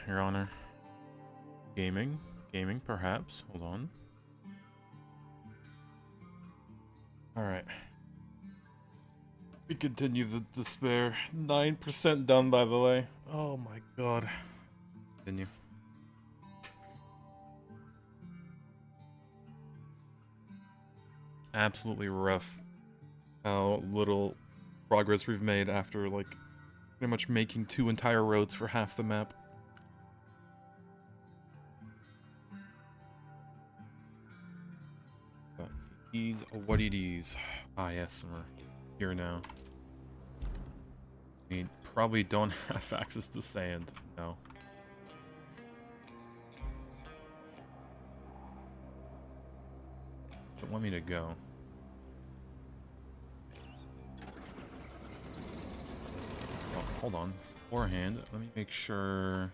Your Honor. Gaming. Gaming, perhaps. Hold on. Alright. We continue the despair. 9% done, by the way. Oh my god. Continue. Absolutely rough how little progress we've made after, like, pretty much making 2 entire roads for half the map. But these, what it is. Ah, yes, and we're here now. We probably don't have access to sand. No. Don't want me to go. Oh, hold on. Beforehand, let me make sure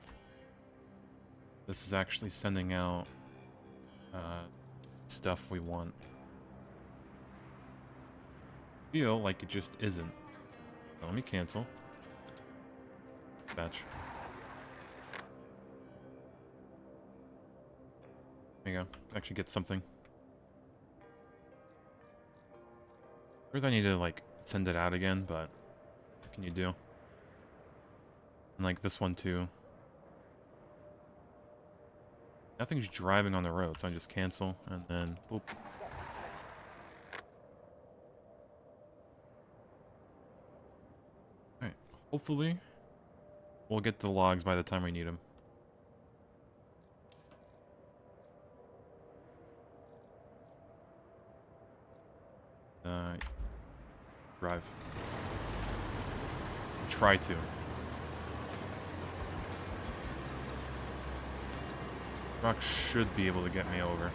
this is actually sending out stuff we want. Feel like it just isn't. So let me cancel. Batch. There you go. Actually get something. First I need to, like, send it out again, but what can you do? And, like, this one, too. Nothing's driving on the road, so I just cancel, and then, boop. Alright, hopefully, we'll get the logs by the time we need them. Drive. Try to. Truck should be able to get me over.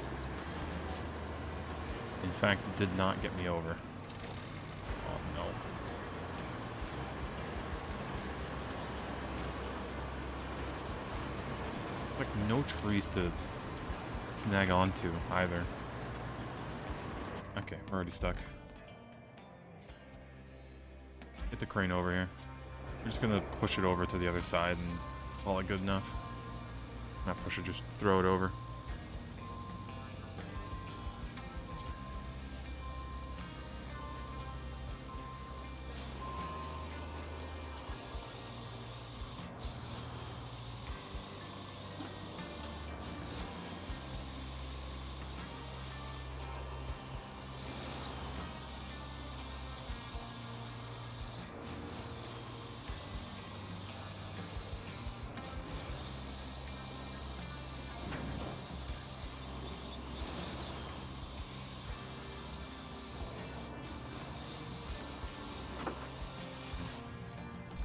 In fact, it did not get me over. Oh no. Like no trees to snag onto either. Okay, we're already stuck. Get the crane over here. We're just gonna push it over to the other side and call it good enough. Not push it, just throw it over.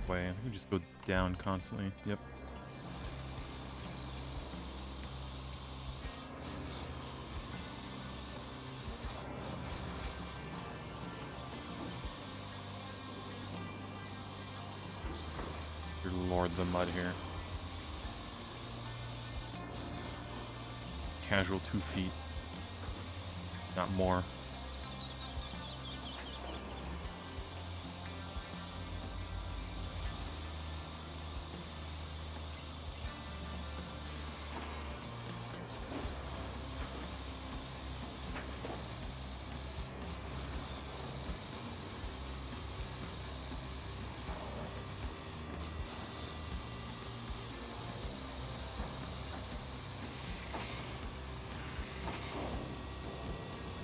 Way. I think we just go down constantly. Yep. Dear Lord, the mud here. Casual 2 feet. Not more.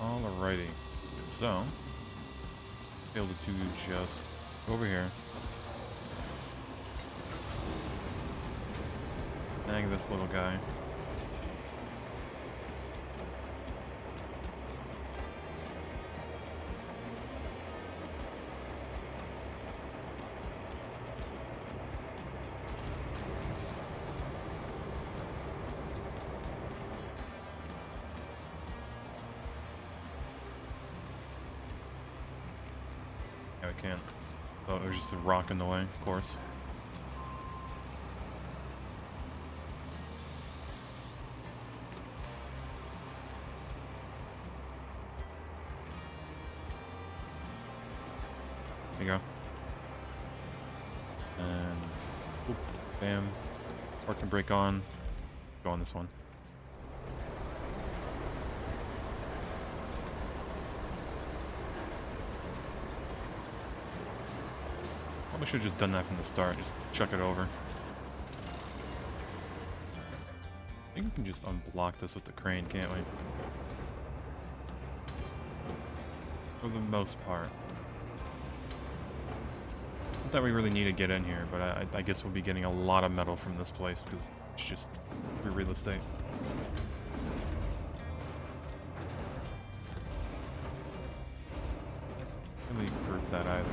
Alrighty, so be able to do just over here. Snag this little guy. Yeah, I can't. Oh, there's just a rock in the way, of course. There you go. And, oop, bam. Or can break on. Go on this one. Probably should have just done that from the start. Just chuck it over. I think we can just unblock this with the crane, can't we? For the most part. Not that we really need to get in here, but I guess we'll be getting a lot of metal from this place because it's just free real estate. Really group that either.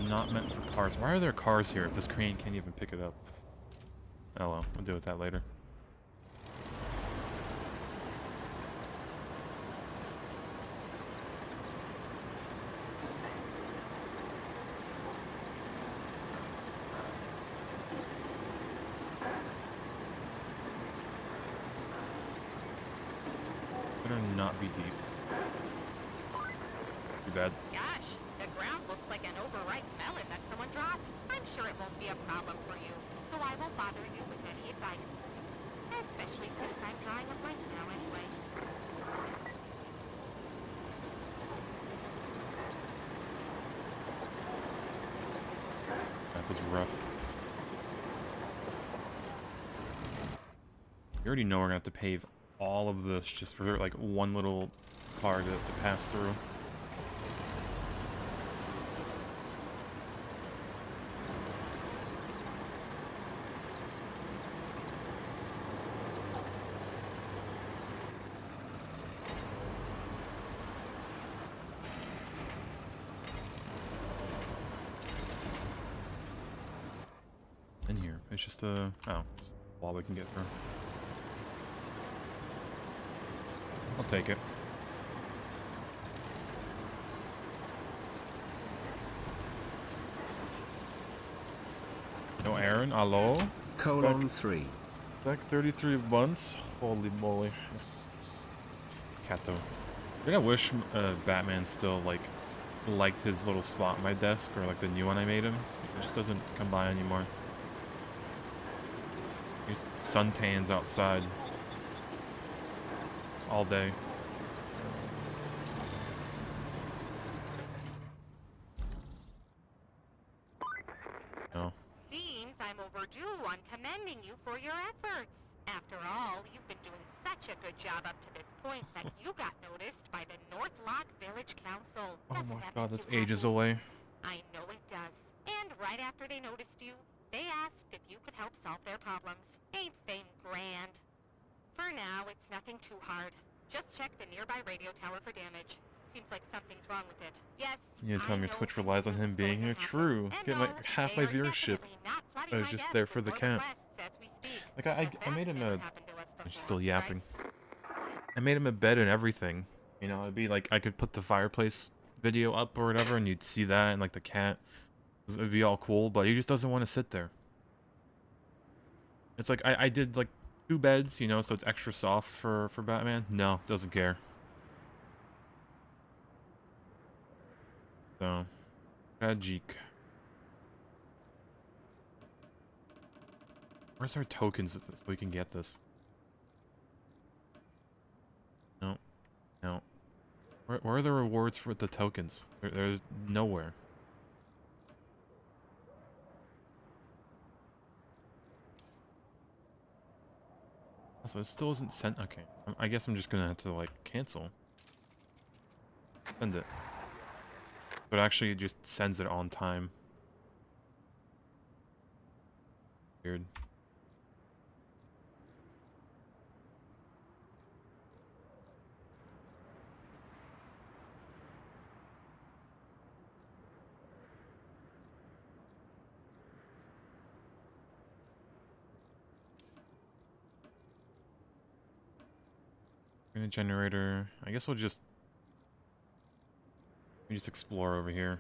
Not meant for cars. Why are there cars here if this crane can't even pick it up? Oh well, we'll deal with that later. Better not be deep. Too bad. Gosh, the ground looks like an overripe melon that someone dropped. I'm sure it won't be a problem for you, so I won't bother you with any advice. Especially since I'm drawing a blank now anyway. That was rough. You already know we're gonna have to pave all of this just for like one little car to pass through. In here, it's just a just a wall we can get through. I'll take it. No, Aaron, hello? Colon 3. Back 33 months? Holy moly. Kato. I wish Batman still, like, liked his little spot on my desk, or, like, the new one I made him. It just doesn't come by anymore. He just suntans outside. All day. No. Seems I'm overdue on commending you for your efforts. After all, you've been doing such a good job up to this point that you got noticed by the North Lock Village Council. Oh Doesn't my that god, make that's you ages happy? away. I know it does. And right after they noticed you, they asked if you could help solve their problems. Ain't fame grand? For now, it's nothing too hard. Just check the nearby radio tower for damage. Seems like something's wrong with it. Yes, You tell I me know Twitch things relies on are him being going here. to happen. True. And Get no, like half they my are viewership. definitely not flooding I was my just desk there with for the more cat. requests as we speak. Like I made him That's a. never happened to us She's before, still yapping. right? I made him a bed and everything. You know, it'd be like I could put the fireplace video up or whatever, and you'd see that, and like the cat. It'd be all cool, but he just doesn't want to sit there. It's like I did like 2 beds, you know, so it's extra soft for Batman. No, doesn't care. So, tragic. Where's our tokens with this so we can get this? No, no. Where are the rewards for the tokens? There's nowhere. Also, it still isn't sent. Okay, I guess I'm just gonna have to like cancel. Send it. But actually, it just sends it on time. Weird. Unit generator. I guess we just explore over here.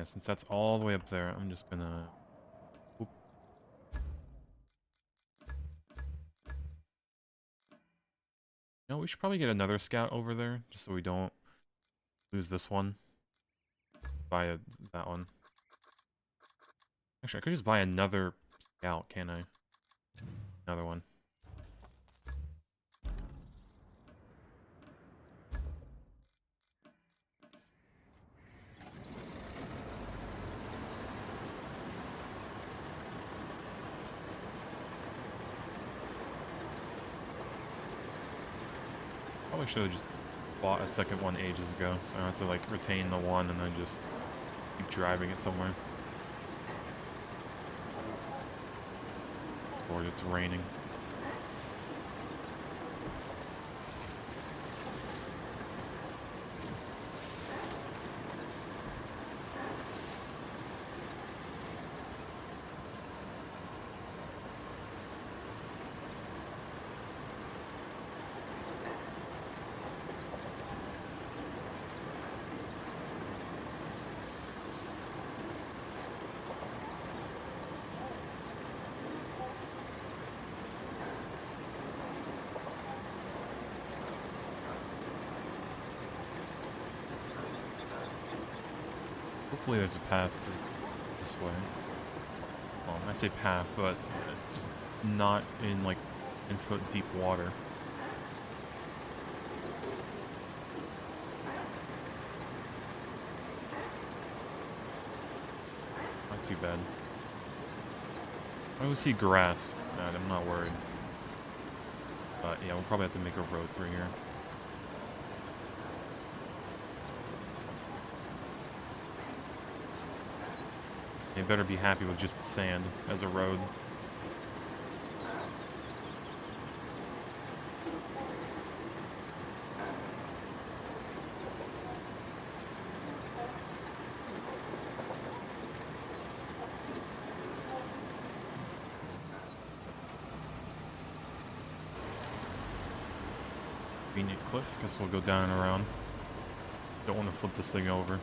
Yeah, since that's all the way up there, I'm just gonna... Oop. No, we should probably get another scout over there, just so we don't lose this one. Buy that one. Actually, I could just buy another scout, can't I? Another one. Probably should have just bought a second one ages ago, so I don't have to like retain the one and then just keep driving it somewhere. Lord, it's raining. Hopefully there's a path through this way. Well, I say path, but just not in like 10-foot deep water. Not too bad. I always see grass, and I'm not worried. But yeah, we'll probably have to make a road through here. You better be happy with just sand as a road. Convenient cliff. Guess we'll go down and around. Don't want to flip this thing over.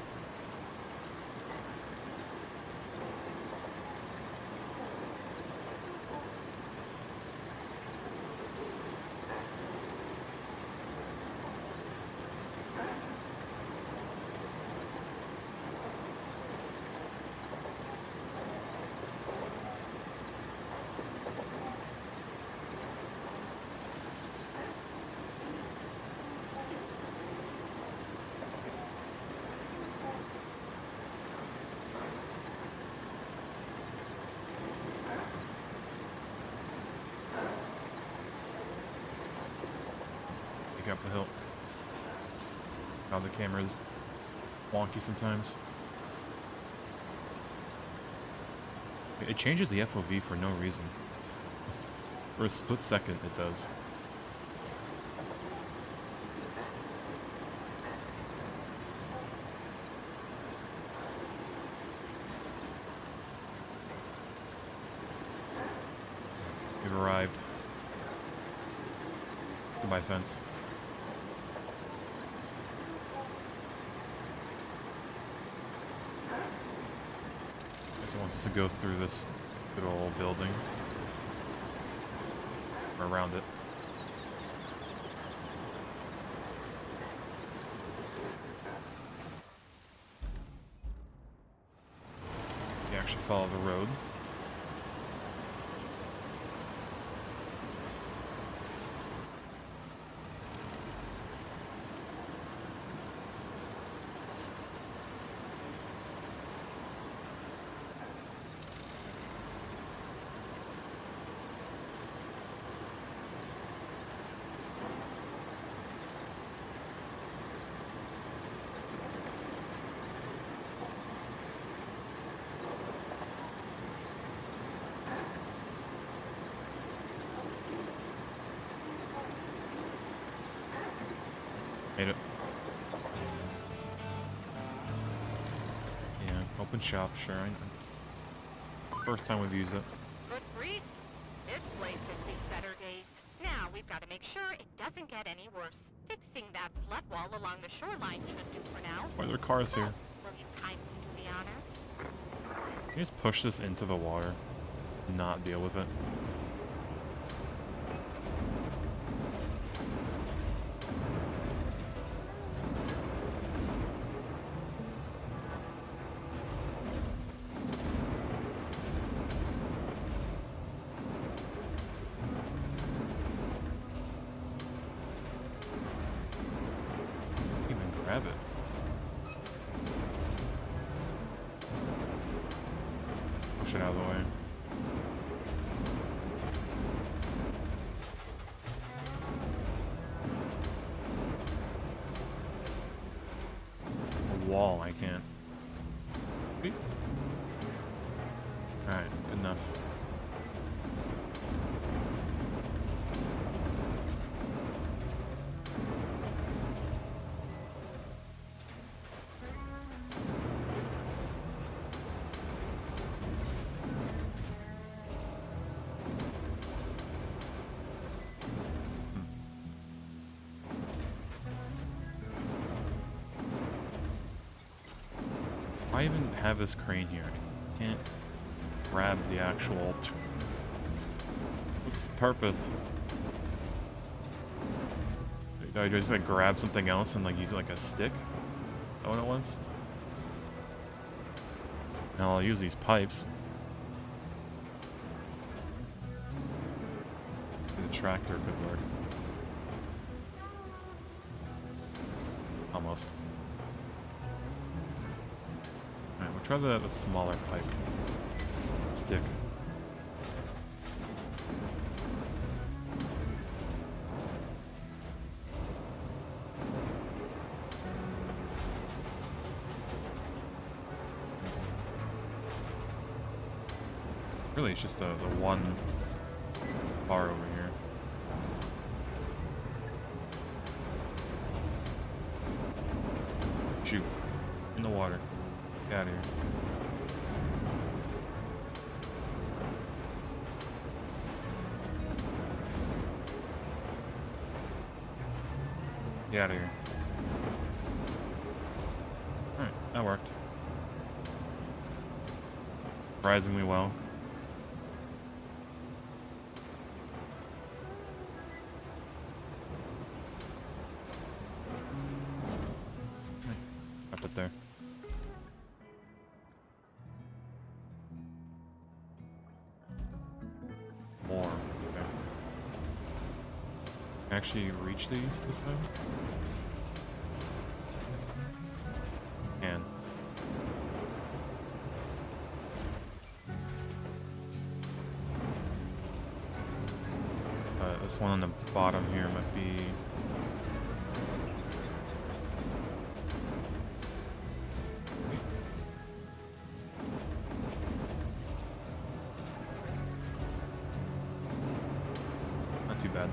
Up the hill. How the camera is wonky sometimes. It changes the FOV for no reason. For a split second, it does. We've arrived. Goodbye, fence. It wants us to go through this good old building. Or around it. You actually follow the road. Made it. Yeah, open shop, sure. First time we've used it. Good grief. This place has seen better days. Now we've got to make sure it doesn't get any worse. Fixing that flood wall along the shoreline should do for now. Why are there cars here? Will you kindly do the honest. Can you just push this into the water? Not deal with it. Even grab it. Push it out of the way. A wall, I can't. Alright, good enough. Why even have this crane here? I can't grab the actual... What's the purpose? Do I just like grab something else and like use it like a stick? Is that what it was? Now I'll use these pipes. The tractor could work. Almost. Alright, we'll try the smaller pipe. Stick. Really, it's just the one bar over here. Shoot. In the water. Get out of here. Get out of here. Alright, that worked. Surprisingly well. Up it there. More. Okay. Actually reach these this time? Can. This one on the bottom here might be... Not too bad.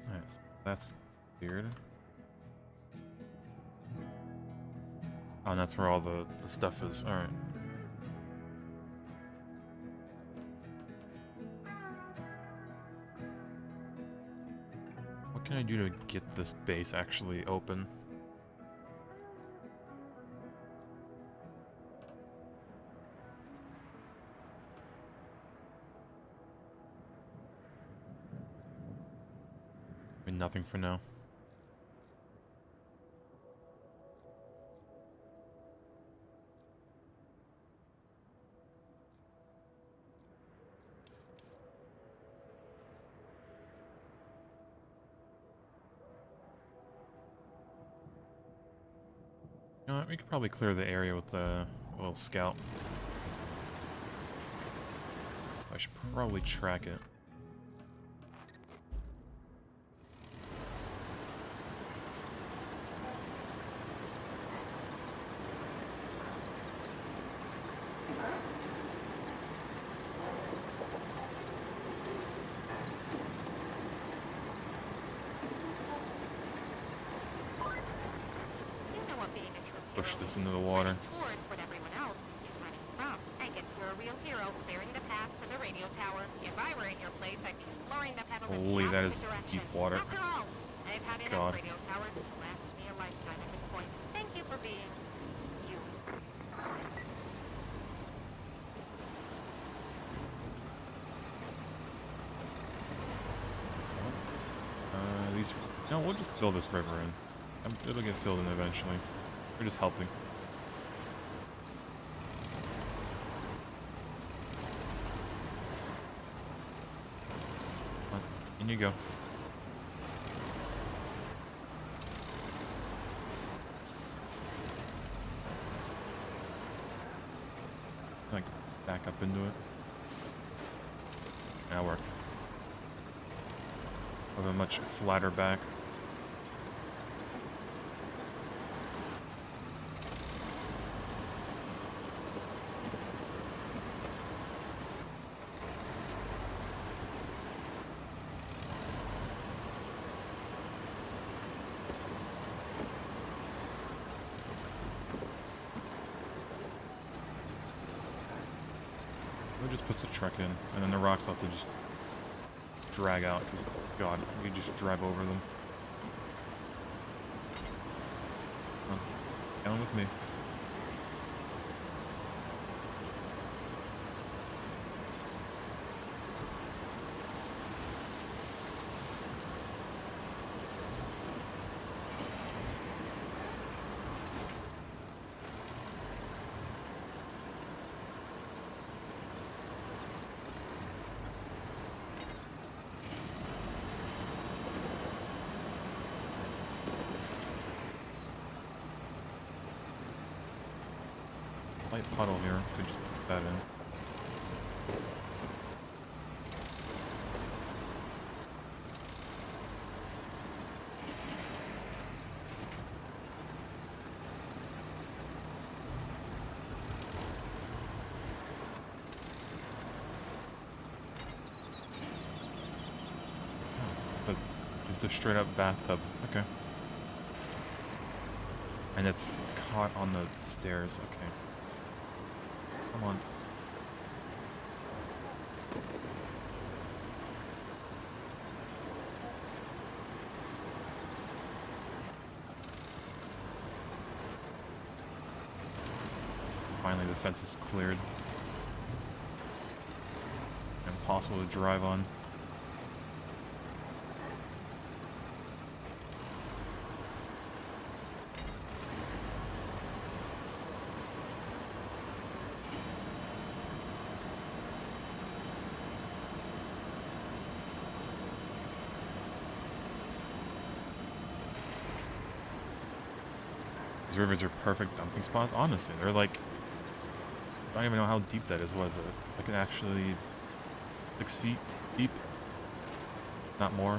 Nice. That's weird. Oh, and that's where all the stuff is. Alright. What can I do to get this base actually open? I mean, nothing for now. You know what, we could probably clear the area with the little scout. I should probably track it. Push this into the water. Towards what everyone else is running from, and get to a real hero clearing the path to the radio tower. If I were in your place, I'd be flooring the pedal in Holy, the that opposite is direction. deep water. After all, I've had enough God. radio towers to last me a lifetime at this point. Thank you for being you. These... No, we'll just fill this river in. It'll get filled in eventually. We're just helping. In you go. Like, back up into it. That worked. With a much flatter back. It just puts the truck in, and then the rocks have to just drag out, because, God, you just drive over them. Come on, down with me. Light puddle here. Could just put that in. But just a straight up bathtub. Okay. And it's caught on the stairs. Okay. Come on. Finally, the fence is cleared. Impossible to drive on. These rivers are perfect dumping spots. Honestly, they're like, I don't even know how deep that is. Was it like actually 6 feet deep? Not more.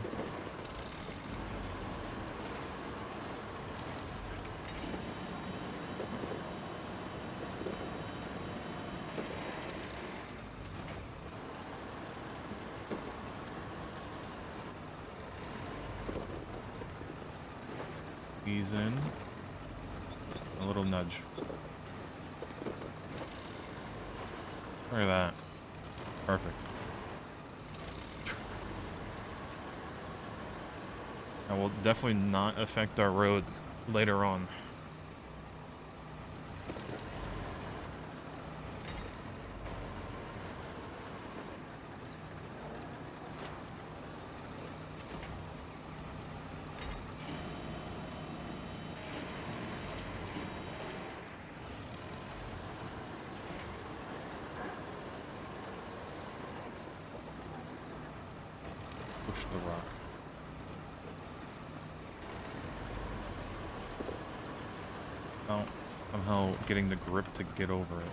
Ease in. A little nudge. Look at that. Perfect. That will definitely not affect our road later on. Push the rock. Oh, somehow getting the grip to get over it.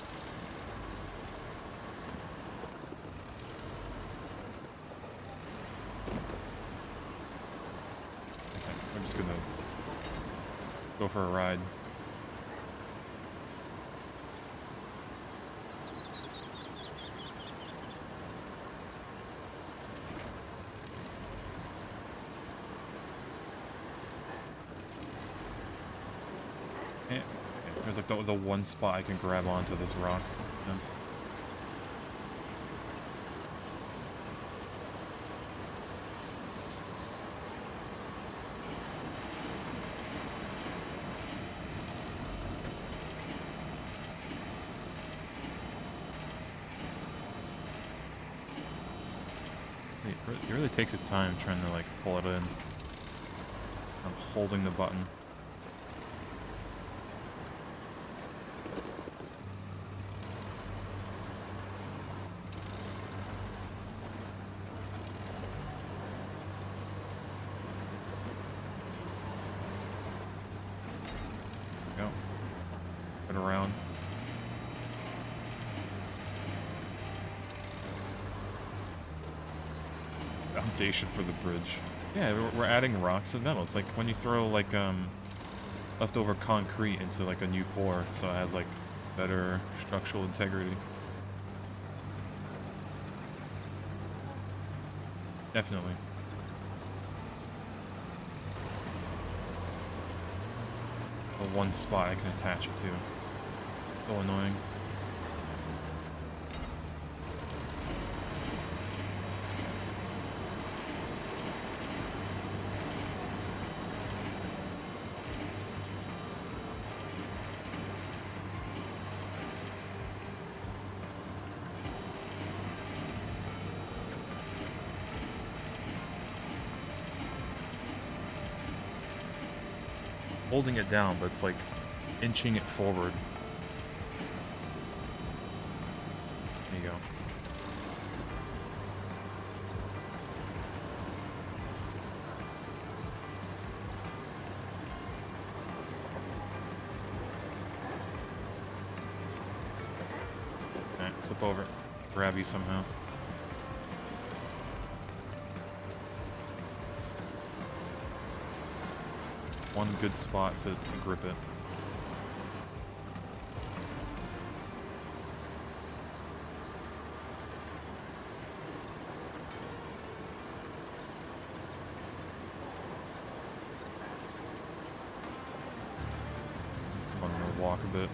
Okay, we're just gonna go for a ride. There's like the one spot I can grab onto this rock. He really takes his time trying to like pull it in. I'm holding the button. Go. Put around. Foundation for the bridge. Yeah, we're adding rocks and metal. It's like when you throw like leftover concrete into like a new pour, so it has like better structural integrity. Definitely. The one spot I can attach it to. So annoying. Holding it down, but it's like inching it forward. There you go. Alright, flip over. Grab you somehow. One good spot to grip it. I'm gonna walk a bit.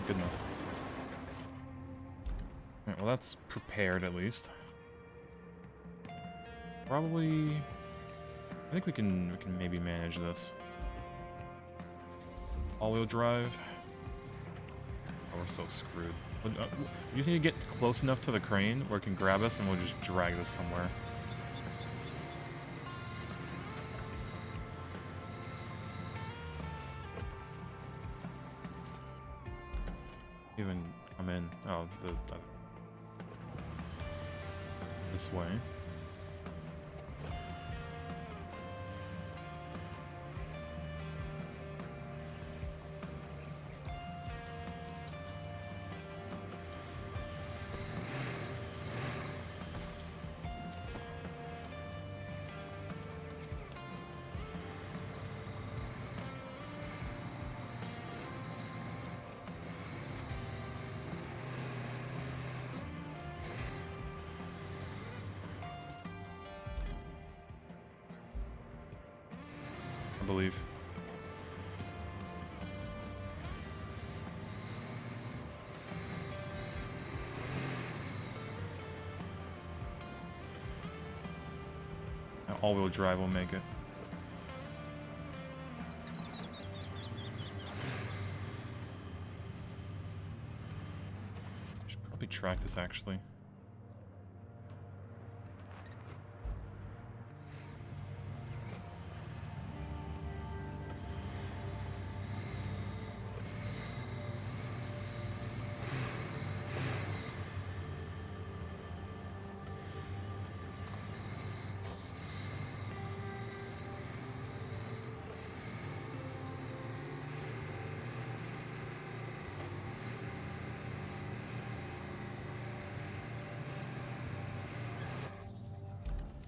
Good enough. Alright, well that's prepared at least. Probably, I think we can maybe manage this. All-wheel drive. Oh, we're so screwed. You just need to get close enough to the crane where it can grab us, and we'll just drag this somewhere. Even come in. Oh, this way. I believe. All-wheel drive will make it. I should probably track this actually.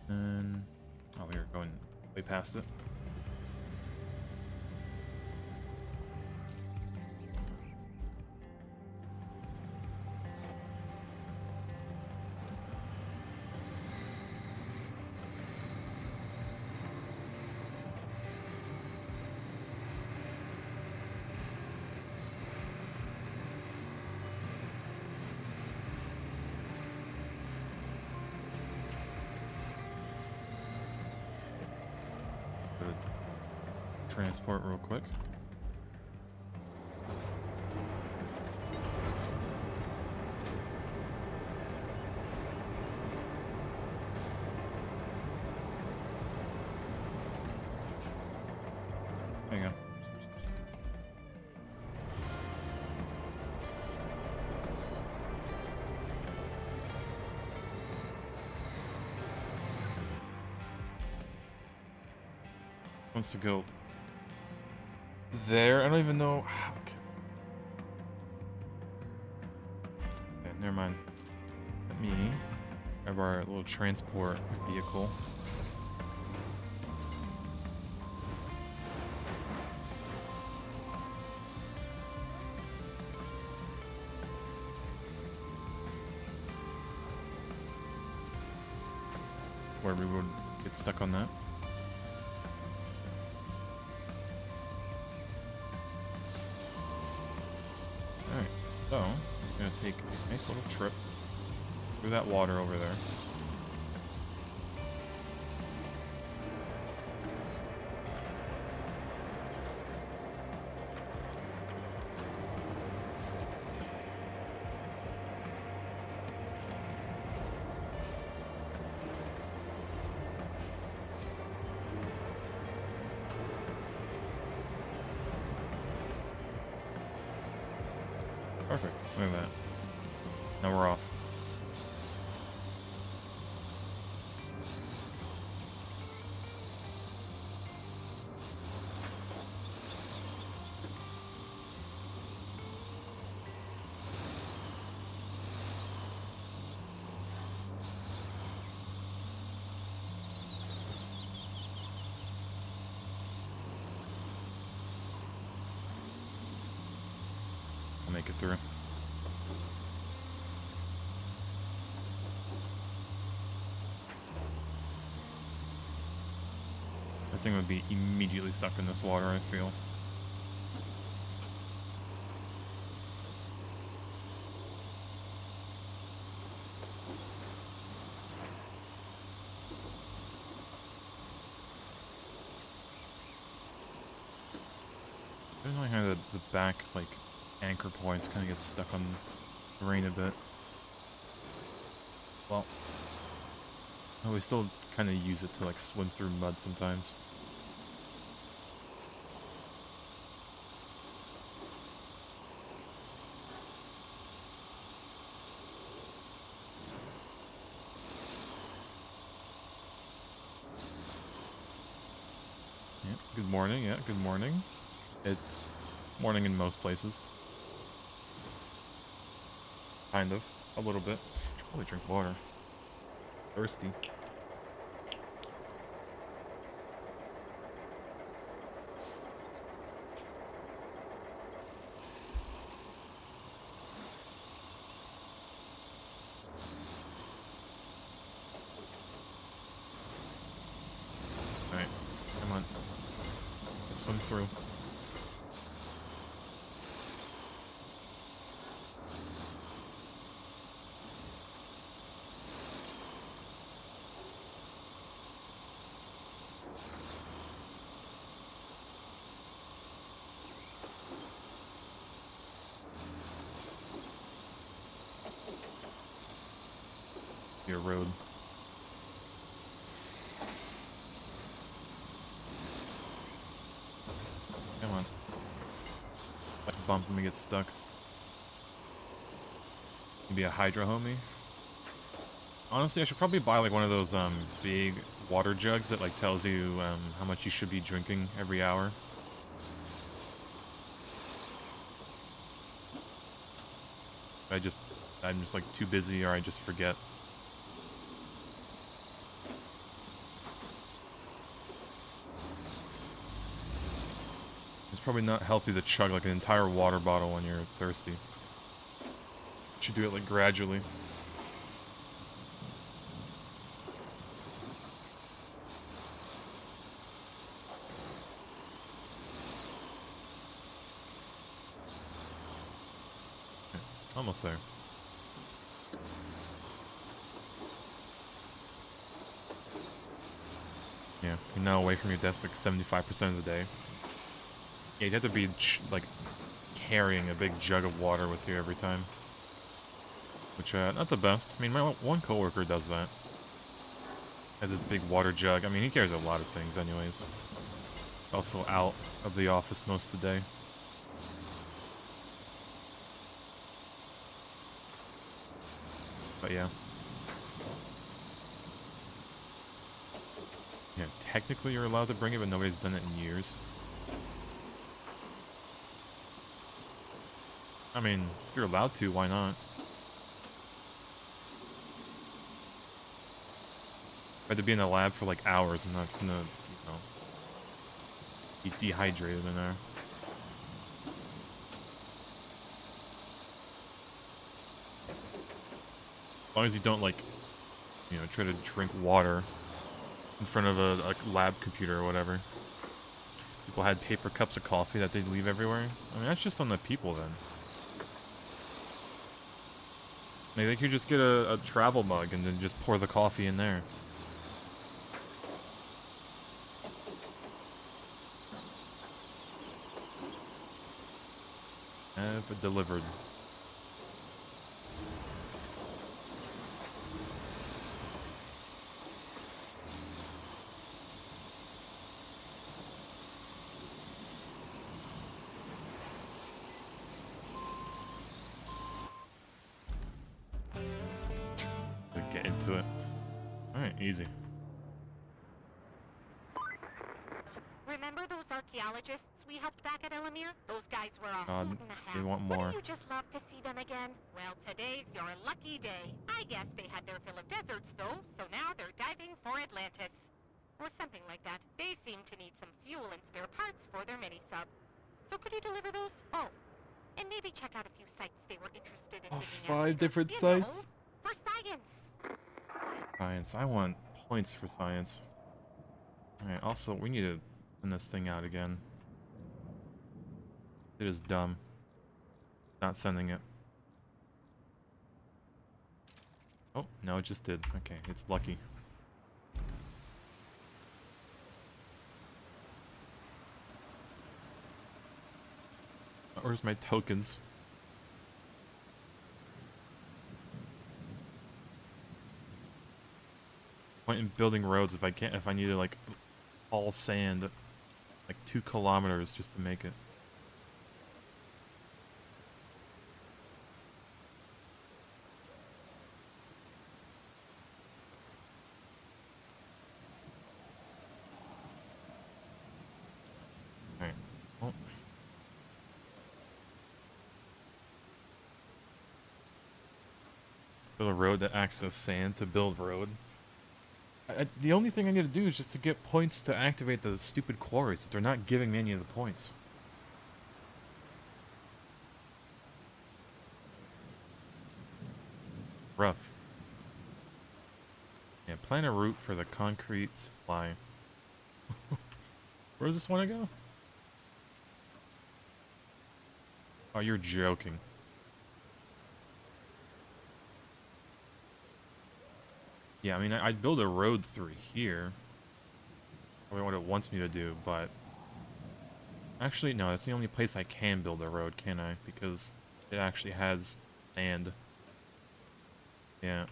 And oh, we were going way past it. Transport real quick. There you go. Wants to go there? I don't even know. Okay. Yeah, never mind. Let me grab our little transport vehicle. Where we would get stuck on that. Alright, so I'm gonna take a nice little trip through that water over there. Perfect. Look at that. Now we're off. I'll make it through. This thing would be immediately stuck in this water, I feel. I don't know how the back, like, anchor points kind of get stuck on the rain a bit. Well, we still kind of use it to, like, swim through mud sometimes. Yeah, good morning, yeah, good morning. It's morning in most places. Kind of. A little bit. Should probably drink water. Thirsty. Alright. Come on. Let's swim through. Your road. Come on. Like bump and we get stuck. Maybe a hydro homie. Honestly, I should probably buy like one of those big water jugs that like tells you how much you should be drinking every hour. I'm just like too busy or I just forget. It's probably not healthy to chug like an entire water bottle when you're thirsty. You should do it like gradually. Okay, almost there. Yeah, you're now away from your desk like 75% of the day. Yeah, you'd have to be, like, carrying a big jug of water with you every time. Which, not the best. I mean, my one coworker does that. Has this big water jug. I mean, he carries a lot of things anyways. Also out of the office most of the day. But yeah. Yeah, technically you're allowed to bring it, but nobody's done it in years. I mean, if you're allowed to, why not? I had to be in the lab for like hours. I'm not gonna, you know, be dehydrated in there. As long as you don't, like, you know, try to drink water in front of a lab computer or whatever. People had paper cups of coffee that they'd leave everywhere. I mean, that's just on the people then. Maybe they could just get a travel mug and then just pour the coffee in there. Have it delivered. Get into it. Alright, easy. Remember those archaeologists we helped back at Elamir? Those guys were a God, hoot and a half. they want more. Wouldn't you just love to see them again? Well, today's your lucky day. I guess they had their fill of deserts, though, so now they're diving for Atlantis. Or something like that. They seem to need some fuel and spare parts for their mini-sub. So could you deliver those? Oh, and maybe check out a few sites they were interested in digging up. 5 different You sites? know, for science. Science. I want points for science. Alright, also, we need to send this thing out again. It is dumb. Not sending it. Oh, no, it just did. Okay, it's lucky. Where's my tokens? Point in building roads if I need to, like, haul sand like 2 kilometers just to make it. Alright. Oh. Build a road that acts as sand to build road. The only thing I need to do is just to get points to activate the stupid quarries. They're not giving me any of the points. Rough. Yeah, plan a route for the concrete supply. Where does this want to go? Oh, you're joking. Yeah, I mean, I'd build a road through here. Probably what it wants me to do, but... Actually, no, that's the only place I can build a road, can I? Because it actually has sand. Yeah.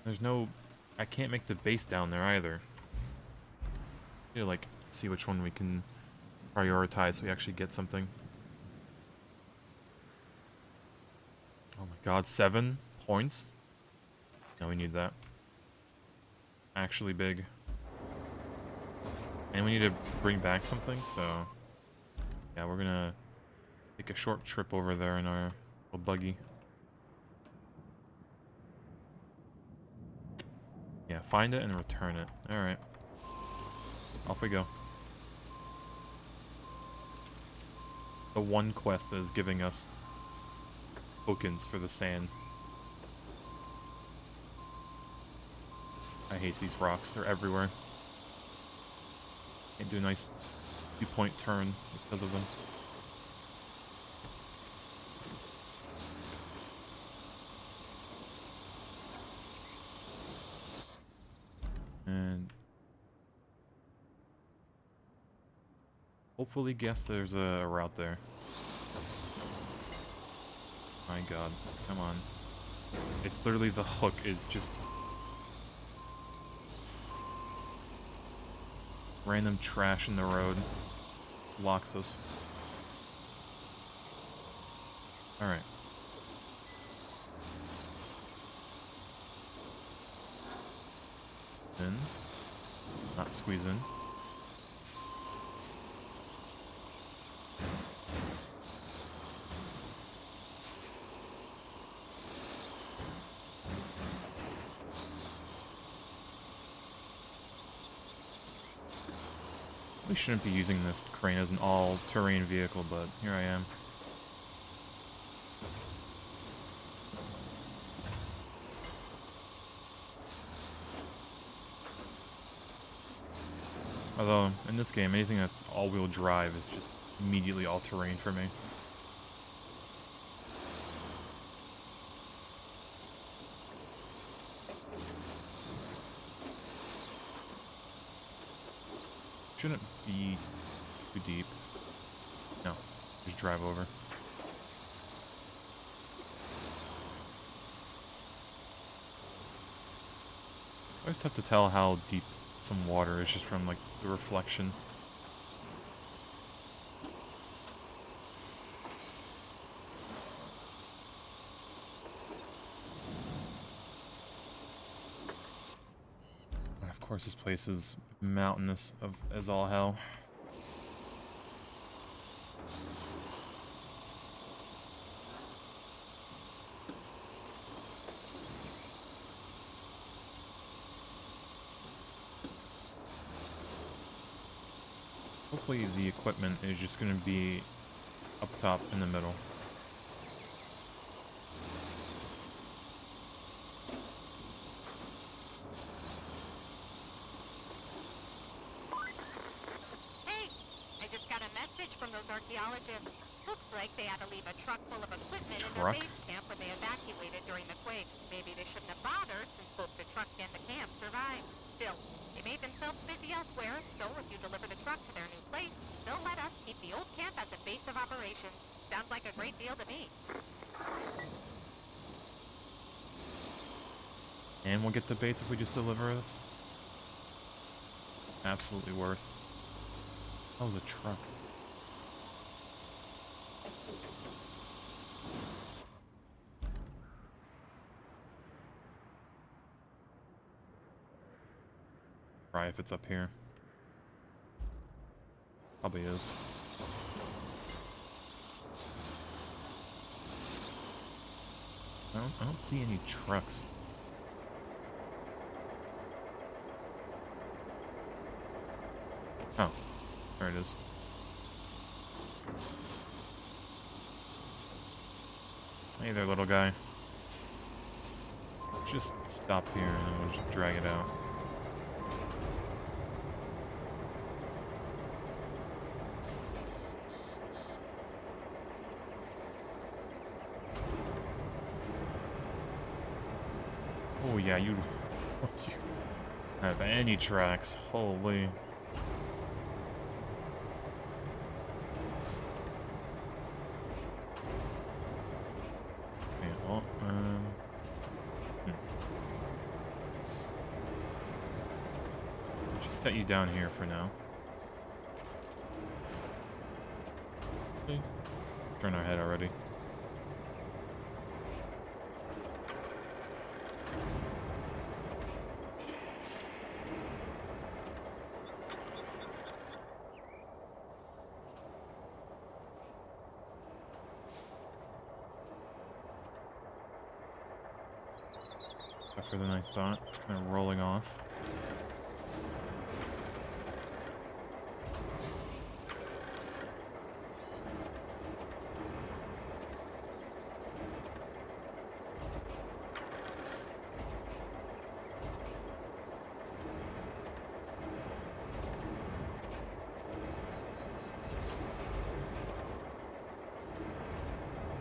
There's no... I can't make the base down there either. Need to, like, see which one we can prioritize so we actually get something. Oh my god, 7 points? No, we need that. Actually big. And we need to bring back something, so... Yeah, we're gonna take a short trip over there in our little buggy. Yeah, find it and return it. Alright. Off we go. The one quest that is giving us tokens for the sand. I hate these rocks. They're everywhere. Can't do a nice 2-point turn because of them. And hopefully guess there's a route there. My god, come on. It's literally the hook is just Random trash in the road blocks us. Alright. In. Not squeeze in. We shouldn't be using this crane as an all-terrain vehicle, but here I am. Although, in this game, anything that's all-wheel drive is just immediately all-terrain for me. Shouldn't be too deep. No, just drive over. Always tough to tell how deep some water is just from like the reflection. And of course, this place is mountainous as all hell. Hopefully the equipment is just going to be up top in the middle. Hey, I just got a message from those archaeologists. Looks like they had to leave a truck full of equipment in their Truck? base camp when they evacuated during the quake. Maybe they shouldn't have bothered since both the truck and the camp survived. Still, they made themselves busy elsewhere, so if you deliver the truck to their new place, they'll let us keep the old camp as a base of operations. Sounds like a great deal to me. And we'll get the base if we just deliver this. Absolutely worth. That was a truck. Try if it's up here. Probably is. I don't see any trucks. Oh, there it is. Hey there, little guy. Just stop here and then we'll just drag it out. Oh yeah, you have any tracks. Holy. Okay, well, just set you down here for now. Okay. Turn our head already. Tougher than I thought. Kind of rolling off.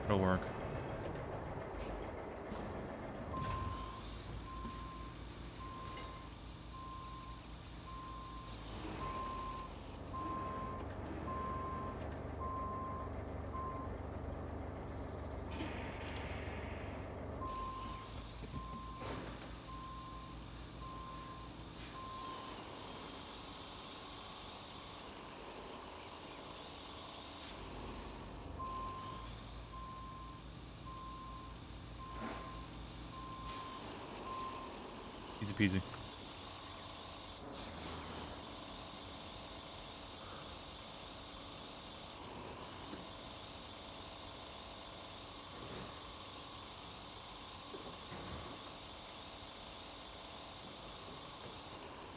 It'll work. Easy peasy.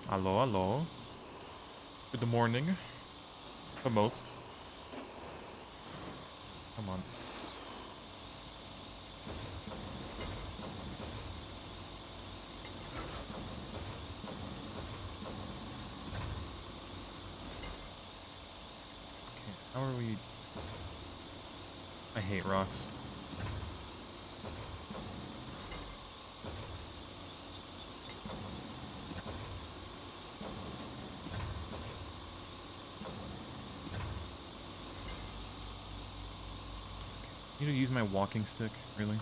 Hello, hello. Good morning. The most. Come on. Okay, how are we... I hate rocks. Need to use my walking stick, really?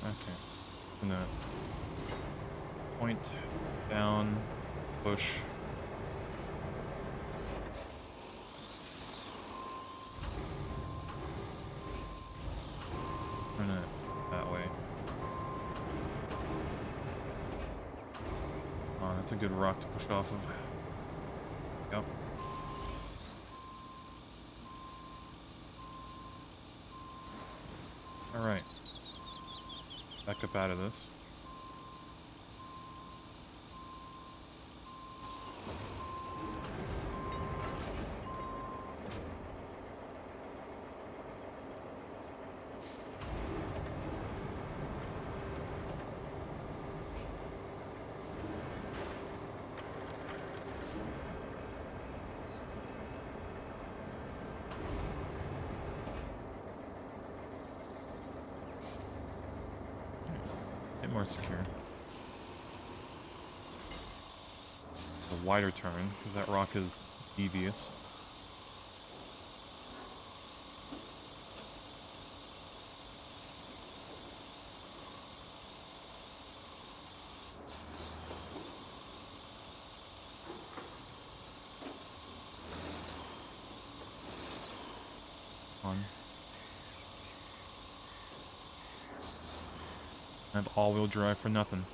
Okay. I'm gonna point down, push. Turn it that way. Oh, that's a good rock to push off of. Yep. Alright. Back up out of this. More secure. A wider turn, because that rock is devious. On. I have all-wheel drive for nothing.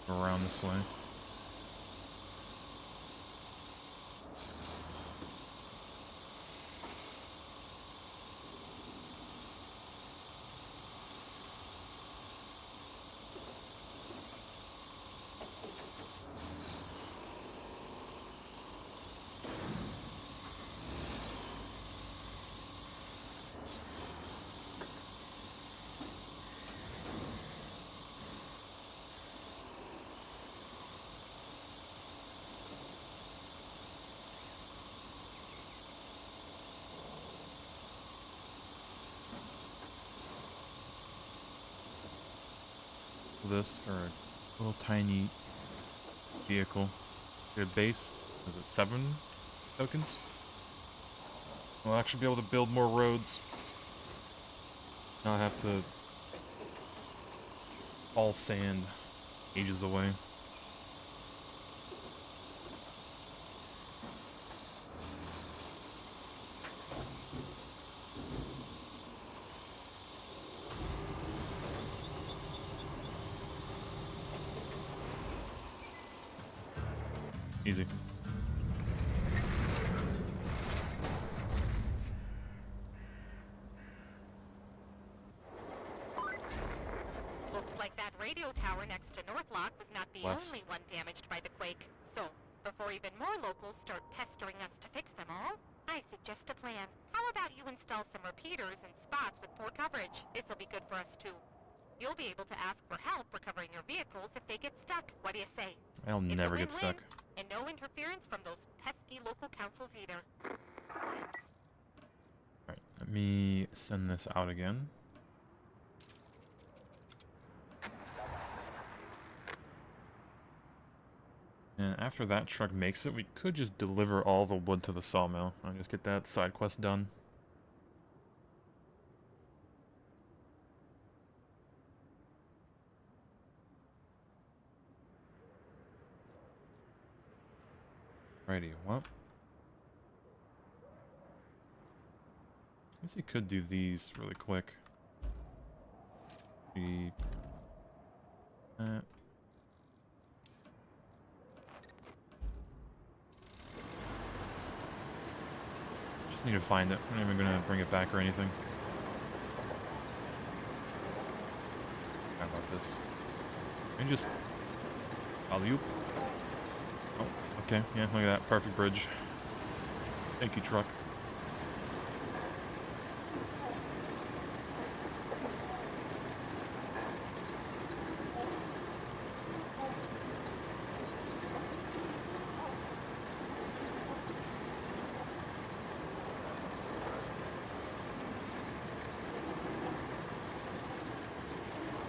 Around this way. This for a little tiny vehicle. Your base, is it 7 tokens? We'll actually be able to build more roads. Not have to haul sand ages away. Easy. Looks like that radio tower next to Northlock was not the only one damaged by the quake. So, before even more locals start pestering us to fix them all, I suggest a plan. How about you install some repeaters in spots with poor coverage? This'll be good for us too. You'll be able to ask for help recovering your vehicles if they get stuck. What do you say? I'll It's never a get win-win, stuck. and no interference from those pesky local councils either. Alright, let me send this out again. And after that truck makes it, we could just deliver all the wood to the sawmill. I'll just get that side quest done. Righty, well. I guess you could do these really quick. Uh, just need to find it. I'm not even gonna bring it back or anything. How about this? And just alley-oop. Oh, okay. Yeah, look at that. Perfect bridge. Thank you, truck.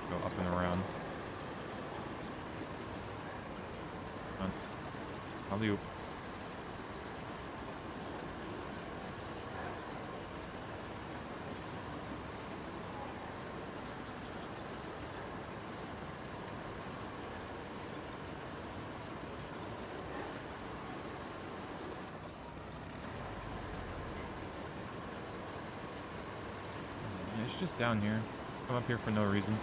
Go up and around. Alley-oop. Yeah, it's just down here. Come up here for no reason.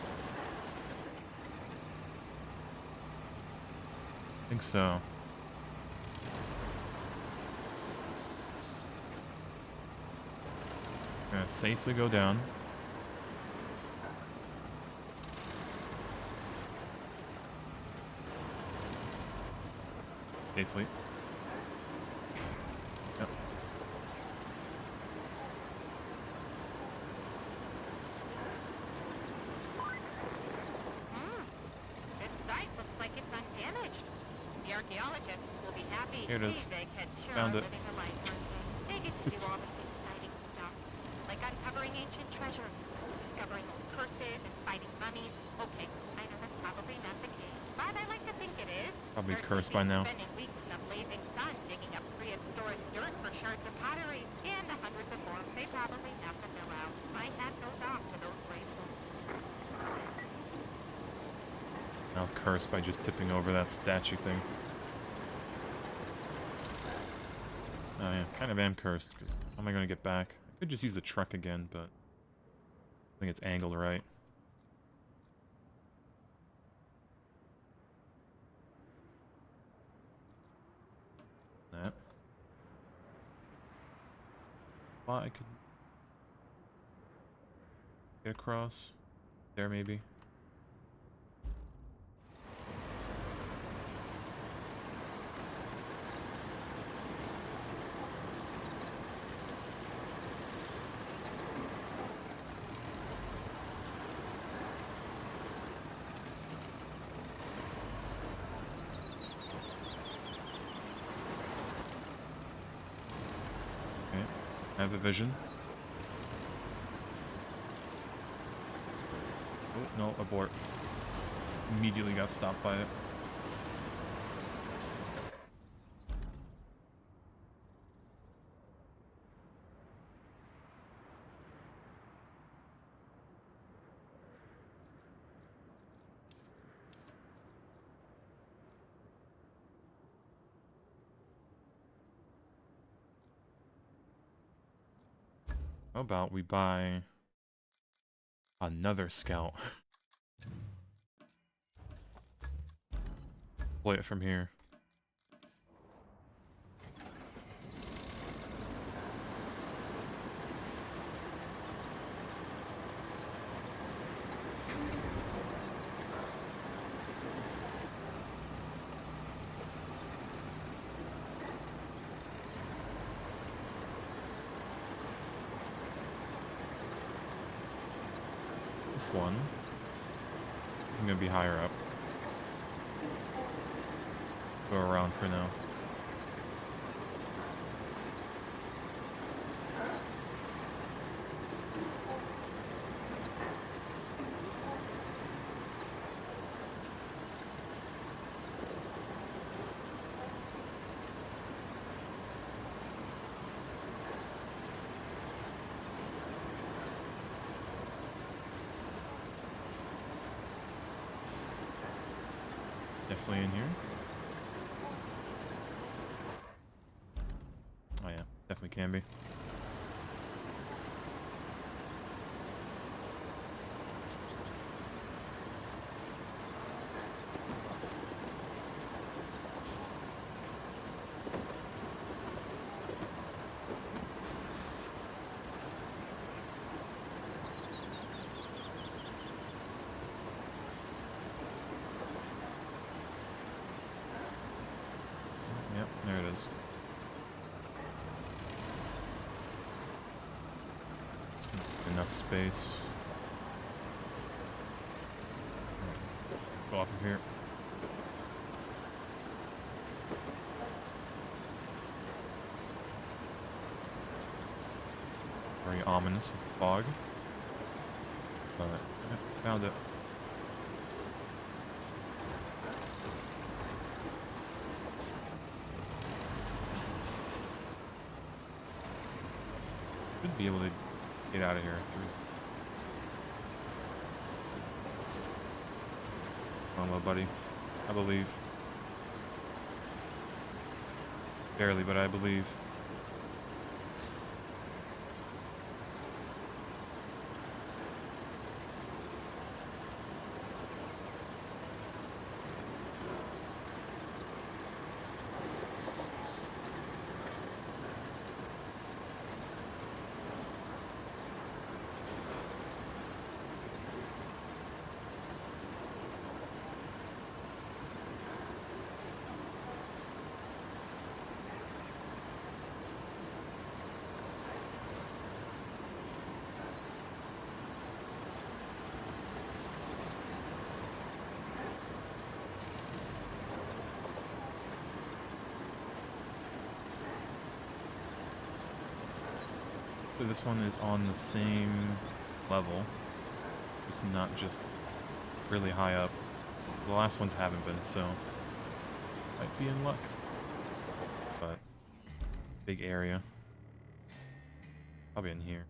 I think so. Gonna safely go down. Safely. Yep. This site looks like it's undamaged. The archaeologists will be happy. Here it is. These eggheads sure Found are it. living a life, aren't they? They get to do all this exciting stuff, like uncovering ancient treasure, discovering old curses, and fighting mummies. Okay, I know that's probably not the case, but I like to think it is. Probably Certainly cursed by beats now. spending weeks in the blazing sun digging up prehistoric dirt for shards of pottery and the hundreds of forms they probably have to fill out. My hat goes off to those bracelets. Now cursed by just tipping over that statue thing. Oh yeah, kind of am cursed, because how am I going to get back? I could just use the truck again, but I think it's angled right. That. Well, I could get across. There, maybe. Okay, I have a vision. Oh, no, abort. Immediately got stopped by it. How about we buy another scout? Play it from here. This one. I'm gonna be higher up. Go around for now. Definitely in here. Oh yeah, definitely can be. Yep, there it is. Enough space. Go off of here. Very ominous with the fog. But yeah, found it. Should be able to get out of here through. Come on, little buddy. I believe. Barely, but I believe. So this one is on the same level. It's not just really high up. The last ones haven't been, so might be in luck. But big area. Probably in here.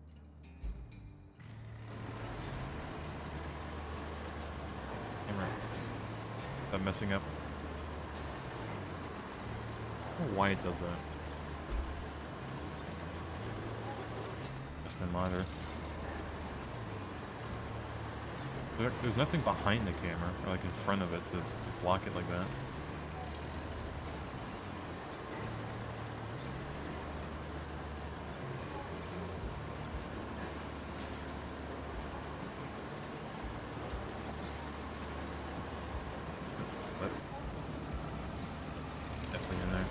Camera. Is that messing up? I don't know why it does that. Monitor. There's nothing behind the camera, or like in front of it to block it like that. But definitely in there.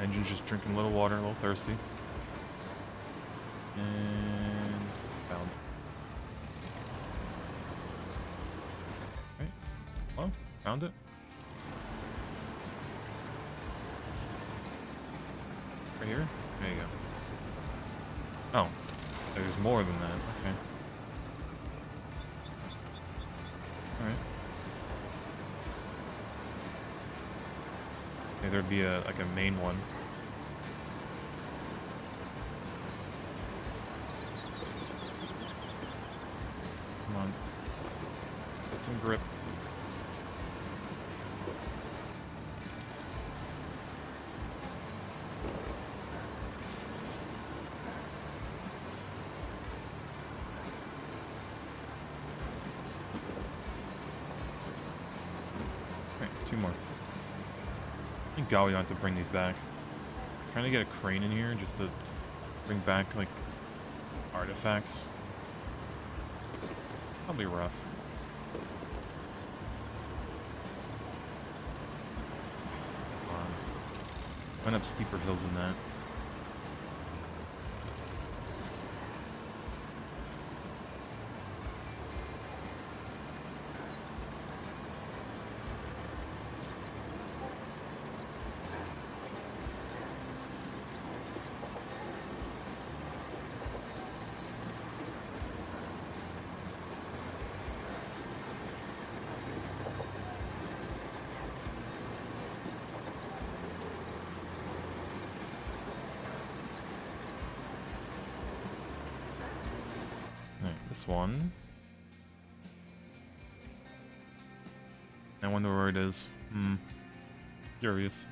Engine's just drinking a little water, a little thirsty. And found. Okay. Well, found it. Right here? There you go. Oh. There's more than that. Okay. Alright. Okay, there'd be like a main one. Come on. Get some grip. Alright, two more. Thank God we don't have to bring these back. Trying to get a crane in here just to bring back, like, artifacts. Probably rough. Went up steeper hills than that. This one. I wonder where it is. Curious.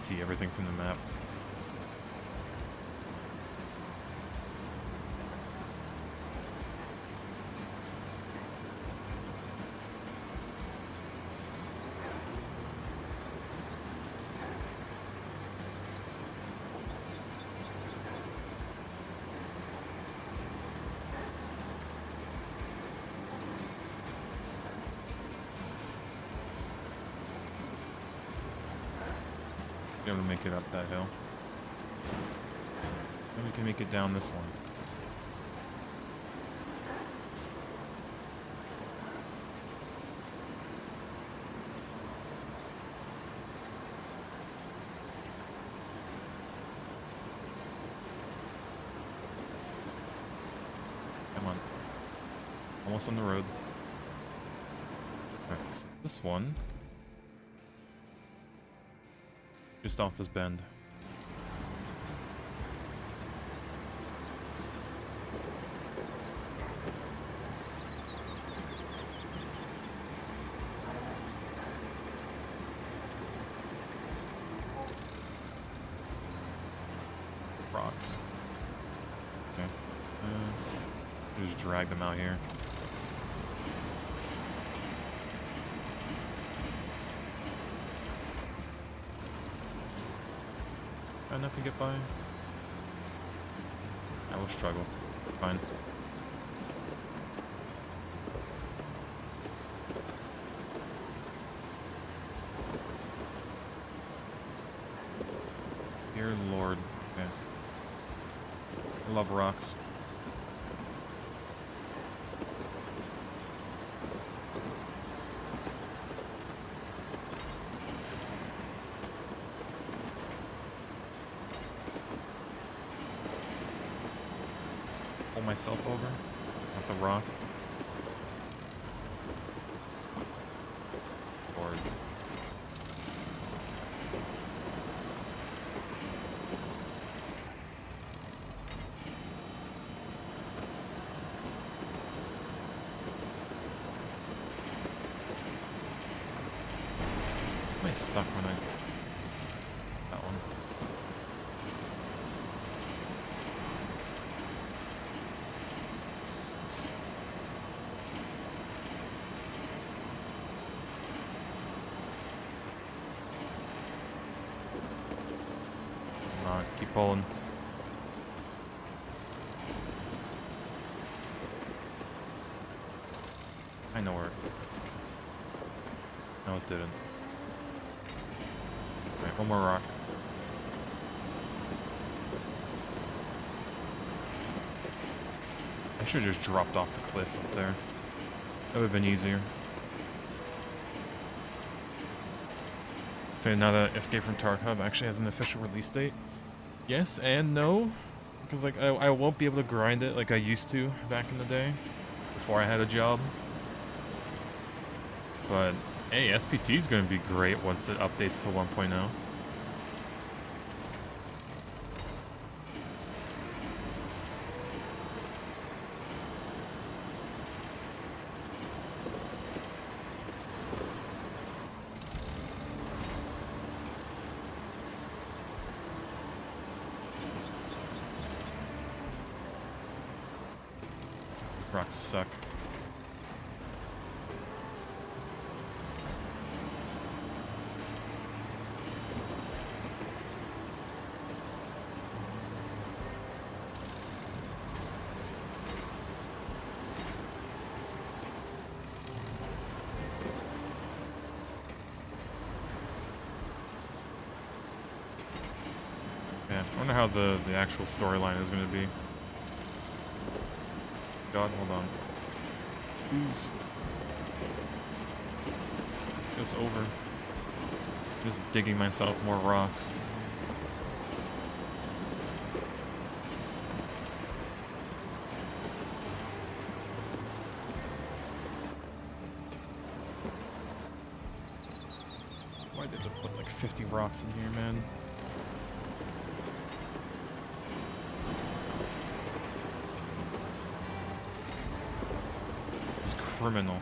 See everything from the map. Be able to make it up that hill. Then we can make it down this one. Come on. Almost on the road. Alright, so this one. Just off this bend. Rocks. Okay. Just drag them out here. Enough to get by. I will struggle. Fine. Dear Lord. Okay. I love rocks. Pull myself over. Not the rock. Lord. Am I stuck when I... That one. Keep pulling. I know where it... No, it didn't. Alright, one more rock. I should have just dropped off the cliff up there. That would have been easier. So now that Escape from Tarkov actually has an official release date. Yes and no. Because like I won't be able to grind it like I used to back in the day. Before I had a job. But hey, SPT is going to be great once it updates to 1.0. Rocks suck. Yeah, I wonder how the actual storyline is going to be. God, hold on. Please. Just over. Just digging myself more rocks. Why did they put like 50 rocks in here, man? It's criminal.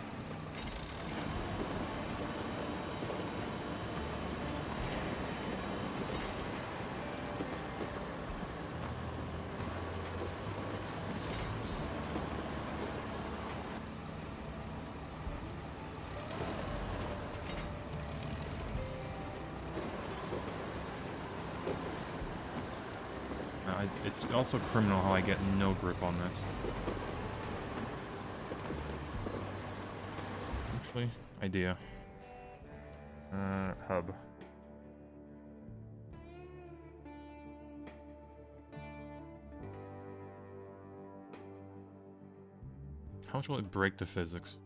It's also criminal how I get no grip on this. Actually, idea. Hub. How much will it break the physics?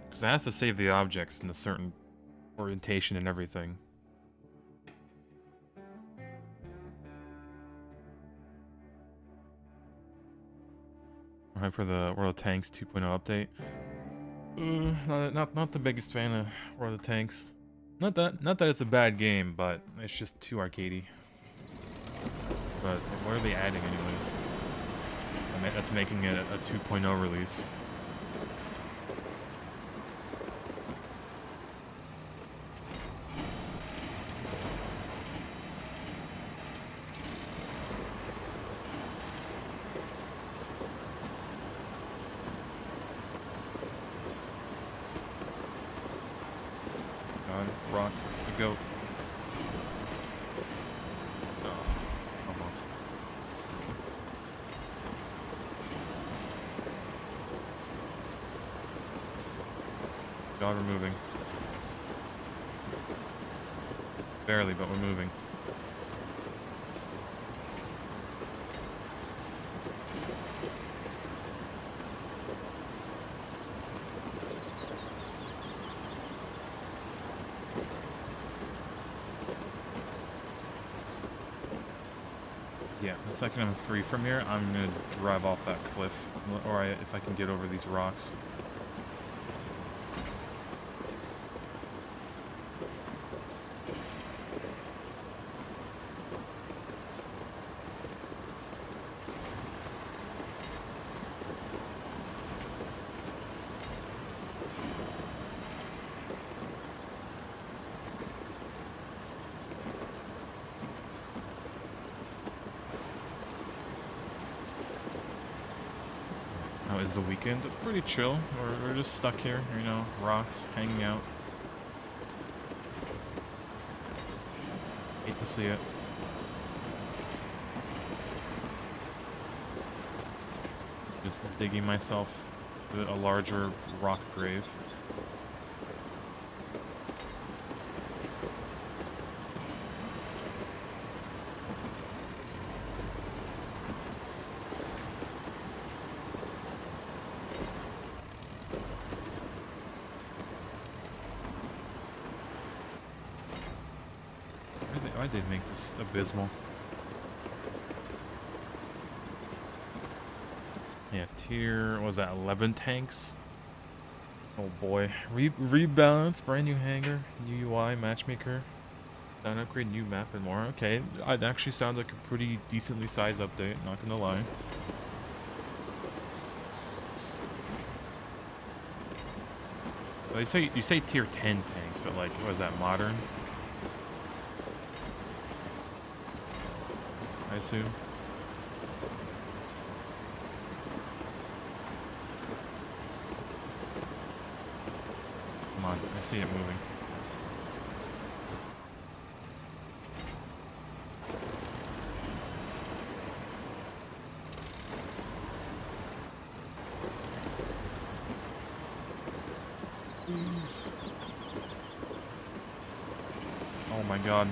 Because it has to save the objects in a certain orientation and everything. Alright, for the World of Tanks 2.0 update. Not the biggest fan of World of Tanks. Not that it's a bad game, but it's just too arcadey. But what are they adding anyways? I mean, that's making it a 2.0 release. Rock, the goat. Oh, almost. God, we're moving. Barely, but we're moving. Yeah, the second I'm free from here, I'm gonna drive off that cliff, or if I can get over these rocks. How is the weekend? Pretty chill. We're just stuck here, you know, rocks, hanging out. Hate to see it. Just digging myself a larger rock grave. Why did they make this abysmal? Yeah, tier, what was that, 11 tanks? Oh boy. Rebalance, brand new hangar, new UI, matchmaker, down upgrade, new map, and more. Okay, it actually sounds like a pretty decently sized update, not gonna lie. Well, you say tier 10 tanks, but like, what is that, modern? I assume. Come on, I see it moving. Please. Oh my god.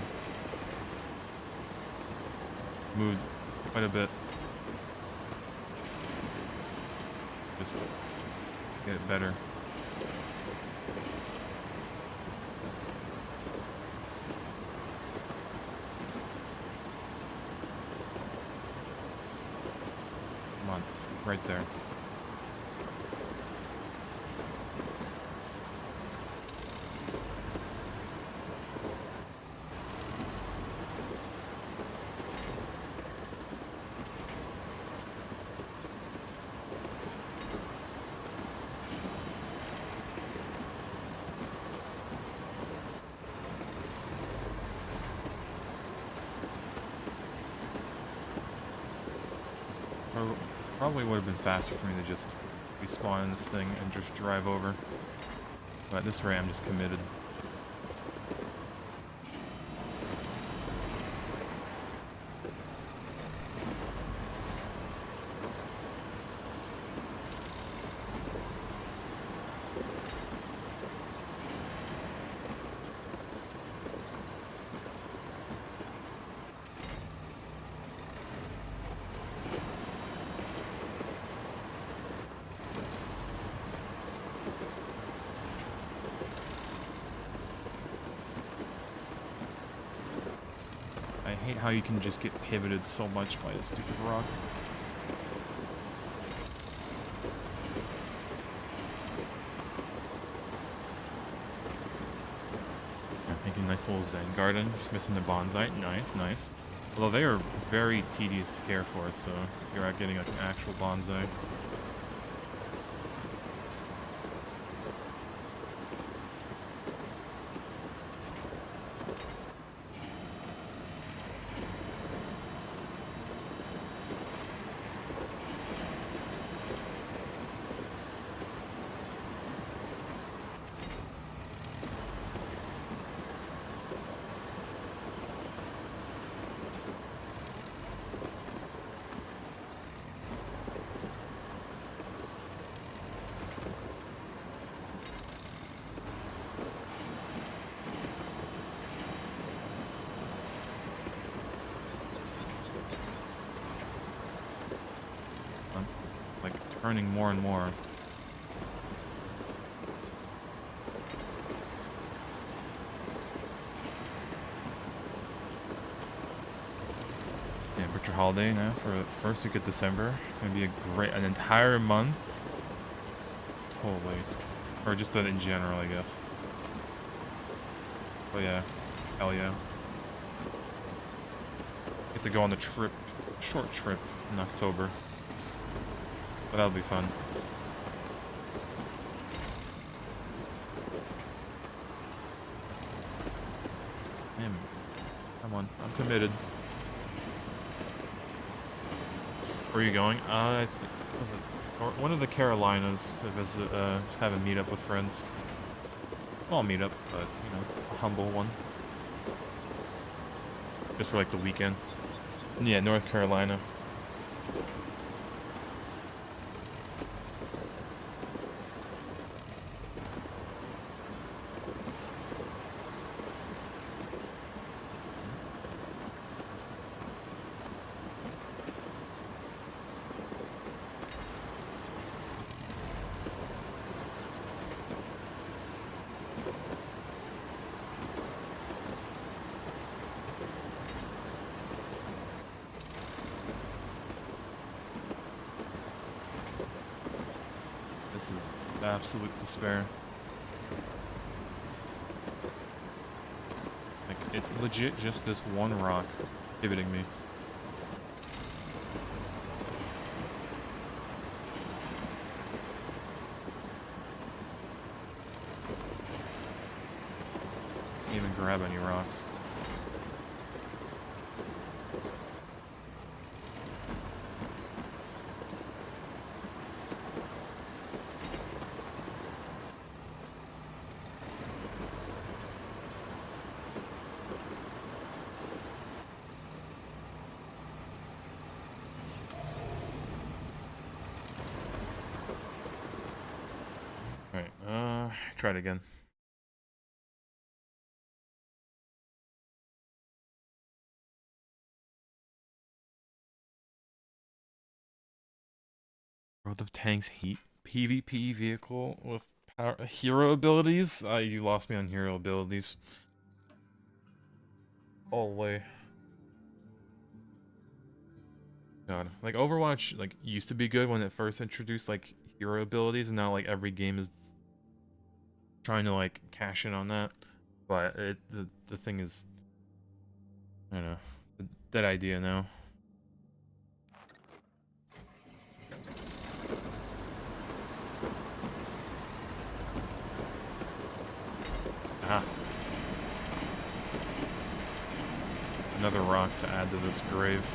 moved quite a bit. Just get it better. Come on, right there. Probably would have been faster for me to just respawn in this thing and just drive over. But at this rate, I'm just committed. I hate how you can just get pivoted so much by a stupid rock. Making a nice little zen garden. Just missing the bonsai. Nice, nice. Although they are very tedious to care for, so if you're out getting like an actual bonsai. Turning more and more. Yeah, Butcher Holiday now for the first week of December. Gonna be an entire month. Holy. Or just that in general, I guess. But yeah, hell yeah. Get to go on the trip, short trip in October. But that'll be fun. Damn. Come on, I'm committed. Where are you going? Was it one of the Carolinas to visit, just have a meetup with friends. Well, meetup, but, you know, a humble one. Just for like the weekend. Yeah, North Carolina. This is absolute despair. Like, it's legit just this one rock pivoting me. Can't even grab any rocks. Alright, try it again. World of Tanks Heat PvP vehicle with hero abilities? You lost me on hero abilities. All the way. God, like Overwatch, like used to be good when it first introduced like hero abilities, and now like every game is trying to like cash in on that. But the thing is, I don't know, dead idea now. Ah. Another rock to add to this grave.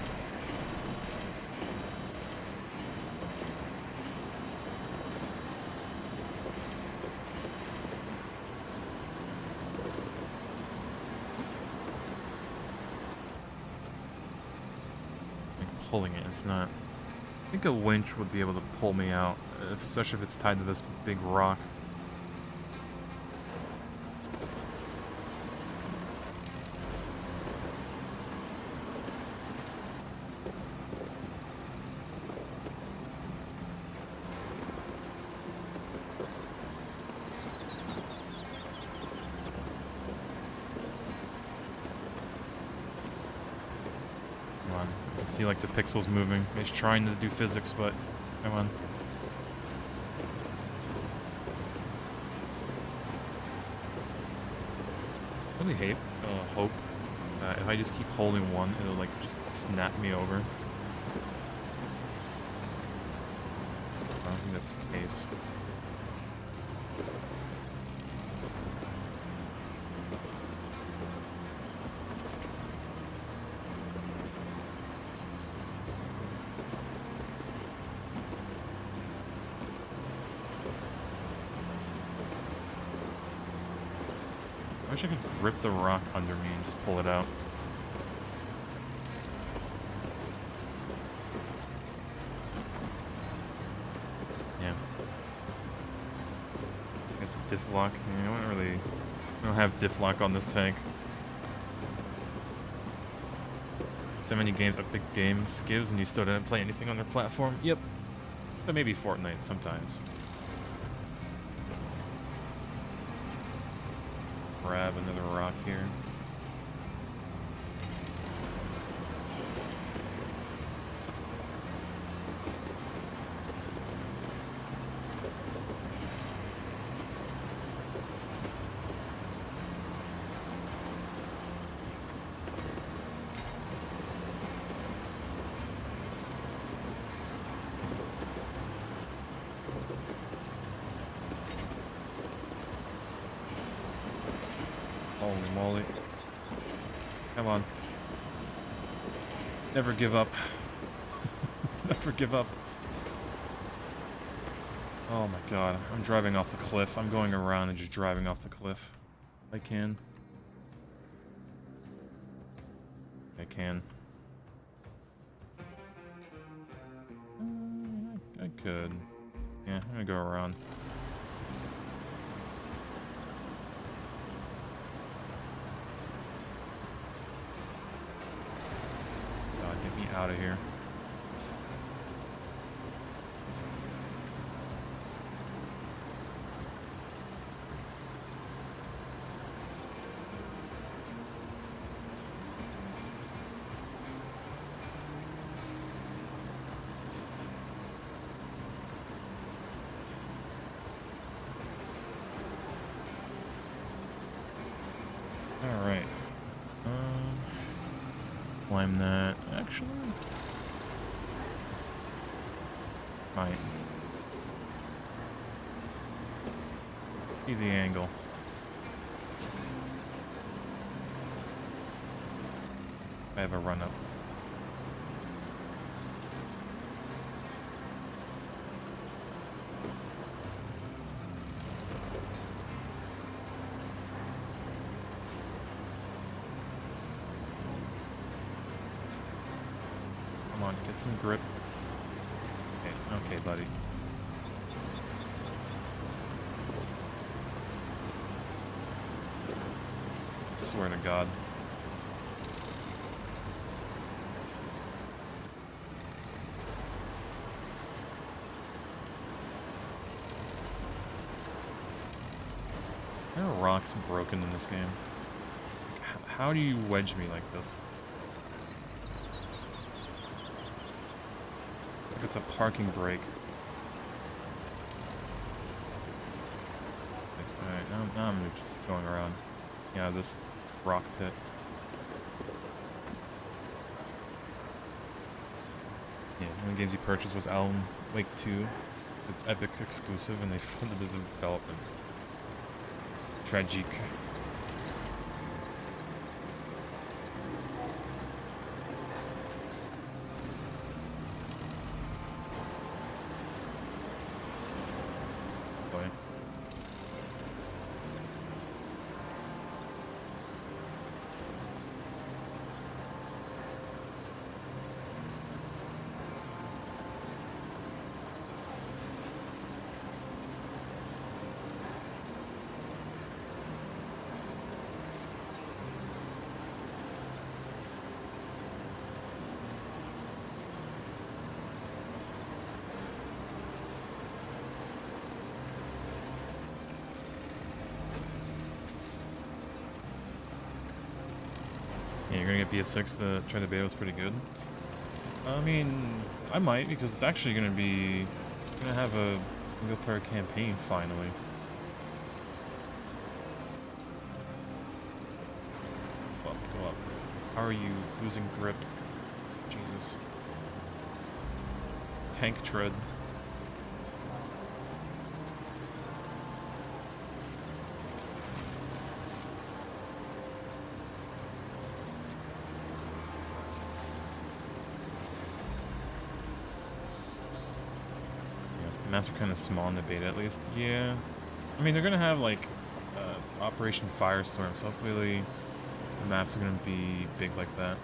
Like pulling it, it's not... I think a winch would be able to pull me out, especially if it's tied to this big rock. See like the pixels moving. It's trying to do physics, but come on. I really hope that if I just keep holding one, it'll like just snap me over. I don't think that's the case. I wish I could rip the rock under me and just pull it out. Yeah. I guess the diff lock. Yeah, I don't have diff lock on this tank. So many games Epic Games gives, and you still didn't play anything on their platform. Yep. But maybe Fortnite sometimes. Grab another rock here. Holy moly. Come on. Never give up. Never give up. Oh my god. I'm driving off the cliff. I'm going around and just driving off the cliff. I can. I can. I could. Yeah, I'm gonna go around. Get me out of here. All right. Climb that. Actually, might. See the angle. I have a run up. Come on, get some grip. Okay, buddy. I swear to God. There are rocks broken in this game. How do you wedge me like this? Like it's a parking brake. Alright, now I'm just going around. Yeah, this rock pit. Yeah, one of the games you purchased was Alan Wake 2. It's Epic exclusive and they funded the development. Tragic. Boy. Yeah, you're gonna get BS6. The Try the Beta was pretty good. I mean, I might because it's actually gonna have a single player campaign finally. Go up, go up. How are you losing grip? Jesus. Tank tread. Maps are kind of small in the beta, at least. Yeah. I mean, they're going to have, like, Operation Firestorm, so hopefully the maps are going to be big like that.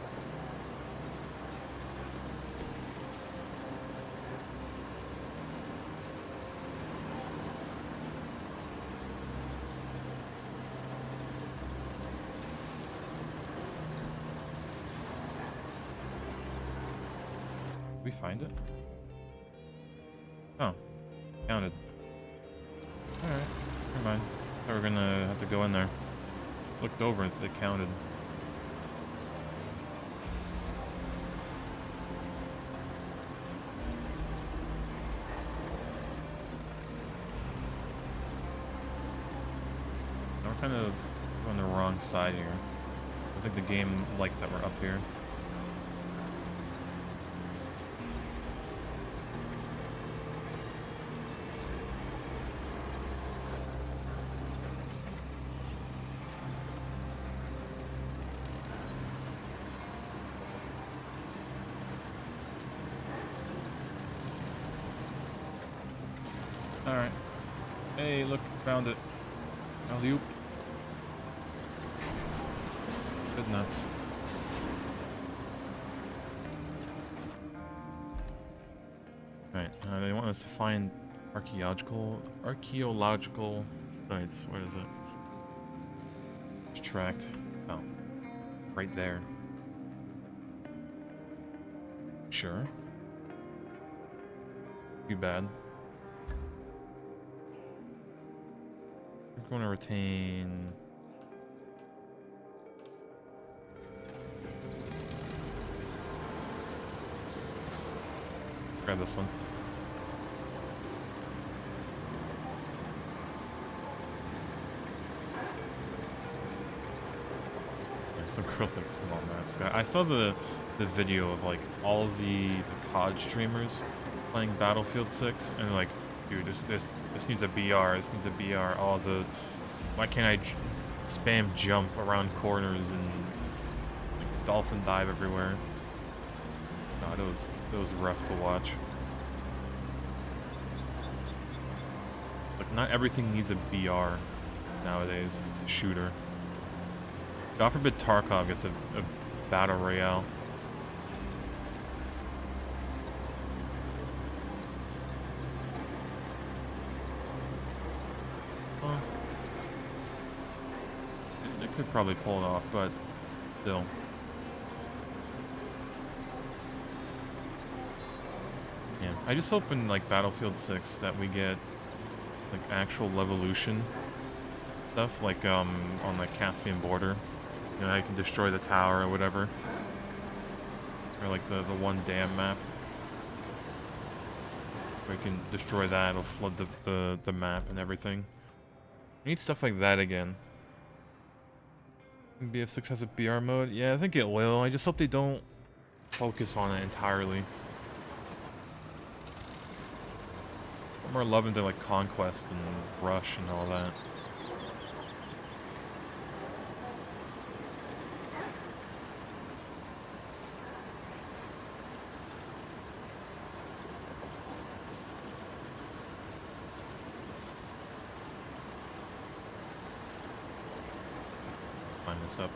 Did we find it? Oh. Counted. Alright, never mind. Thought we were gonna have to go in there. Looked over and it counted. Now we're kind of on the wrong side here. I think the game likes that we're up here. Alright. Hey, look, found it. Alley-oop. Good enough. Alright, they want us to find archaeological sites. Where is it? It's tracked. Oh. Right there. Sure. Too bad. I'm going to retain... Grab this one. Yeah, some girls like small maps. I saw the video of like all of the COD streamers playing Battlefield 6, and they're like, dude, this needs a BR. This needs a BR. All the why can't I spam jump around corners and like, dolphin dive everywhere? God, it was rough to watch. Like, not everything needs a BR nowadays if it's a shooter. God forbid Tarkov gets a battle royale. Well, they could probably pull it off, but still. Yeah, I just hope in like Battlefield 6 that we get like actual levolution stuff, like on the Caspian border. You know, how you can destroy the tower or whatever. Or like the one dam map. Where you can destroy that, it'll flood the map and everything. We need stuff like that again. Be a success at BR mode? Yeah, I think it will. I just hope they don't focus on it entirely. I'm more loving to like Conquest and Rush and all that. Climb this up.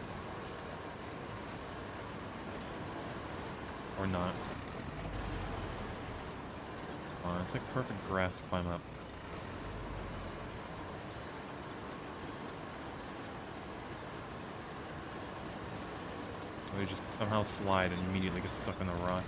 Or not. It's like perfect grass to climb up. So we just somehow slide and immediately get stuck on the rock.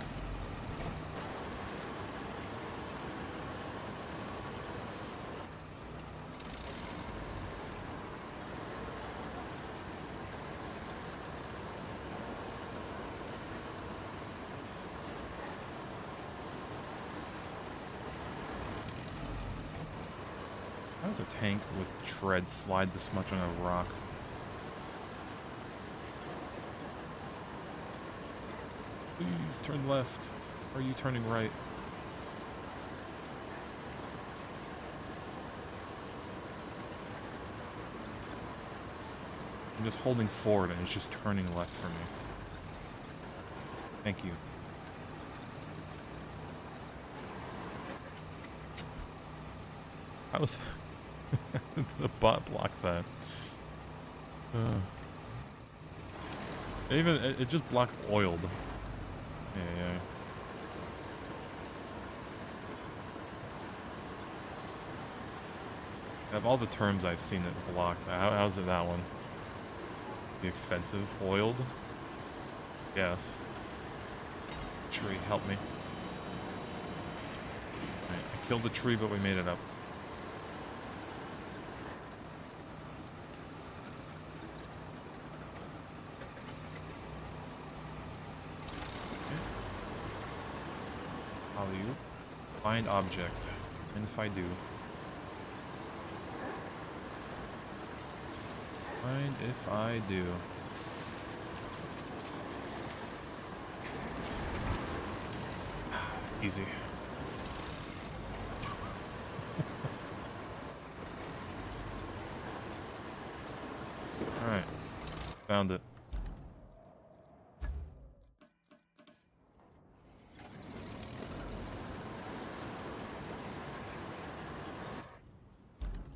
How does a tank with tread slide this much on a rock? Please turn left. Or are you turning right? I'm just holding forward and it's just turning left for me. Thank you. How was the bot blocked that? It just blocked oiled. Yeah. Of all the terms I've seen it blocked, how's it that one? The offensive oiled? Yes. Tree, help me. Right, I killed the tree, but we made it up. Find object. And if I do. Find if I do. Easy. Alright. Found it.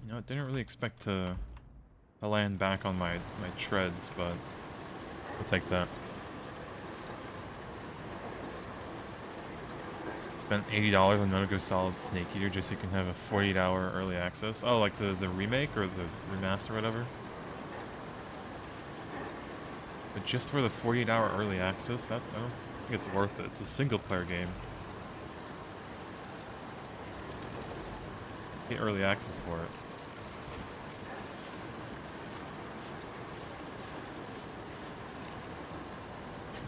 You know, I didn't really expect to land back on my treads, but I'll take that. Spent $80 on Metal Gear Solid Snake Eater just so you can have a 48-hour early access. Oh, like the remake or the remaster or whatever? But just for the 48-hour early access, I don't think it's worth it. It's a single-player game. Get early access for it.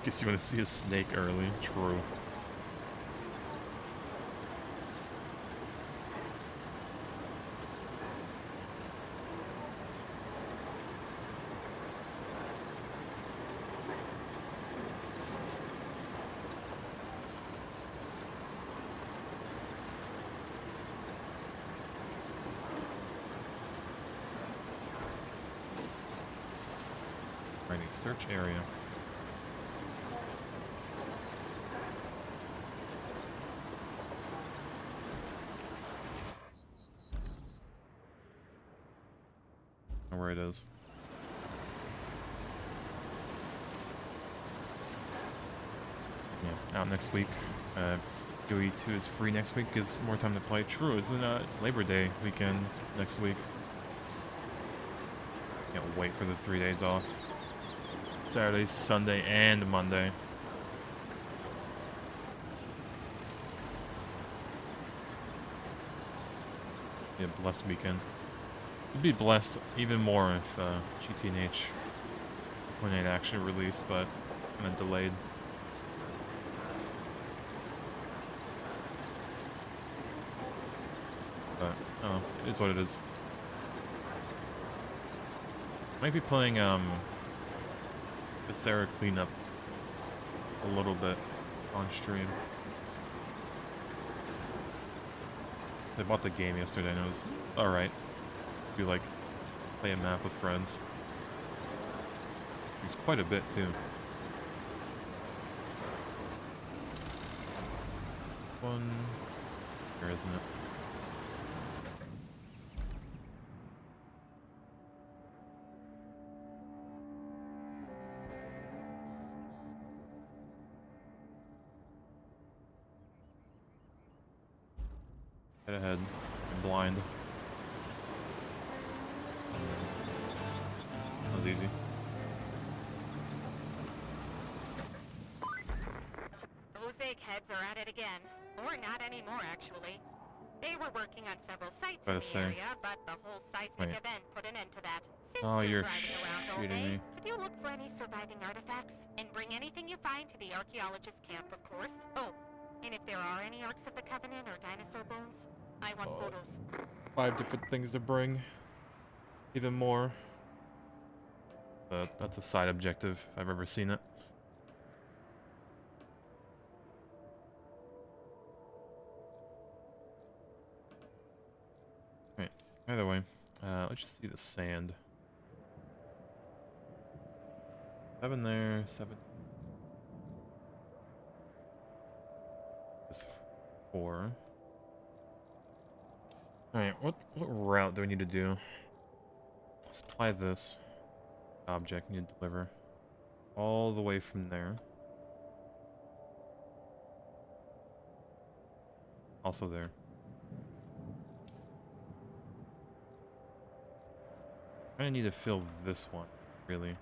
Guess you want to see a snake early. True. Righty, search area. Where it is. Yeah, out next week. GUI 2 is free next week, gives more time to play. True, isn't it's Labor Day weekend next week. Can't wait for the 3 days off. Saturday, Sunday, and Monday. Yeah, blessed weekend. We'd be blessed even more if GTNH 2.8 actually released, but kind of delayed. But, oh, it is what it is. Might be playing, the Sarah cleanup a little bit on stream. I bought the game yesterday and it was alright. If you, like, play a map with friends. It's quite a bit, too. One... Here, isn't it? Head ahead. I'm blind. That was easy. Those eggheads are at it again. Or not anymore, actually. They were working on several sites in the area, but the whole seismic event put an end to that. Since Oh, you're driving around all shitting day, me. could you look for any surviving artifacts? And bring anything you find to the archaeologist camp, of course. Oh, and if there are any Arks of the Covenant or dinosaur bones, I want photos. 5 different things to bring. Even more. But that's a side objective if I've ever seen it. Right. Either way, let's just see the sand. 7 there, 7. This 4. Alright, what route do we need to do? Supply this object, need to deliver all the way from there. Also there. I need to fill this one, really.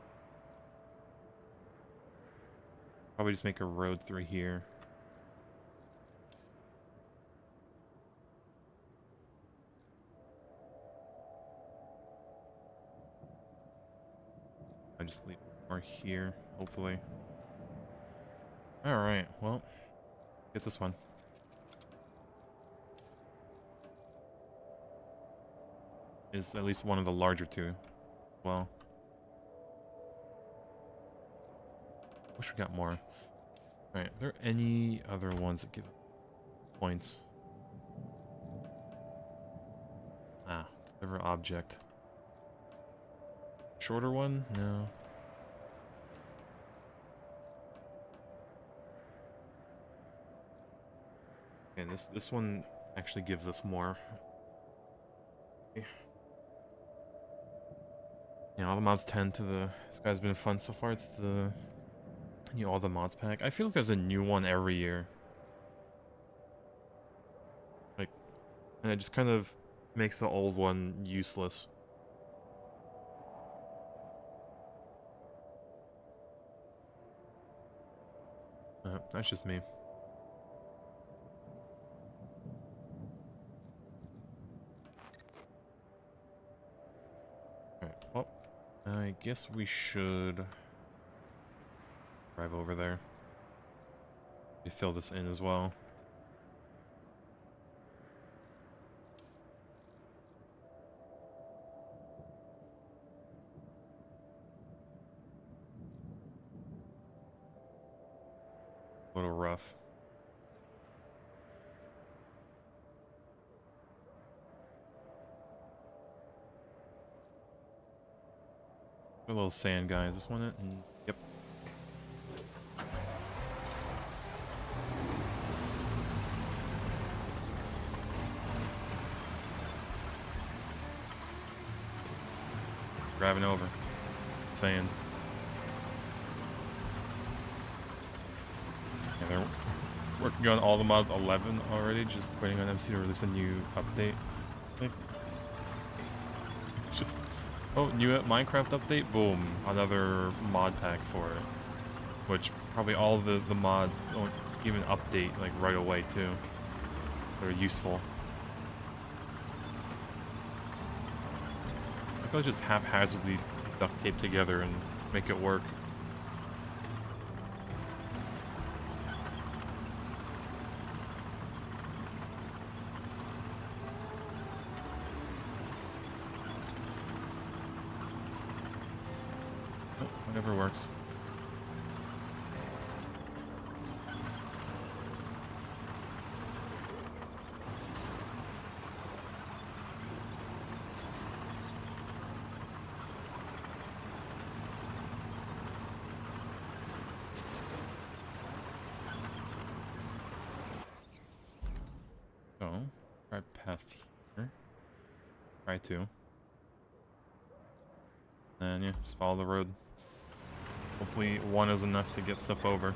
Probably just make a road through here. I just leave more here, hopefully. Alright, well, get this one. Is at least one of the larger two. Well. Wish we got more. Alright, are there any other ones that give points? Ah, deliver object. Shorter one? No. And this one actually gives us more. Yeah, all the mods tend to the... This guy's been fun so far. It's the... all the mods pack. I feel like there's a new one every year. Like, and it just kind of makes the old one useless. That's just me. Alright, well, I guess we should drive over there. We fill this in as well. A little rough. A little sand, guys. This one it? Yep. Driving over. Sand. Yeah, they're working on all the mods 11 already, just waiting on MC to release a new update. Just, oh, new Minecraft update, boom, another mod pack for it. Which probably all the mods don't even update like right away too. They're useful. could just haphazardly duct tape together and make it work. Oh, whatever works. So, right past here. Try to. And yeah, just follow the road. Hopefully one is enough to get stuff over.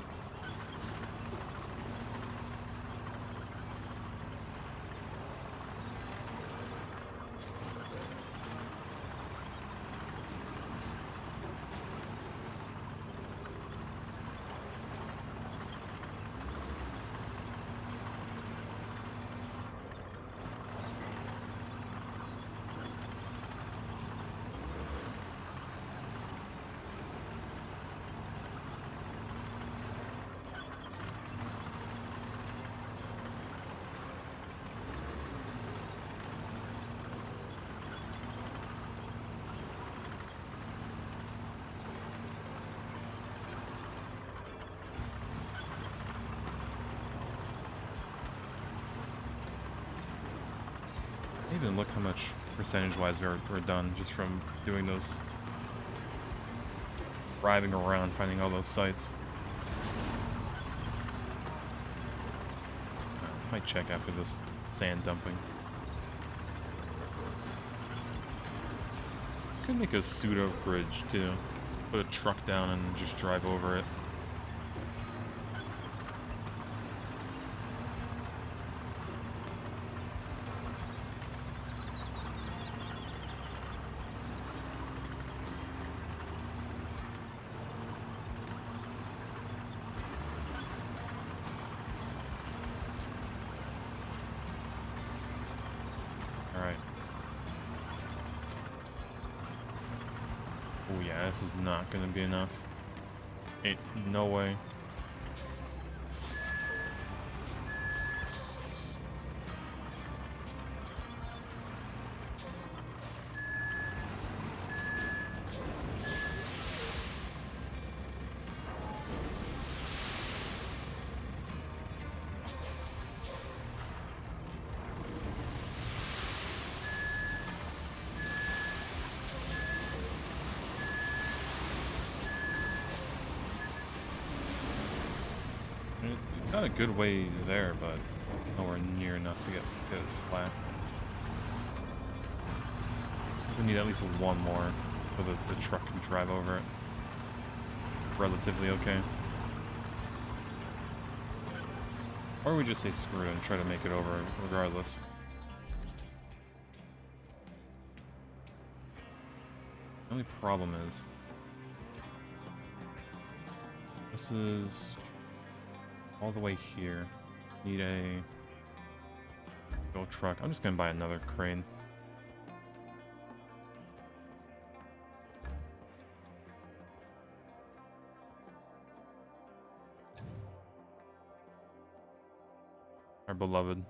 Even look how much percentage-wise we're done just from doing those, driving around, finding all those sites. Might check after this sand dumping. Could make a pseudo bridge too. Put a truck down and just drive over it. Oh yeah, this is not gonna be enough. Ain't no way. Got a good way there, but nowhere near enough to get it flat. We need at least one more so that the truck can drive over it. Relatively okay. Or we just say screw it and try to make it over regardless. The only problem is this is all the way here. Need a go truck. I'm just gonna buy another crane. Our beloved.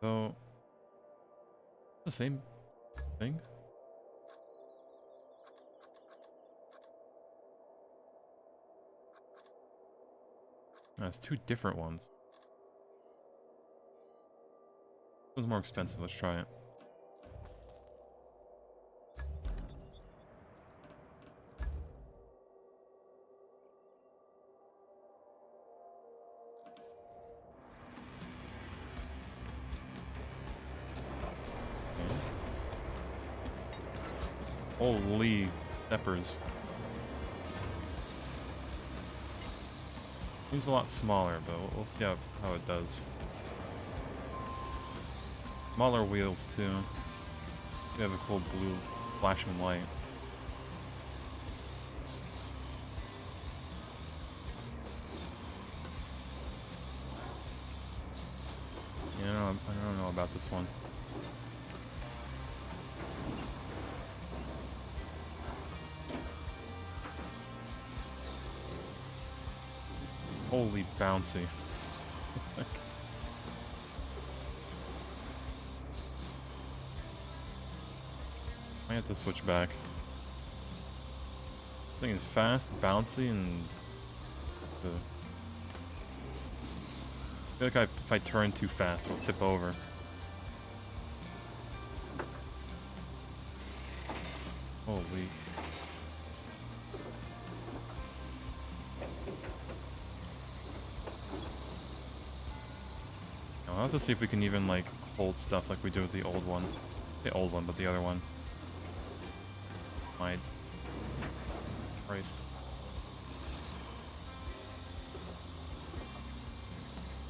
So the same thing. It's two different ones. This one's more expensive. Let's try it. Okay. Holy steppers. Seems a lot smaller, but we'll see how it does. Smaller wheels too. We have a cool blue flashing light. Yeah, I don't know about this one. Holy bouncy. I have to switch back. This thing is fast, bouncy, and I feel like if I turn too fast, it'll tip over. Holy. I'll have to see if we can even, like, hold stuff like we do with the old one. The old one, but the other one. My Christ.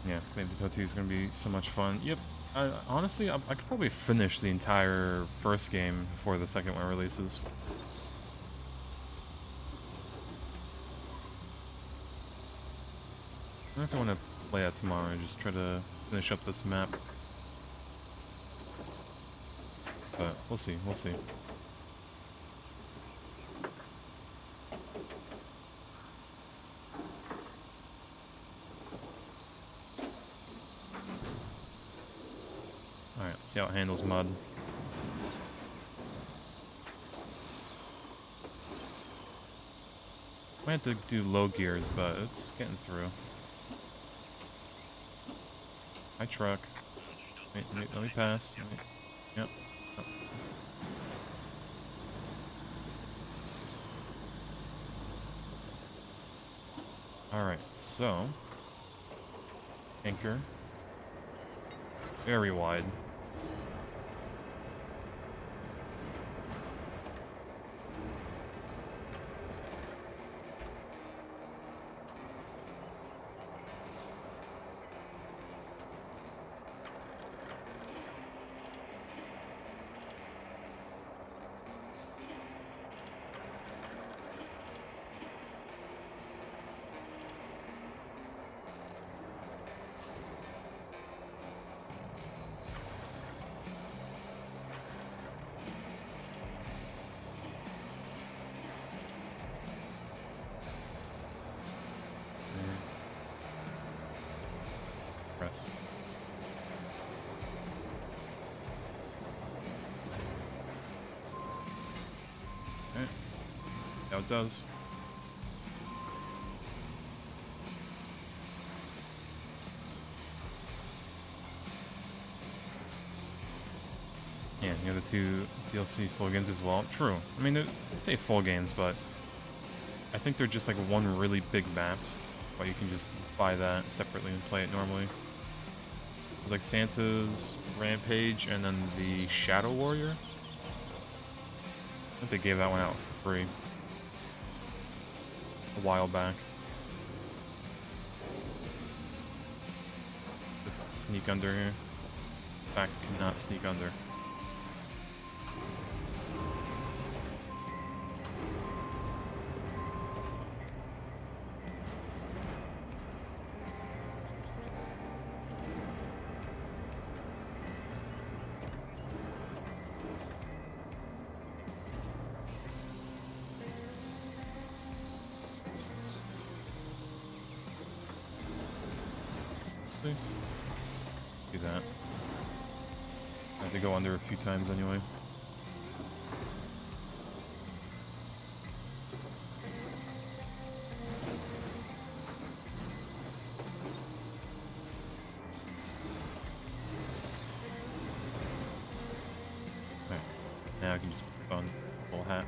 Yeah, maybe Totu is going to be so much fun. Yep. Honestly, I could probably finish the entire first game before the second one releases. I don't know if I want to play that tomorrow and just try to finish up this map. But we'll see, we'll see. Alright, let's see how it handles mud. Might have to do low gears, but it's getting through. Hi, truck. Wait, let me pass. Yep. Oh. Alright, so. Anchor. Very wide. Press. Okay. Now it does. Yeah, you have the 2 DLC full games as well. True. I mean, they say full games, but I think they're just like one really big map. But you can just buy that separately and play it normally. There's like Santa's Rampage and then the Shadow Warrior. I think they gave that one out for free a while back. Just sneak under here. In fact, cannot sneak under. Do that. I have to go under a few times anyway. Alright. Now I can just put on full hat.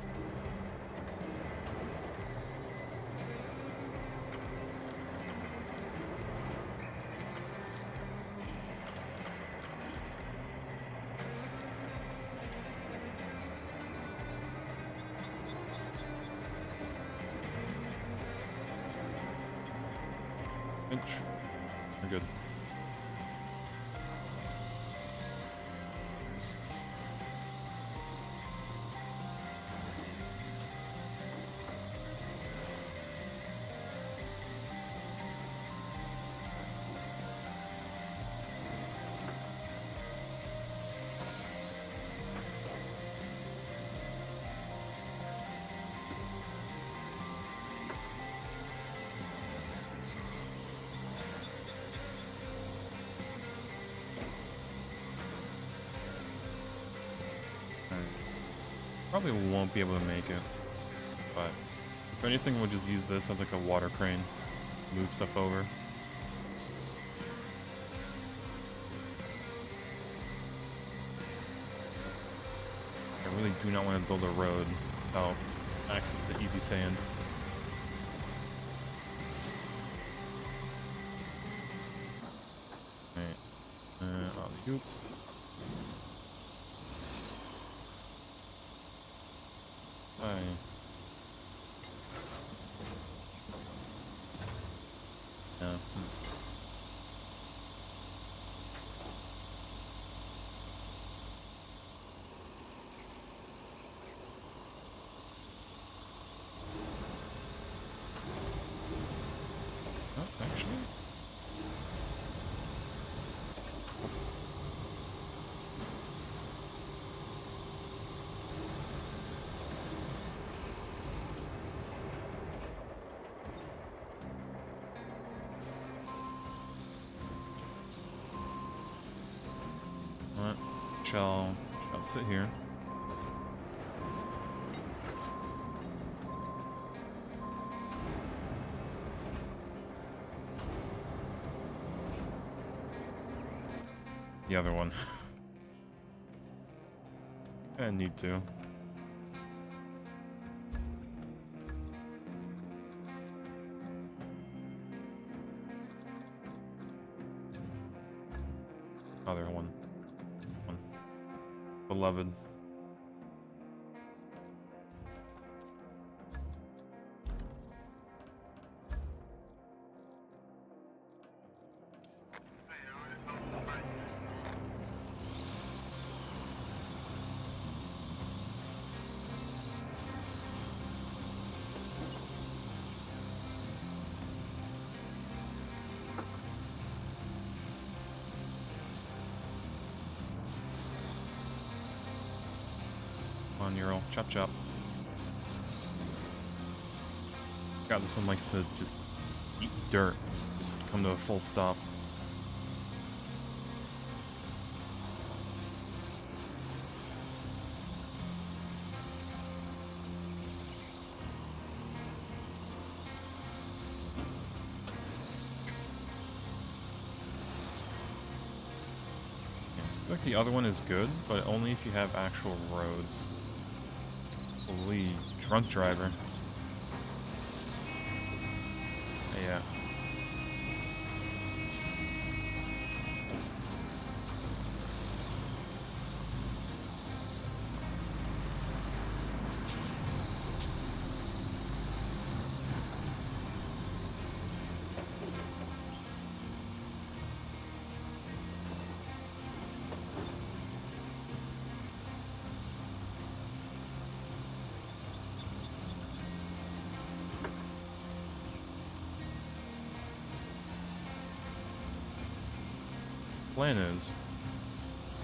Inch. We're good. Probably won't be able to make it, but if anything, we'll just use this as like a water crane. Move stuff over. I really do not want to build a road without access to easy sand. Alright. Alley-oop. Bye. Yeah. Oh, actually. What? Shall sit here. The other one. I need to. Other one. Beloved. Come on, Neural. Chop chop. God, this one likes to just eat dirt. Just come to a full stop. I feel like the other one is good, but only if you have actual roads. Holy drunk driver. Yeah. Plan is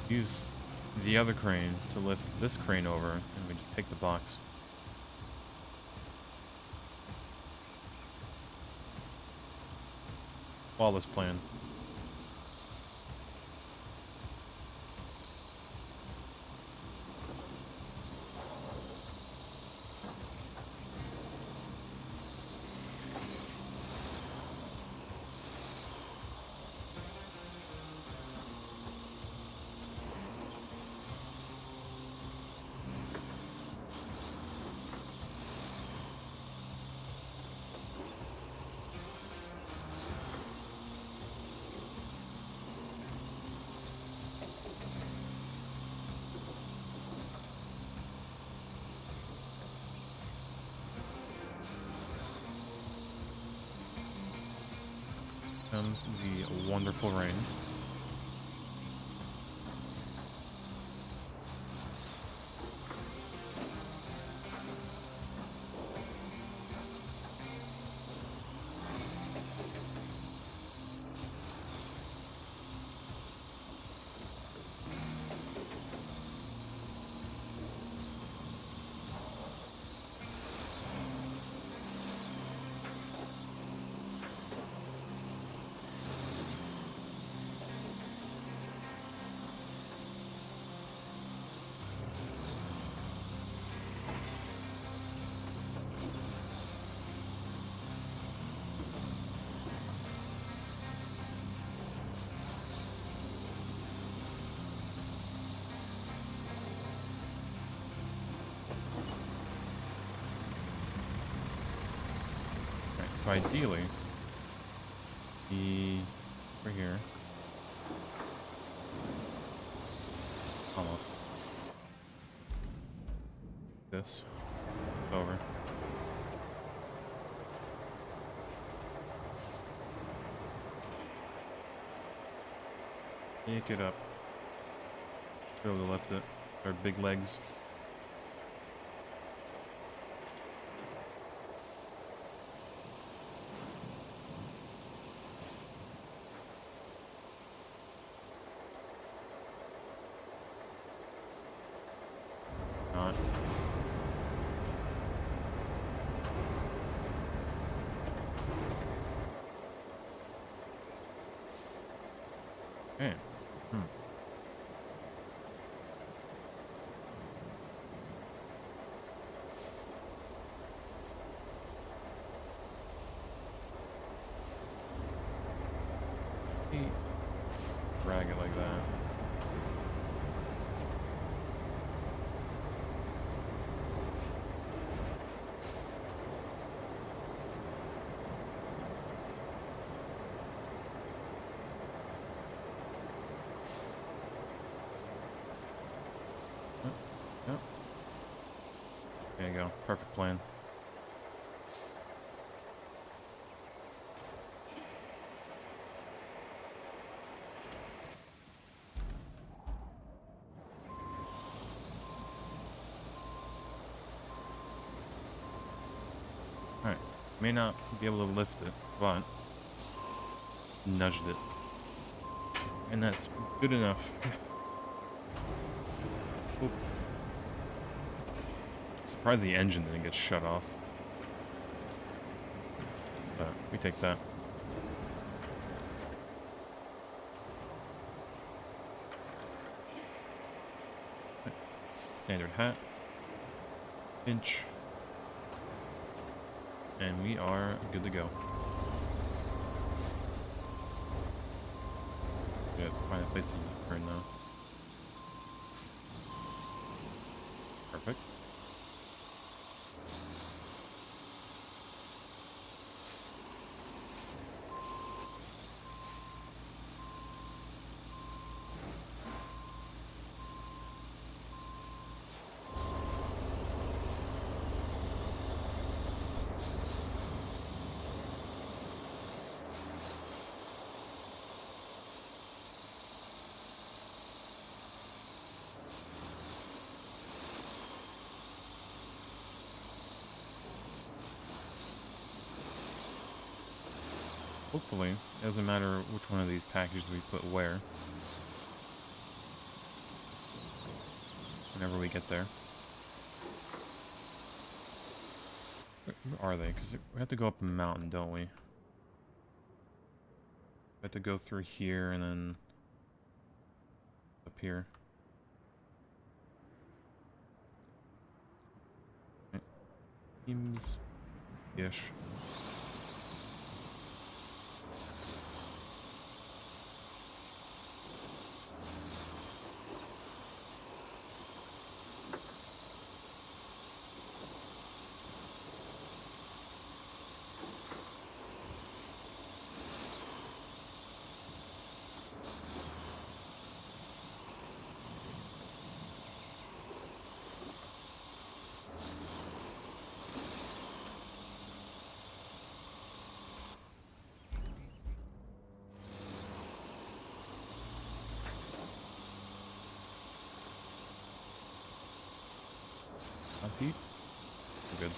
use the other crane to lift this crane over, and we just take the box. Flawless plan. Comes the wonderful rain. So ideally, the right here, almost. This over. Pick it up. Be able to lift it. Our big legs. Not. Okay. Drag it like that. Yep. Yep. There you go. Perfect plan. Alright. May not be able to lift it, but nudged it. And that's good enough. Oop. Surprised the engine didn't get shut off. But we take that. Standard hat. Pinch. And we are good to go. Yeah, find a place to turn now. Perfect. Hopefully, it doesn't matter which one of these packages we put where. Whenever we get there. Where are they? Because we have to go up a mountain, don't we? We have to go through here and then up here. Seems-ish. Not deep? We're good.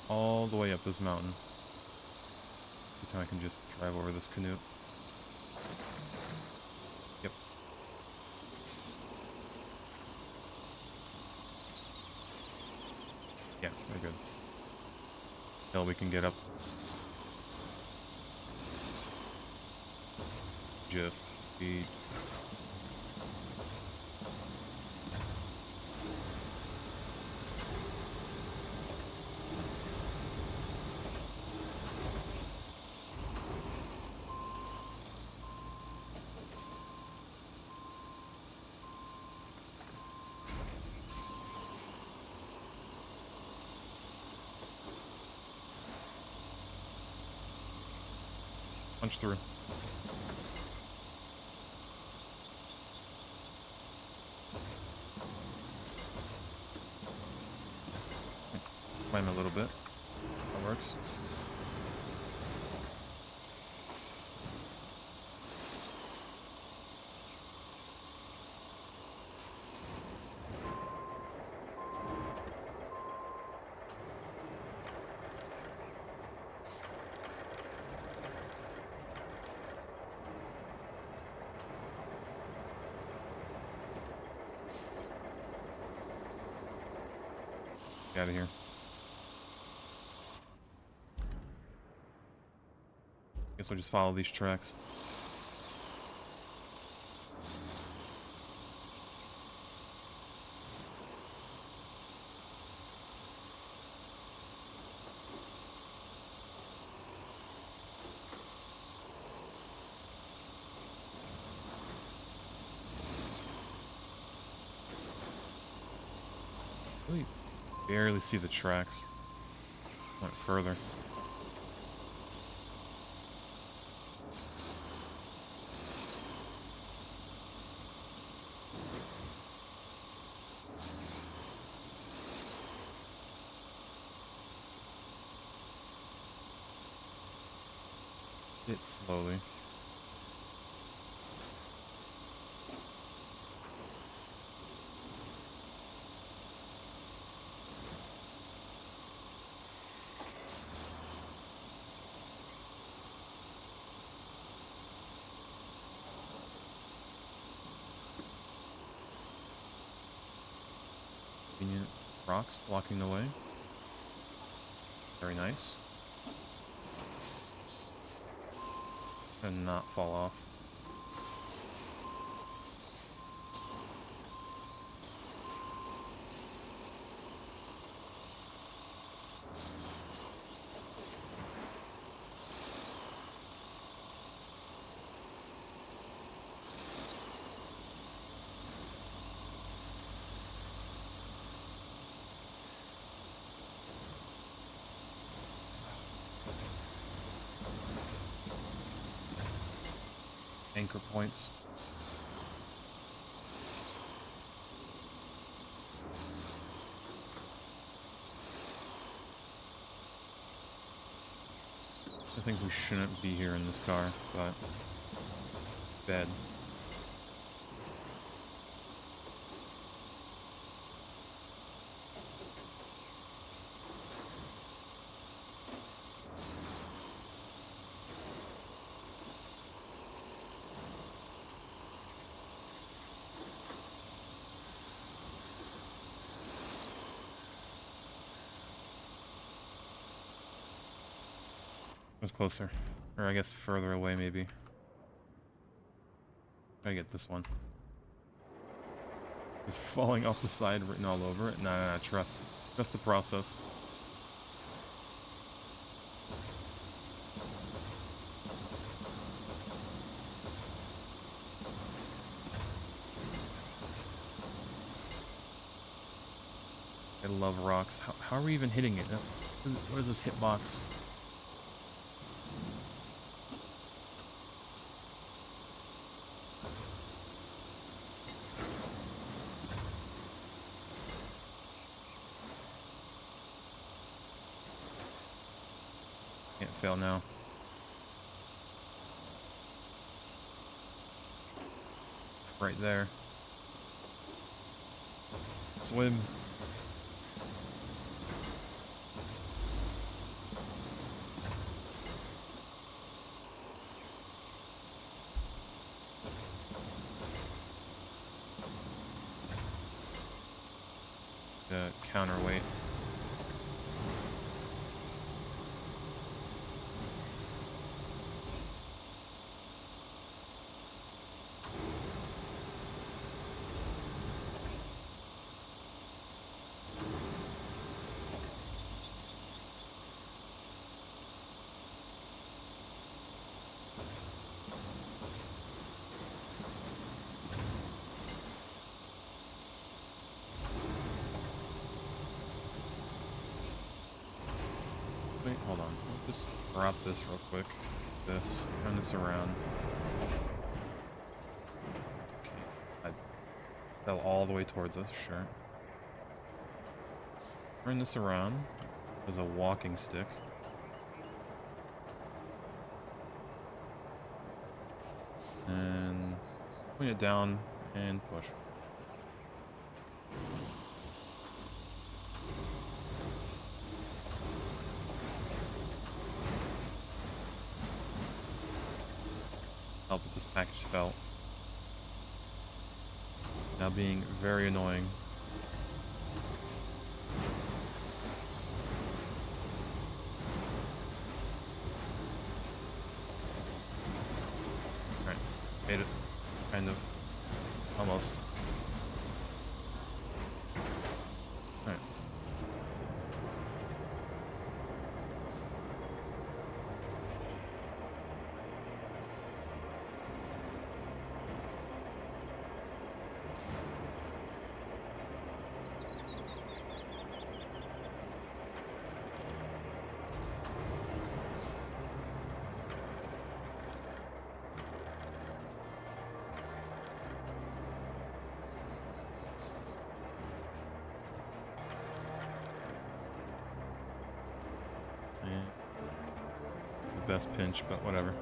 All the way up this mountain. This time I can just drive over this canoe. Yep. Yeah, we're good. Till we can get up. Just speed. Punch through. Climb a little bit. That works. Get out of here. Guess we'll just follow these tracks. Really barely see the tracks. Went further. It slowly. Convenient rocks blocking the way. Very nice. And not fall off. Anchor points. I think we shouldn't be here in this car, but bad. It was closer. Or I guess further away, maybe. Gotta get this one. It's falling off the side, written all over it. Nah, trust. Trust the process. I love rocks. How are we even hitting it? What is this hitbox? Can't fail now. Right there. Swim. Counterweight. Wait, hold on. I'll just drop this real quick. this. Turn this around. Okay. I fell all the way towards us, sure. Turn this around as a walking stick. And point it down and push. Helped that this package fell. Now being very annoying. Alright, made it. Kind of. Almost. Alright. The best pinch, but whatever.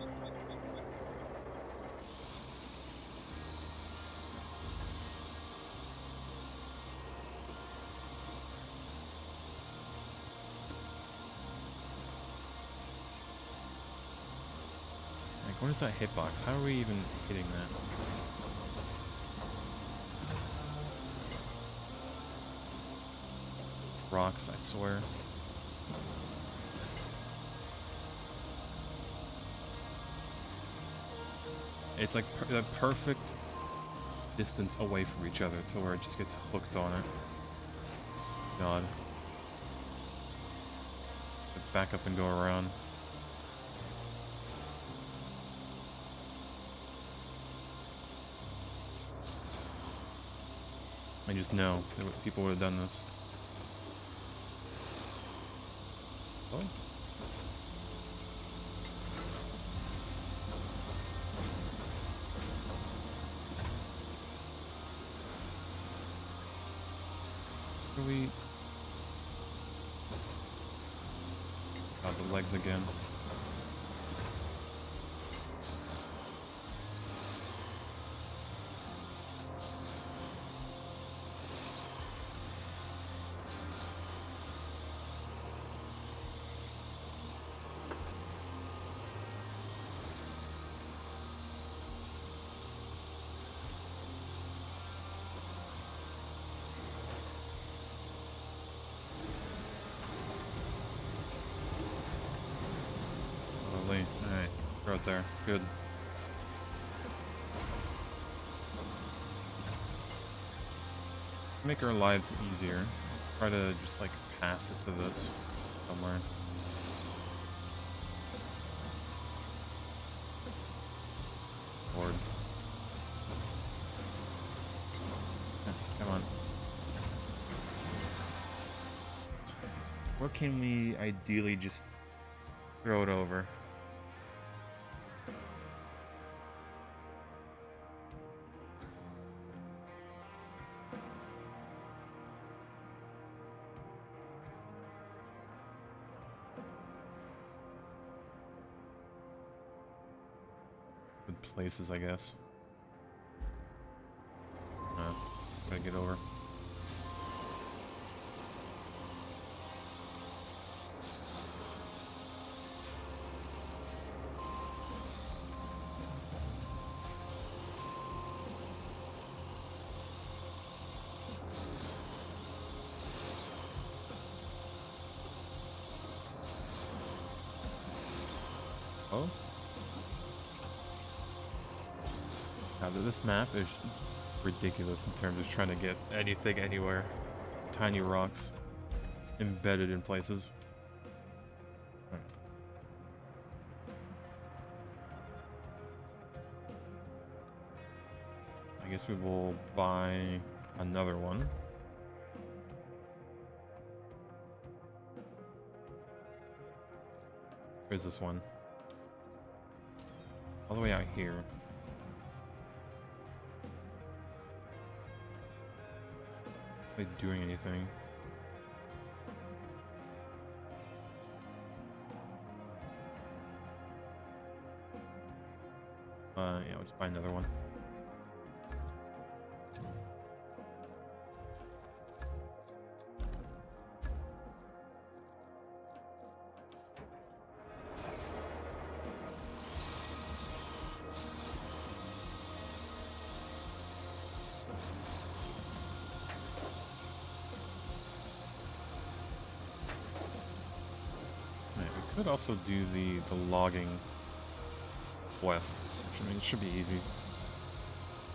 Like, what is that hitbox? How are we even hitting that? Rocks, I swear. It's like the perfect distance away from each other to where it just gets hooked on it. God. Back up and go around. I just know that people would have done this. Oh. We got the legs again. Alright, throw it there. Good. Make our lives easier. Try to just like pass it to this somewhere. Lord. Come on. What can we ideally just throw it over? Good places, I guess. Gotta get over. Oh. Now this map is ridiculous in terms of trying to get anything anywhere. Tiny rocks embedded in places. Right. I guess we will buy another one. Where's this one? All the way out here. Are they doing anything? Yeah, we'll just buy another one. Could also do the logging quest, which I mean, it should be easy.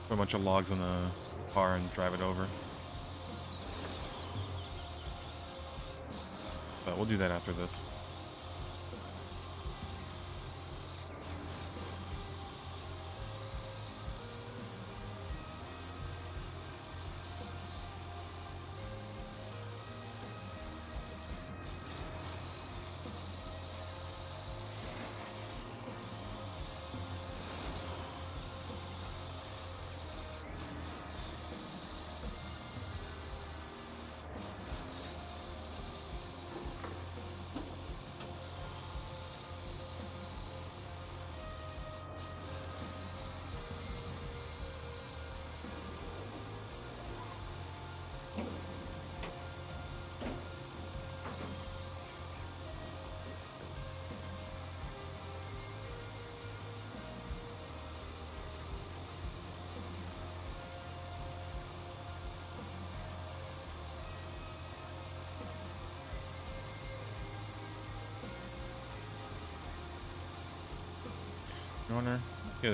Put a bunch of logs in a car and drive it over. But we'll do that after this. You wanna get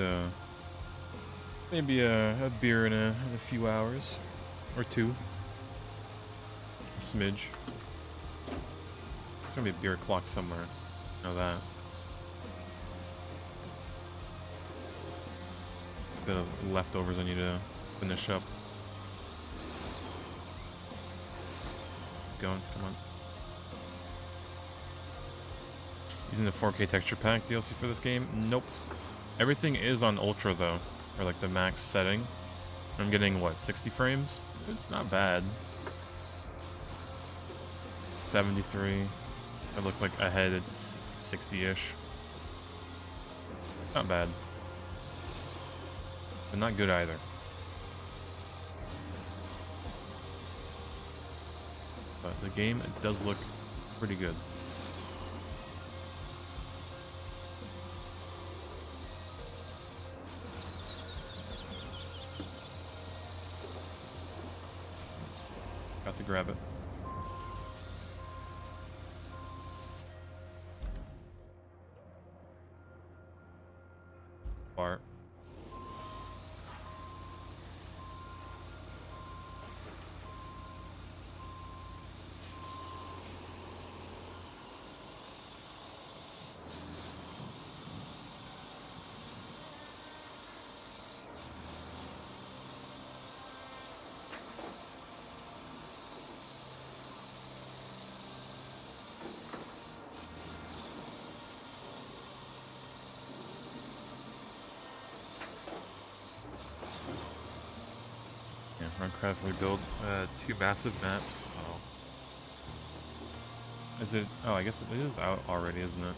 maybe a beer in a few hours or two. A smidge. There's gonna be a beer clock somewhere. Know that. A bit of leftovers I need to finish up. Going, come on. Using the 4K texture pack DLC for this game? Nope. Everything is on ultra though, or like the max setting. I'm getting what, 60 frames? It's not bad. 73. I look like ahead, it's 60-ish. Not bad. But not good either. But the game, it does look pretty good. Got to grab it. Bart. Runecraft rebuild 2 massive maps. Oh. Is it? Oh, I guess it is out already, isn't it?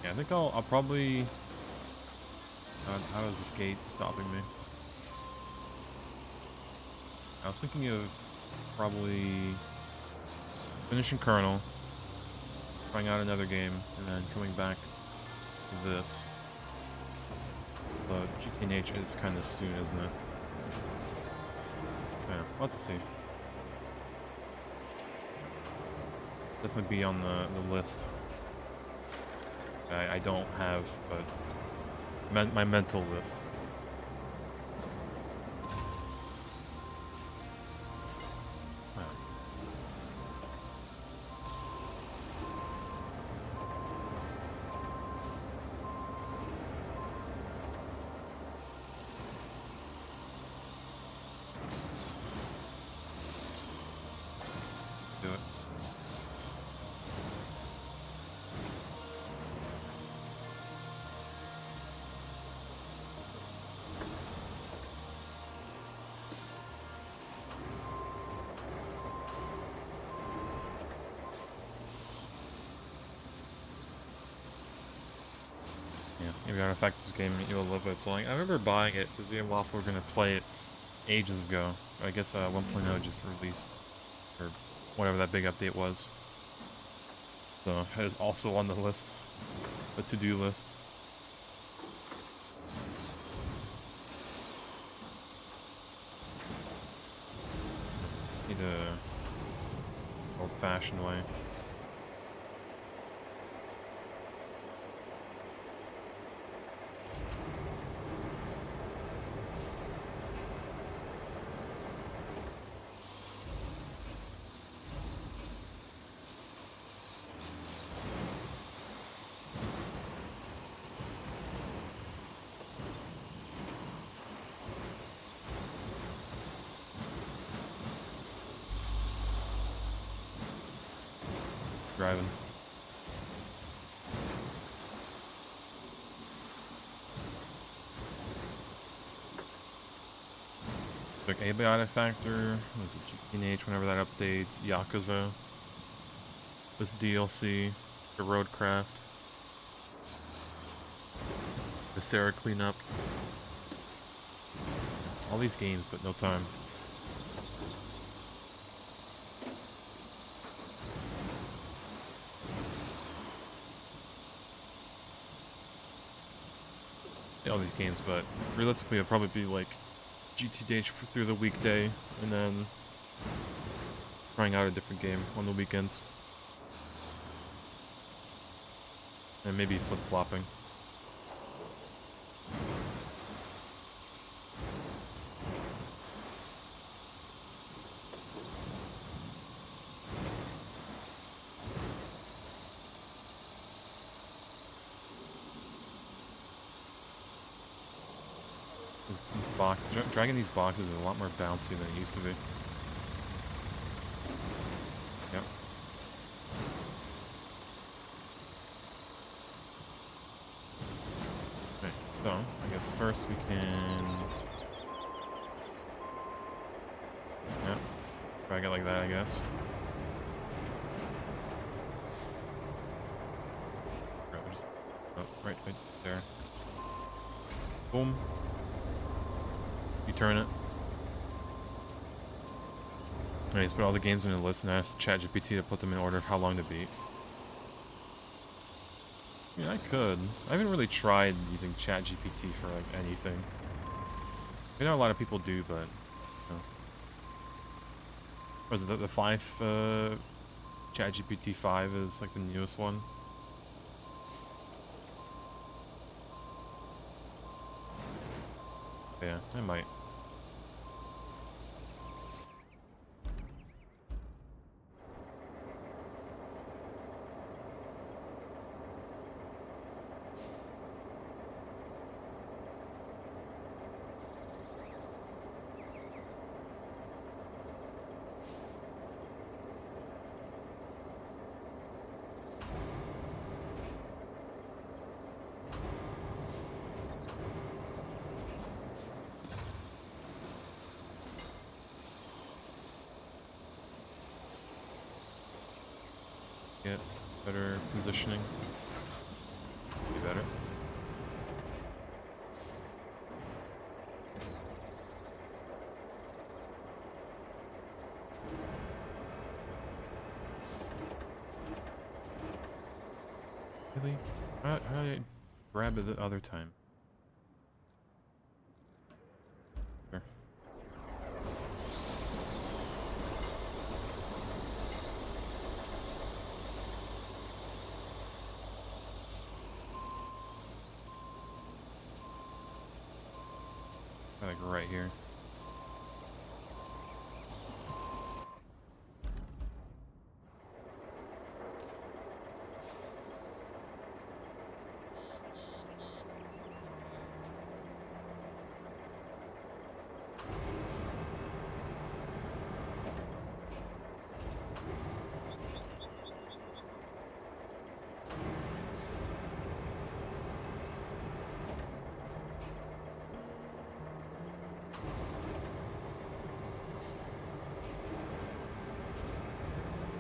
Yeah, I think I'll probably. How is this gate stopping me? I was thinking of probably finishing Kernel, trying out another game, and then coming back to this. GTNH is kind of soon, isn't it? Yeah, we'll have to see. Definitely be on the list. I don't have, but my mental list. maybe gonna affect this game you'll love it. So like, I remember buying it because me and Waffle were gonna play it ages ago. I guess 1.0 just released, or whatever that big update was. So it is also on the list, the to-do list. Need a old-fashioned way. Driving. Like Abiotic Factor, was it GTH whenever that updates, Yakuza, this DLC, the Roadcraft, the Sarah cleanup. All these games, but no time. All these games, but realistically it'll probably be like GTH through the weekday, and then trying out a different game on the weekends. And maybe flip-flopping. These boxes, dragging these boxes is a lot more bouncy than it used to be. Yep. Okay, so I guess first we can, yep, drag it like that, I guess. Oh, right there. Boom. You turn it. I just put all the games in a list and ask ChatGPT to put them in order of how long to beat. I mean, I could. I haven't really tried using ChatGPT for like anything. I know a lot of people do, but you know. Was it the 5 ChatGPT 5 is like the newest one? Yeah, I might. Get better positioning. Be better. Really? How did I grab it the other time? Sure. Like right here.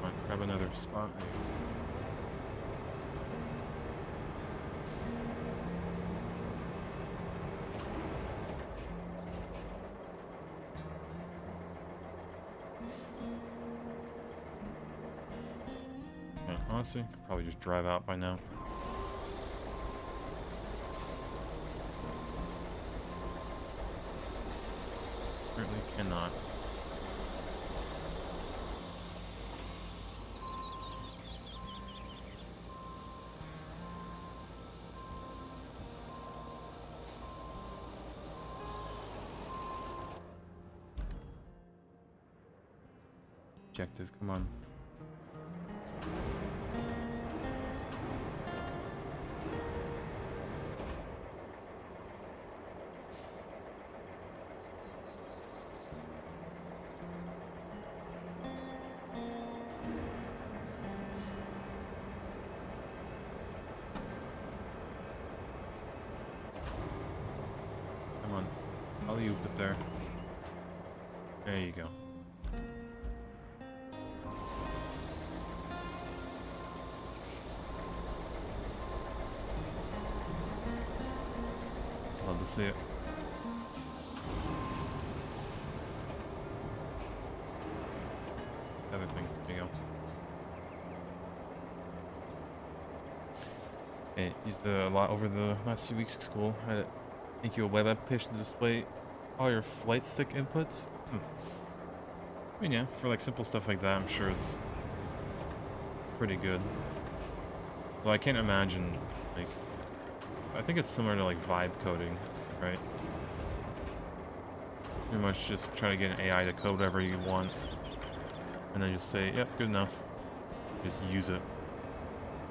Come on, grab another spot. Honestly, could probably just drive out by now. Apparently cannot. Objective, come on. Come on. I'll you put there. There you go. Love to see it. The other thing, there you go. Hey, used it a lot over the last few weeks at school. I had to make you a web application to display all your flight stick inputs. I mean, yeah, for like simple stuff like that, I'm sure it's pretty good. Well, I can't imagine, like, I think it's similar to like vibe coding, right? Pretty much just try to get an AI to code whatever you want, and then just say, yep, good enough. Just use it.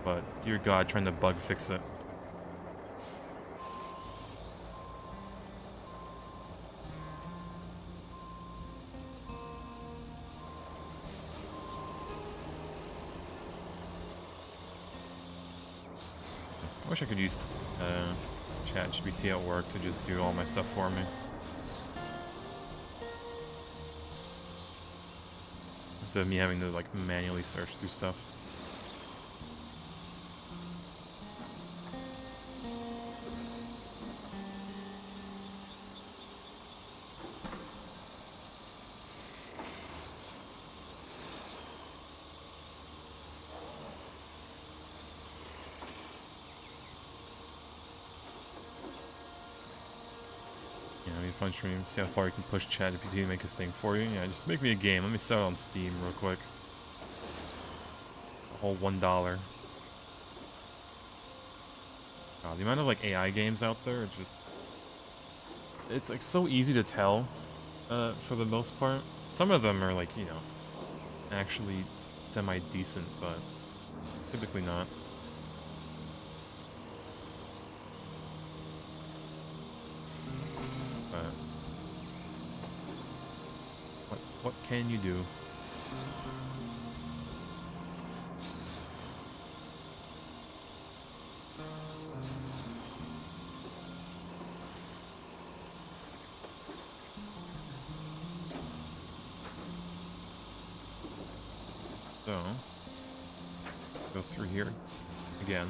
But dear God, trying to bug fix it. I wish I could use ChatGPT at work to just do all my stuff for me. Instead of me having to like manually search through stuff. Fun stream, see how far you can push ChatGPT to make a thing for you. Yeah, just make me a game. Let me sell it on Steam real quick. A whole $1. God, the amount of like AI games out there, it's like so easy to tell for the most part. Some of them are like, you know, actually semi-decent, but typically not. What can you do? So, go through here again.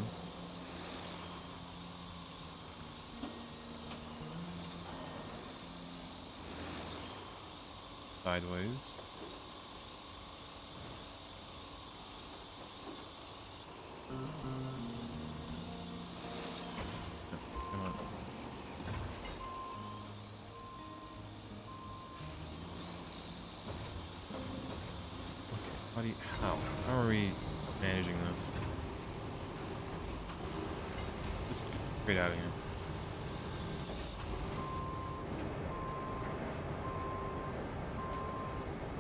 Sideways. Come on. Okay, how are we managing this? Just get straight out of here.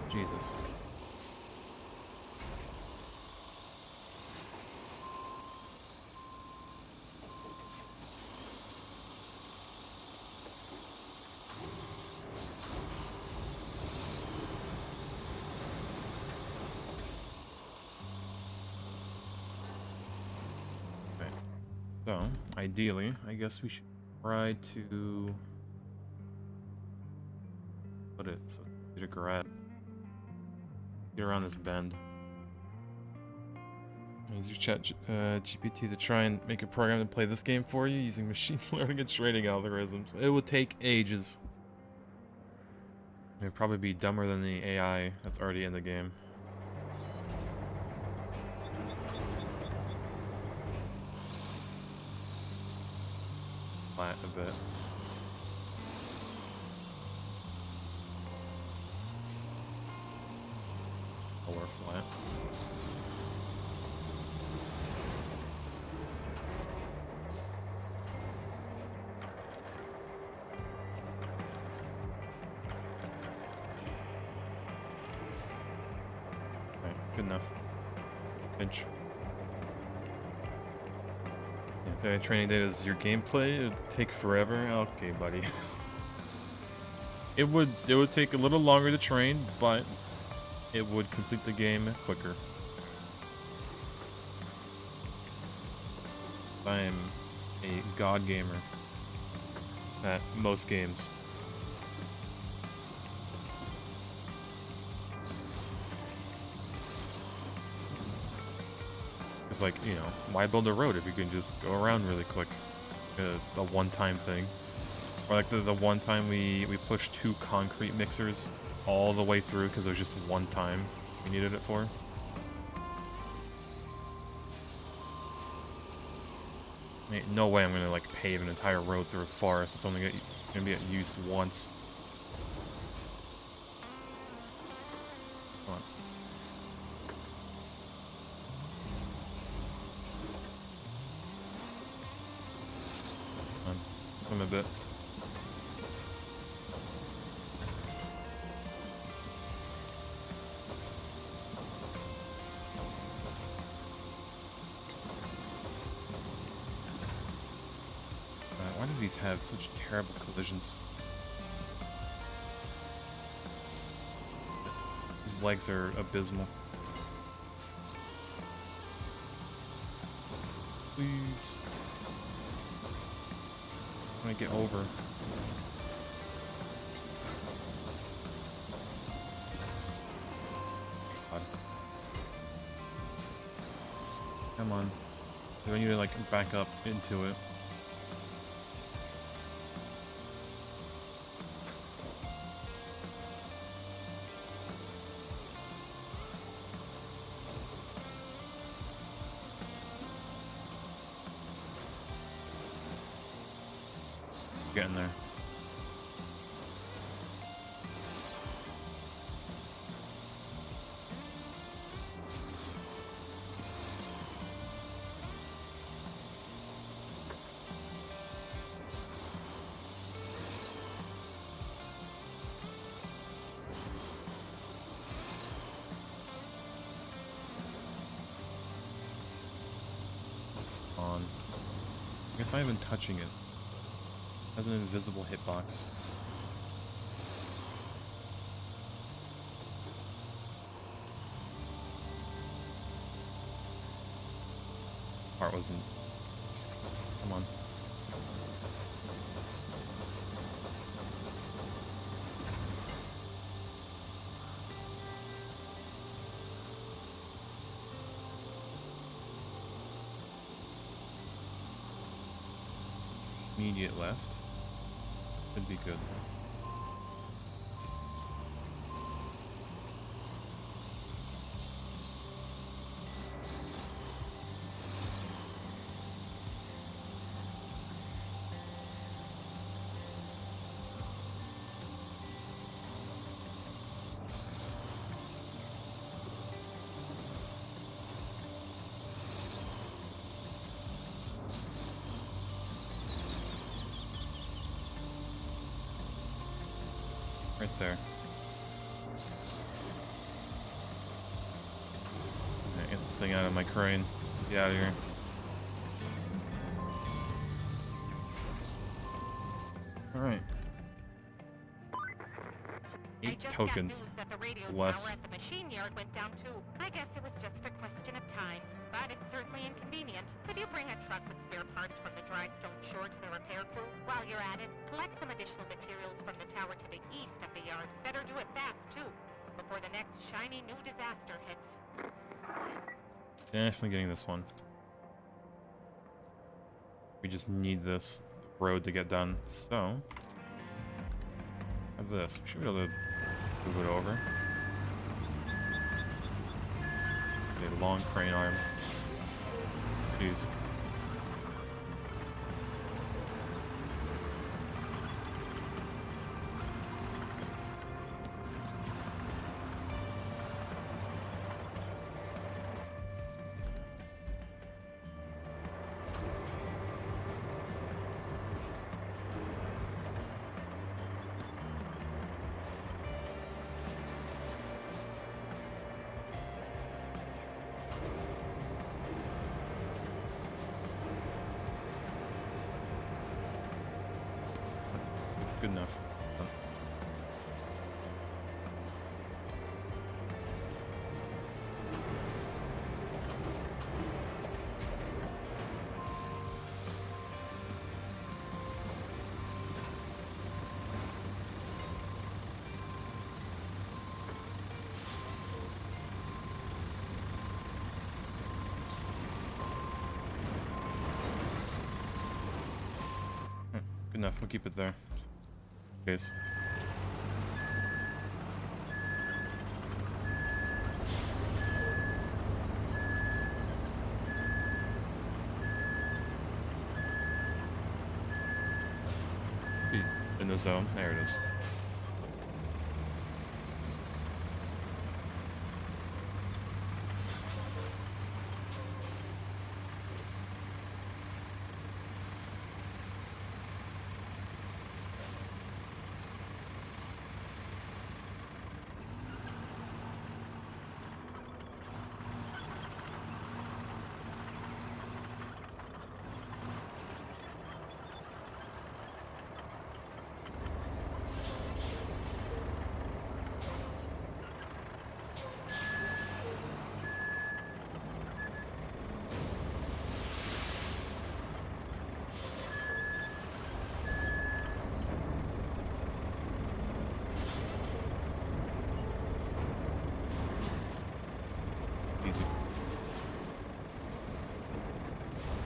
Jesus. Okay. So, ideally, I guess we should try to put it so it's easy to grab. Get around this bend. Use your chat GPT to try and make a program to play this game for you using machine learning and trading algorithms. It would take ages. It would probably be dumber than the AI that's already in the game. flat a bit. Lower flat. Okay, good enough. Pinch. If the training data is your gameplay, it would take forever. Okay, buddy. It would take a little longer to train, but it would complete the game quicker. I am a god gamer at most games. It's like, you know, why build a road if you can just go around really quick? The one-time thing. Or like the one time we pushed 2 concrete mixers all the way through because it was just one time we needed it for. Ain't no way I'm gonna like pave an entire road through a forest. It's only gonna be used once. Come on. Swim a bit. Why do these have such terrible collisions? These legs are abysmal. Please. I want to get over. God. Come on. Do I need to like back up into it? Getting there. On. I guess not even touching it. Has an invisible hitbox. Part wasn't. Come on. Immediate left. Should be good. Right there. Alright, get this thing out of my crane. Get out of here. Alright. 8 tokens. That the radio Less. tower at the machine yard went down too. I guess it was just a question of time, but it's certainly inconvenient. Could you bring a truck with spare parts from the dry stone shore to the repair crew? While you're at it, collect some additional materials from the tower to the east of the yard. Better do it fast too, before the next shiny new disaster hits. Definitely getting this one. We just need this road to get done. So, have this. We should be able to move it over. A long crane arm. Jeez. Good enough. Good enough. We'll keep it there. Case. Be in the zone. There it is. Easy.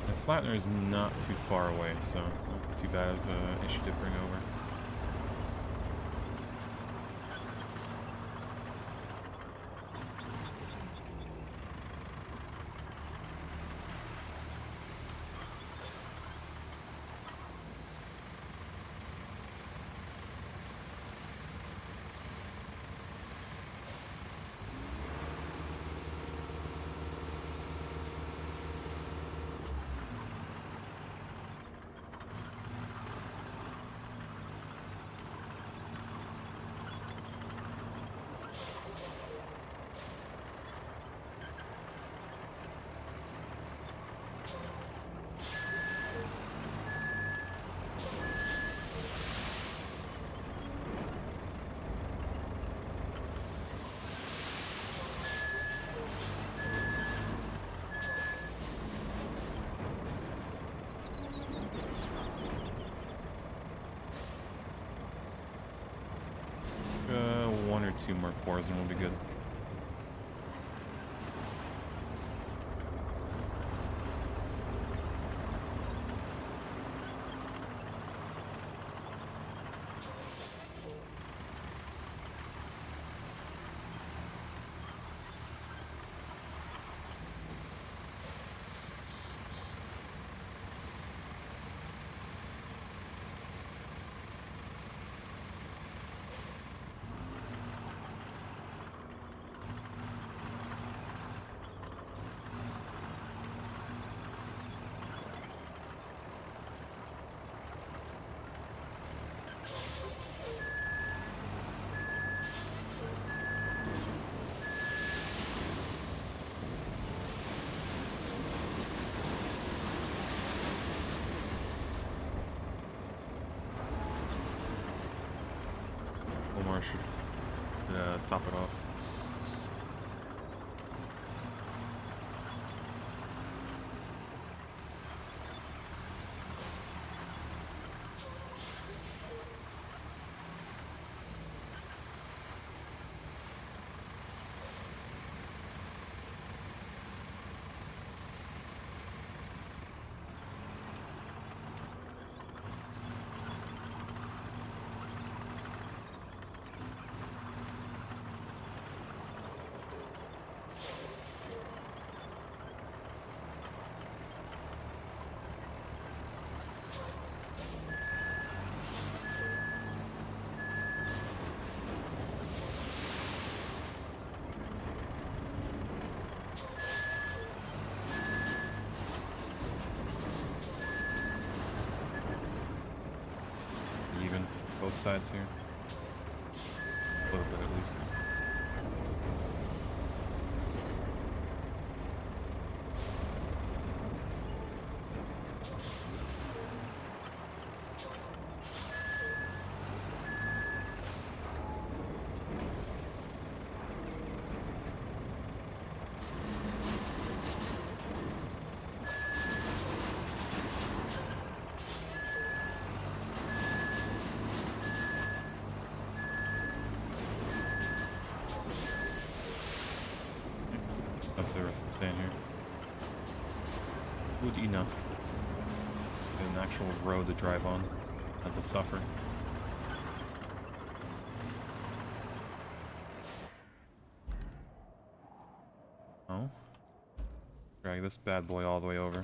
The flattener is not too far away, so not too bad of an issue to bring over. One or two more pours and we'll be good. Omar should top it off. Even both sides here. A little bit at least. staying here. Good enough. Get an actual road to drive on, not to suffer. Oh. Drag this bad boy all the way over.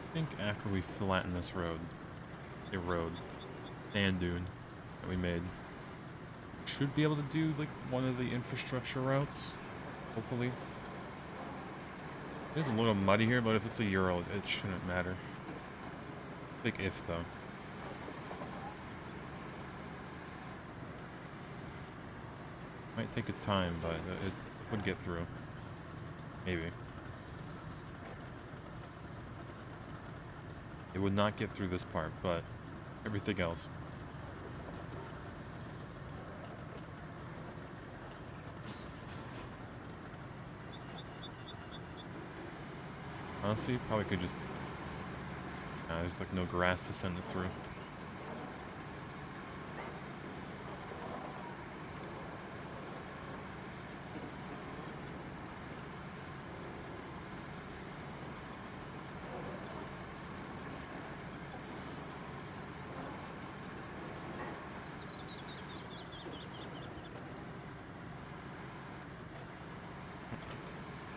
I think after we flatten this road, sand dune that we made, should be able to do like one of the infrastructure routes, hopefully. It's a little muddy here, but if it's a Euro, it shouldn't matter. Big if though. Might take its time, but it would get through. Maybe. It would not get through this part, but everything else. Honestly, probably could just... there's like no grass to send it through.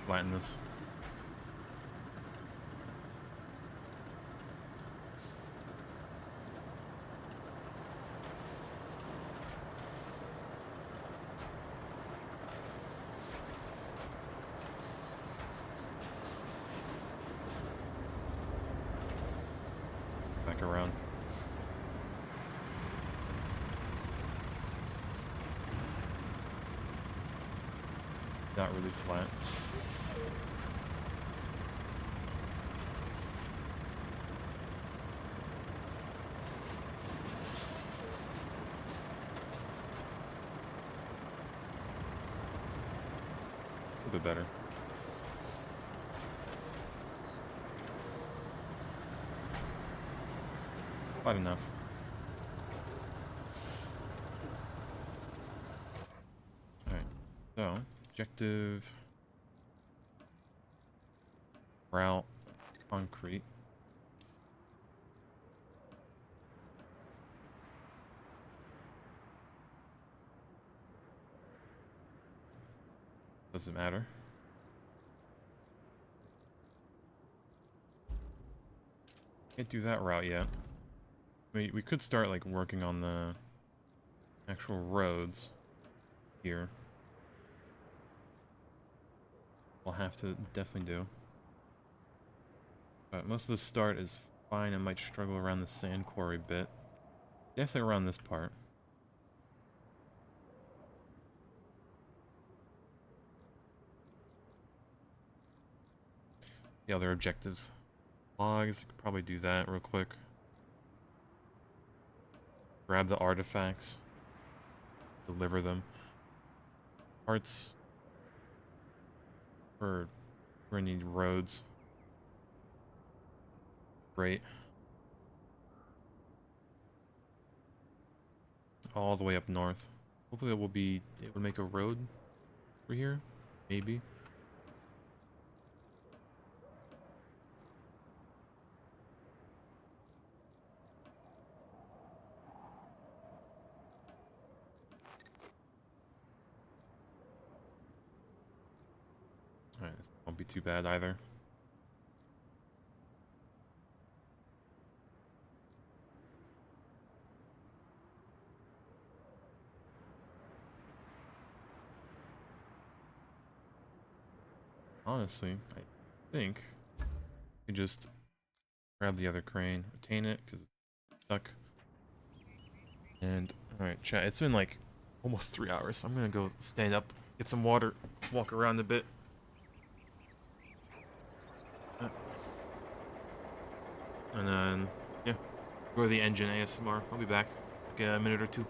Flatten this. Back around. Not really flat. A little bit better. Quite enough. Alright, so, objective, route, concrete. Doesn't matter. Can't do that route yet. We could start like working on the actual roads here. We'll have to definitely do. But most of the start is fine. I might struggle around the sand quarry bit. Definitely around this part. The other objectives. Logs, you could probably do that real quick. Grab the artifacts. Deliver them. Parts. We're gonna need roads. Great. All the way up north. Hopefully it will be able to make a road for here. Maybe. Alright, this won't be too bad either. Honestly, I think we just grab the other crane, retain it, because it's stuck. And, alright, chat, it's been like almost 3 hours. So I'm gonna go stand up, get some water, walk around a bit. And then, yeah, go to the engine ASMR. I'll be back. Like a minute or two.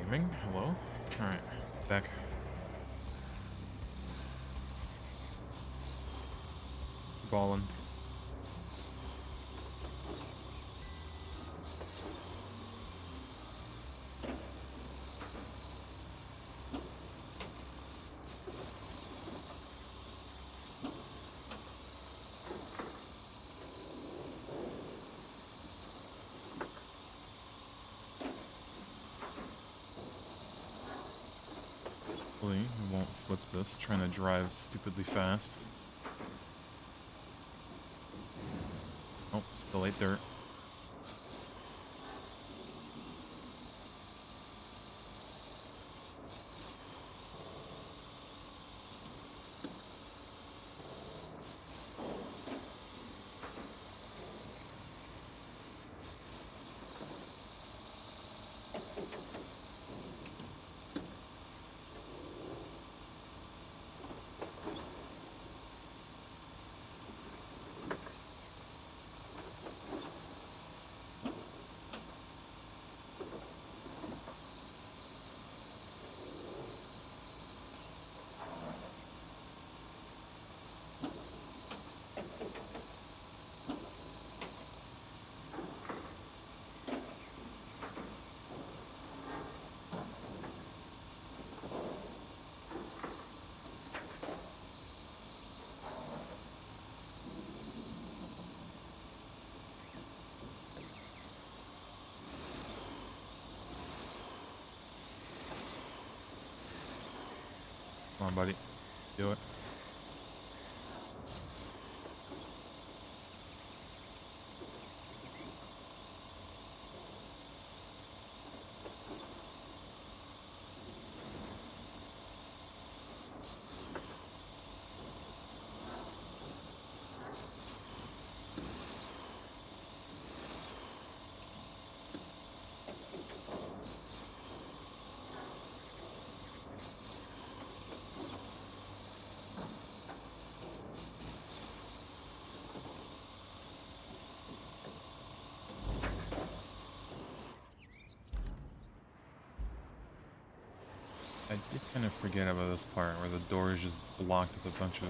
Gaming, hello? Alright, back. Ballin'. Hopefully, it won't flip this, trying to drive stupidly fast. Oh, still ate dirt. Come on, buddy. Do it. I did kind of forget about this part where the door is just blocked with a bunch of...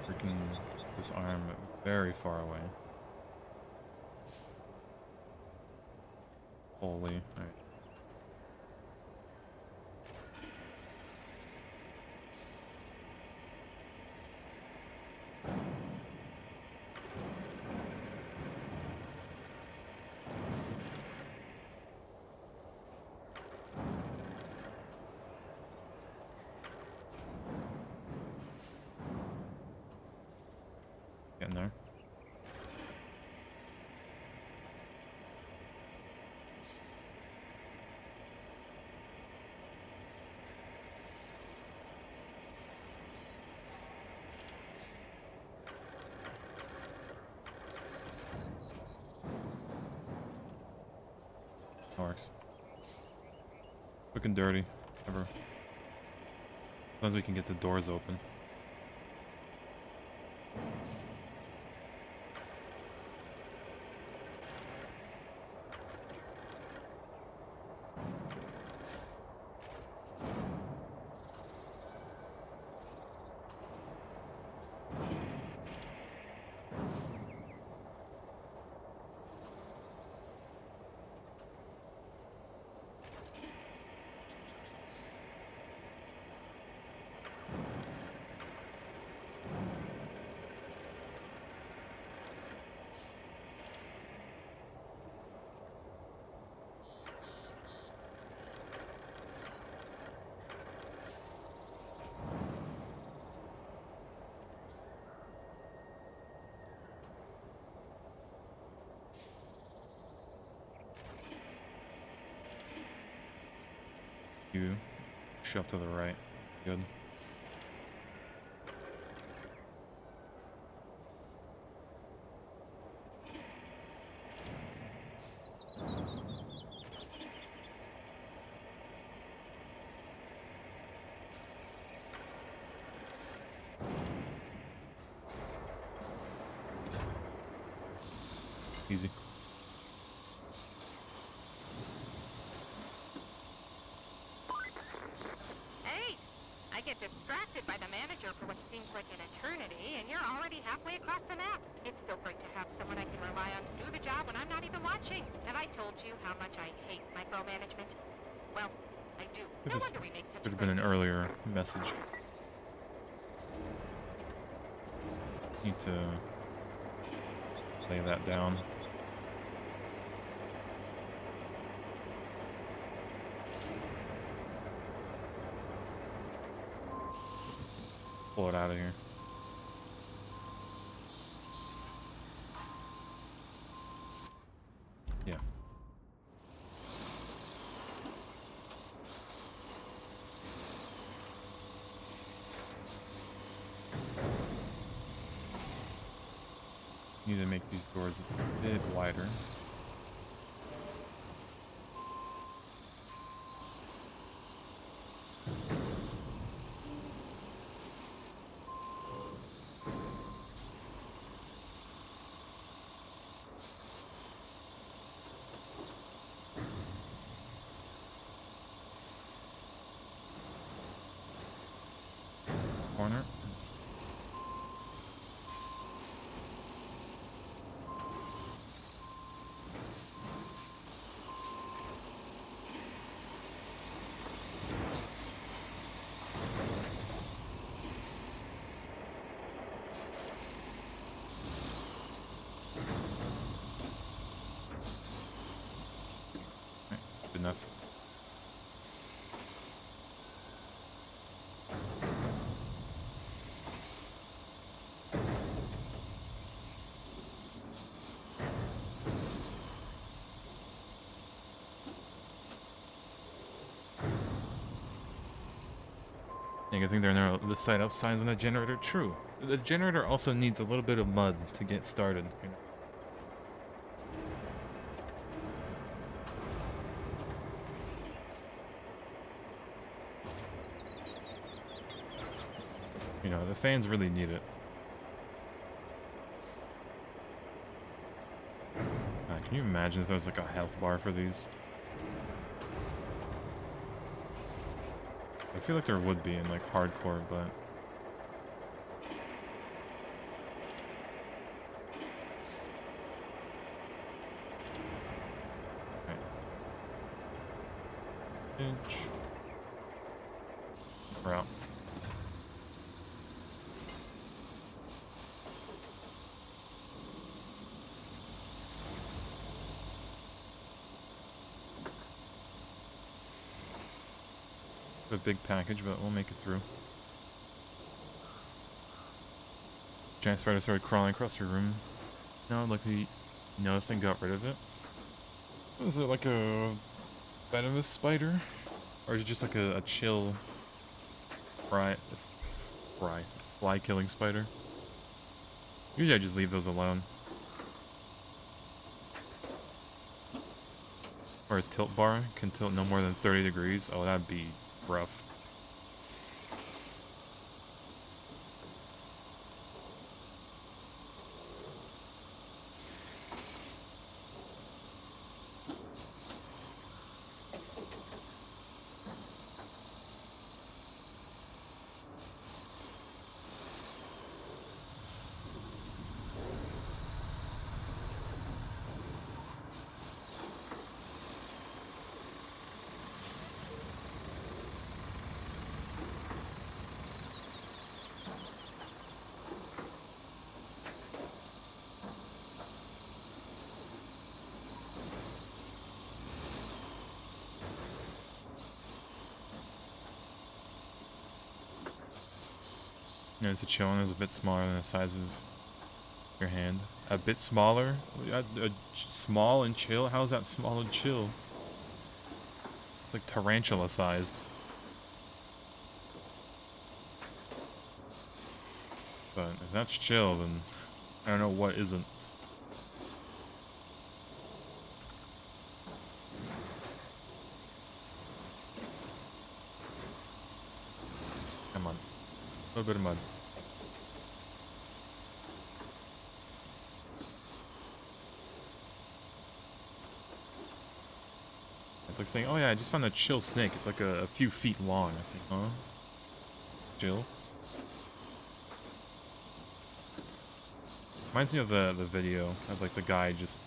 freaking disarm it very far away. Holy. Alright. Getting there. That works. Quick and dirty. Ever. Sometimes we can get the doors open. You shove to the right. Good. Easy. Hey! I get distracted by the manager for what seems like an eternity, and you're already halfway across the map. It's so great to have someone I can rely on to do the job when I'm not even watching. Have I told you how much I hate micromanagement? Well, I do. No This wonder we make such should a have been great an team. earlier message. Need to lay that down. Pull it out of here. Yeah. Need to make these doors a bit wider. Corner. Right, good enough. Yeah, good thing there are the site up signs on the generator. True. The generator also needs a little bit of mud to get started. You know, the fans really need it. Can you imagine if there was like a health bar for these? I feel like there would be in like hardcore, but right. Inch. We're out. A big package, but we'll make it through. Giant spider started crawling across your room. No, like he noticed and got rid of it. Was it like a venomous spider? Or is it just like a chill fly killing spider? Usually I just leave those alone. Or a tilt bar can tilt no more than 30 degrees. Oh, that'd be rough. There's a chill one is a bit smaller than the size of your hand. A bit smaller? Small and chill? How is that small and chill? It's like tarantula sized. But if that's chill, then I don't know what isn't. Come on. A little bit of mud. It's like saying, oh yeah, I just found a chill snake. It's like a few feet long. I was like, huh? Chill? Reminds me of the video of like the guy just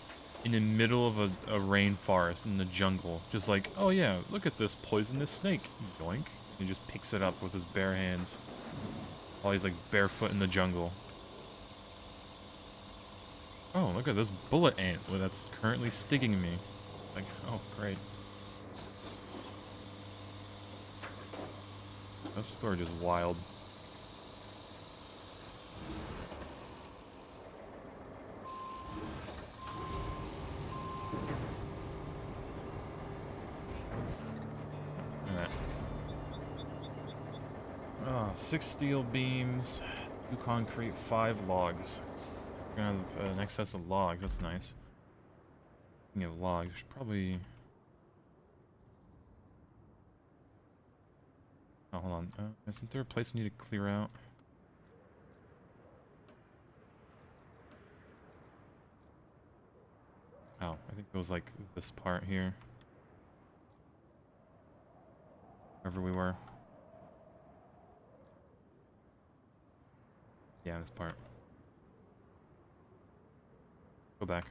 in the middle of a rainforest in the jungle. Just like, oh yeah, look at this poisonous snake. Yoink. He just picks it up with his bare hands. While he's like barefoot in the jungle. Oh, look at this bullet ant that's currently stinging me. Like, oh, great. Those people are just wild. Alright. Oh, 6 steel beams, 2 concrete, 5 logs. We're gonna have an excess of logs, that's nice. Speaking of logs, we should probably... Oh, hold on. Isn't there a place we need to clear out? Oh, I think it was like this part here. Wherever we were. Yeah, this part. Go back.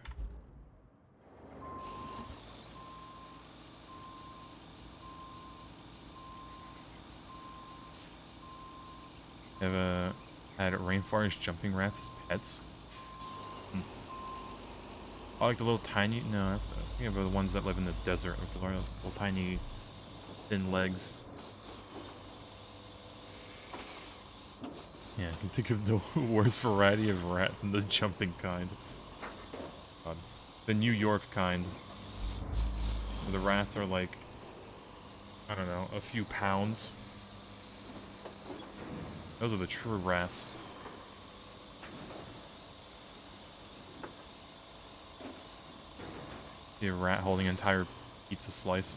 Have had rainforest jumping rats as pets. I like the little tiny. No, I think of the ones that live in the desert, like the little tiny, thin legs. Yeah, I can think of no worse variety of rat than the jumping kind. The New York kind, where the rats are like, I don't know, a few pounds. Those are the true rats. The rat holding an entire pizza slice.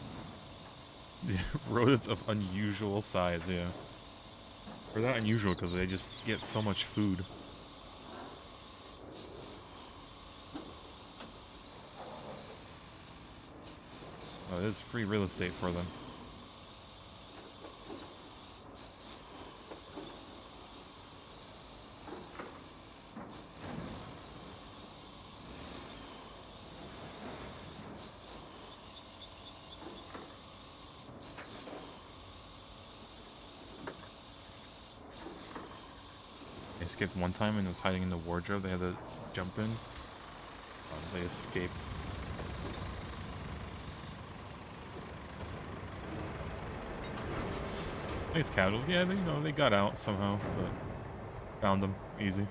The rodents of unusual size, yeah. Or not unusual because they just get so much food. Oh, there's free real estate for them. I escaped one time and was hiding in the wardrobe. They had to jump in. They escaped. I think it's casual. Yeah, they, they got out somehow, but found them easy.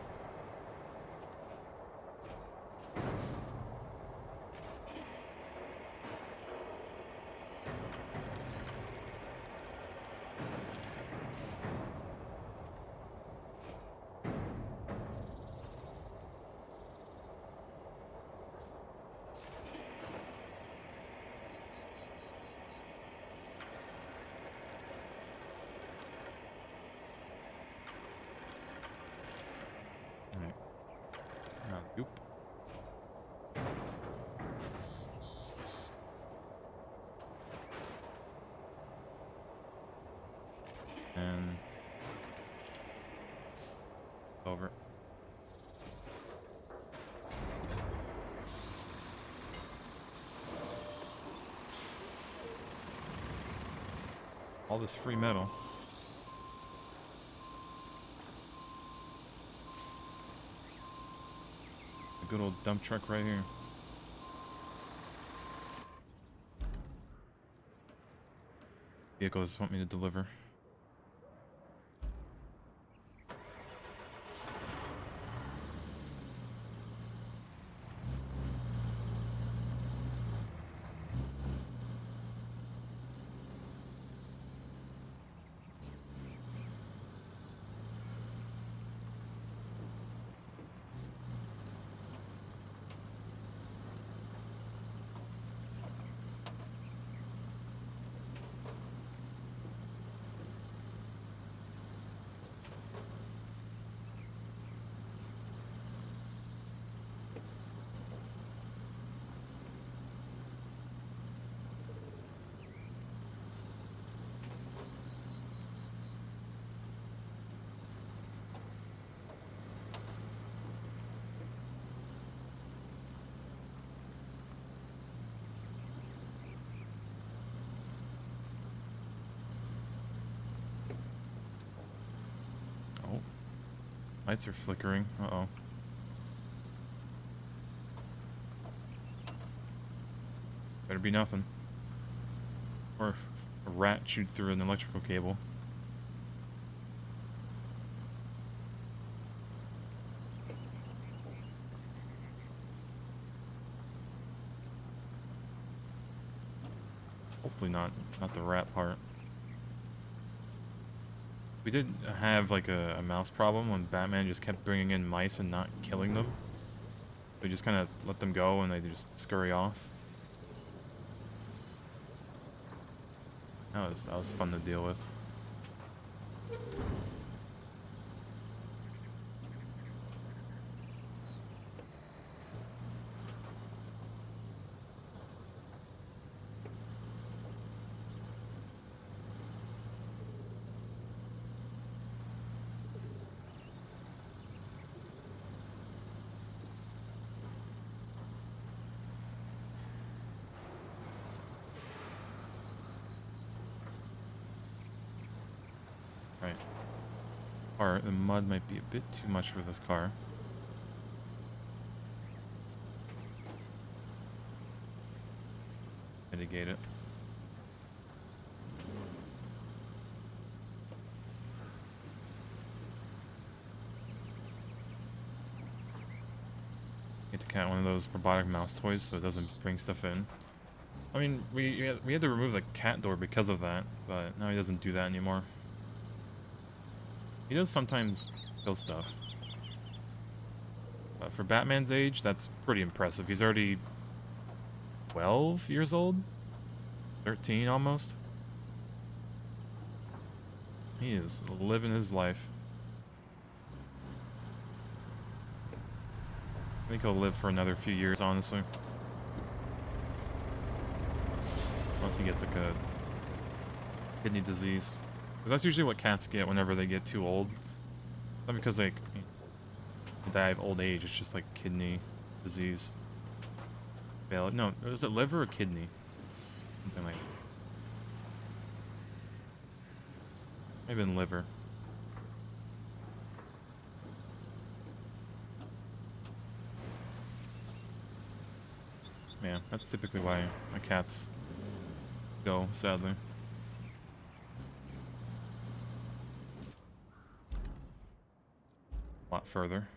Yep. And over. All this free metal. A good old dump truck right here. Vehicles want me to deliver. Lights are flickering. Uh-oh. Better be nothing. Or a rat chewed through an electrical cable. Hopefully not the rat part. We did have like a mouse problem when Batman just kept bringing in mice and not killing them. We just kind of let them go and they just scurry off. That was fun to deal with. Right. Or the mud might be a bit too much for this car. Mitigate it. Get the cat one of those robotic mouse toys so it doesn't bring stuff in. I mean, we had to remove the cat door because of that, but now he doesn't do that anymore. He does sometimes kill stuff. But for Batman's age, that's pretty impressive. He's already 12 years old? 13 almost? He is living his life. I think he'll live for another few years, honestly. Unless he gets like a kidney disease. Because that's usually what cats get whenever they get too old. Not because like they die of old age, it's just like kidney disease. Fail. No, is it liver or kidney? Something like that. Maybe in liver. Yeah, that's typically why my cats go, sadly. A lot further.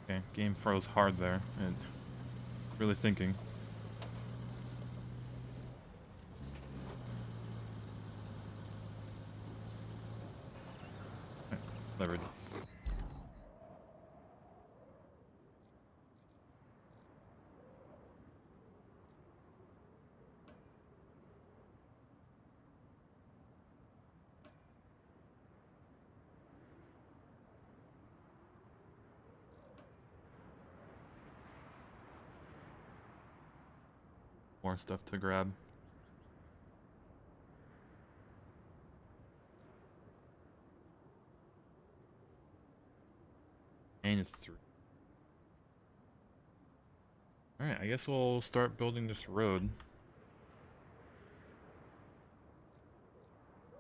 Okay, game froze hard there, and really thinking. Okay, levered. More stuff to grab. And it's 3. Alright, I guess we'll start building this road.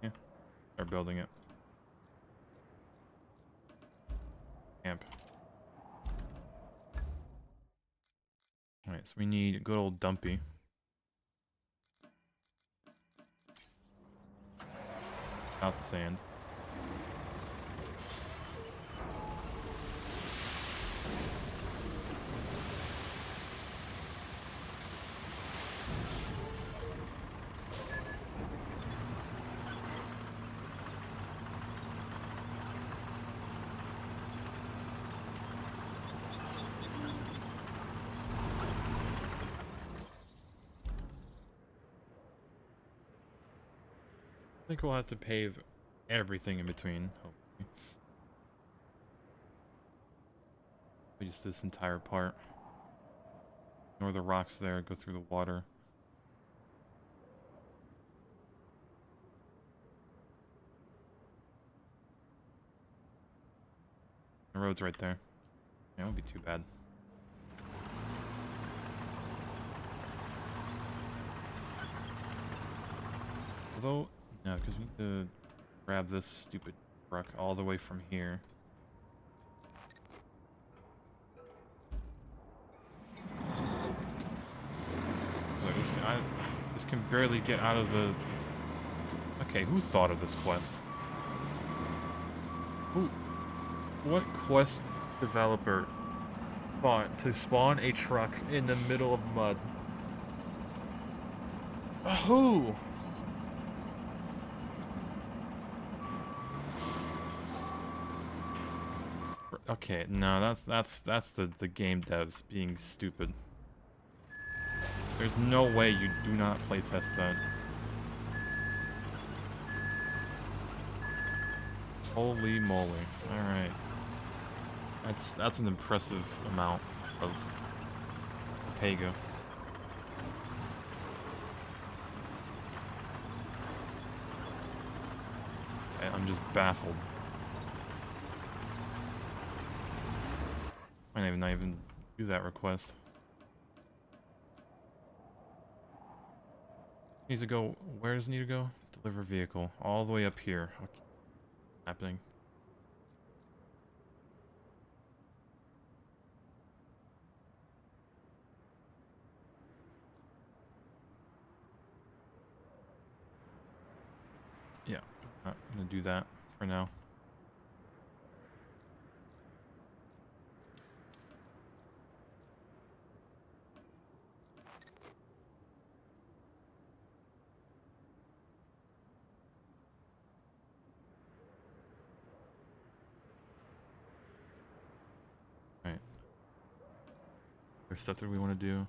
Yeah, start building it. Camp. Alright, so we need good old Dumpy. Out the sand. think we'll have to pave everything in between, hopefully. Just this entire part. Ignore the rocks there, go through the water. The road's right there. Yeah, it won't be too bad. Although, no, because we need to grab this stupid truck all the way from here. Look, this can barely get out of the... Okay, who thought of this quest? What quest developer thought to spawn a truck in the middle of mud? Who? Okay, no, that's the game devs being stupid. There's no way you do not playtest that. Holy moly! All right, that's an impressive amount of Pega. I'm just baffled. I might not even do that request. Needs to go. Where does it need to go? Deliver vehicle all the way up here. Okay. Happening. Yeah, I'm not gonna do that for now. All right. There's stuff that we want to do.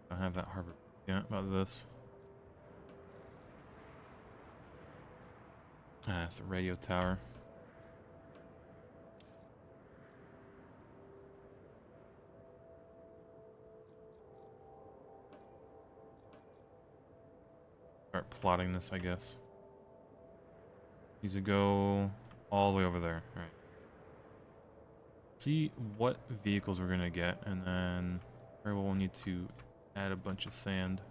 I don't have that harbor. Yeah, about this. Ah, it's a radio tower. Start plotting this, I guess. Needs to go all the way over there. All right. See what vehicles we're gonna get, and then we'll need to add a bunch of sand.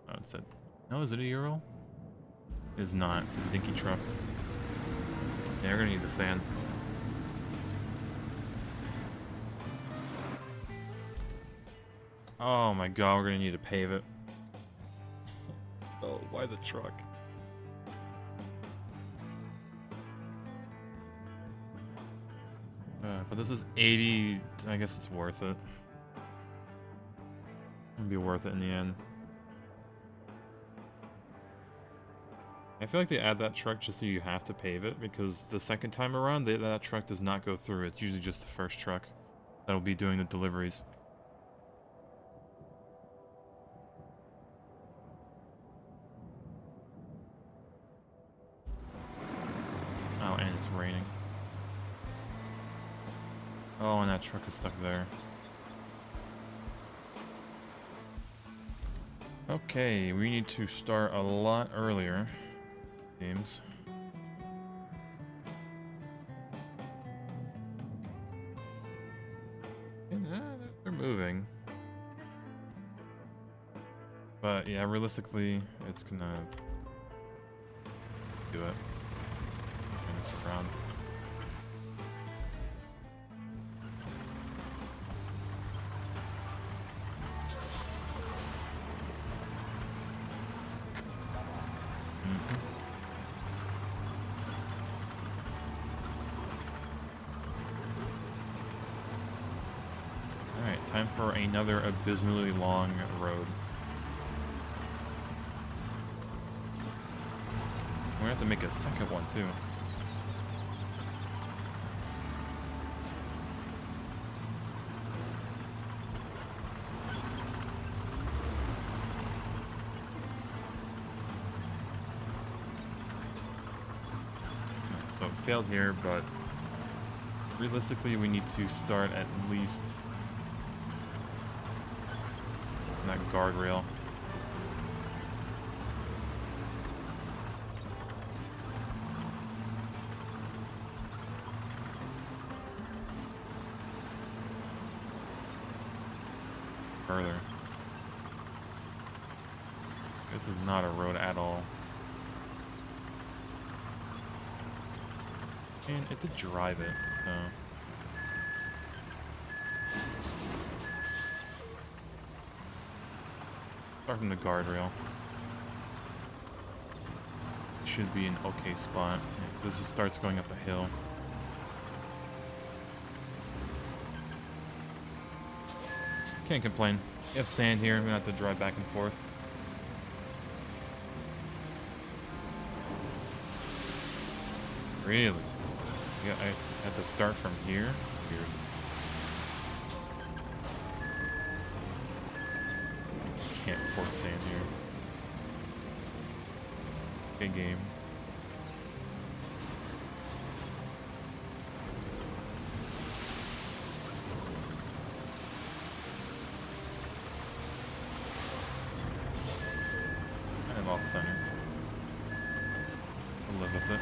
Oh, it said, no, is it a Euro? It is not. It's a dinky truck. Yeah, we're gonna need the sand. Oh my god, we're gonna need to pave it. Oh, why the truck? But this is 80. I guess it's worth it. It'll be worth it in the end. I feel like they add that truck just so you have to pave it, because the second time around, that truck does not go through. It's usually just the first truck that'll be doing the deliveries. Oh, and it's raining. Oh, and that truck is stuck there. Okay, we need to start a lot earlier. Games. Yeah, they're moving. But yeah, realistically, it's gonna do it. Turn this around. Alright, time for another abysmally long road. We're gonna have to make a second one too. So it failed here, but realistically we need to start at least on that guardrail. Further. This is not a road at all. And it did drive it, so. Start from the guardrail. Should be an okay spot. This just starts going up a hill. Can't complain. You have sand here, I'm gonna have to drive back and forth. Really? Yeah, I had to start from here? Weird. Can't pour sand here. Good game. Kind of off center. I'll live with it.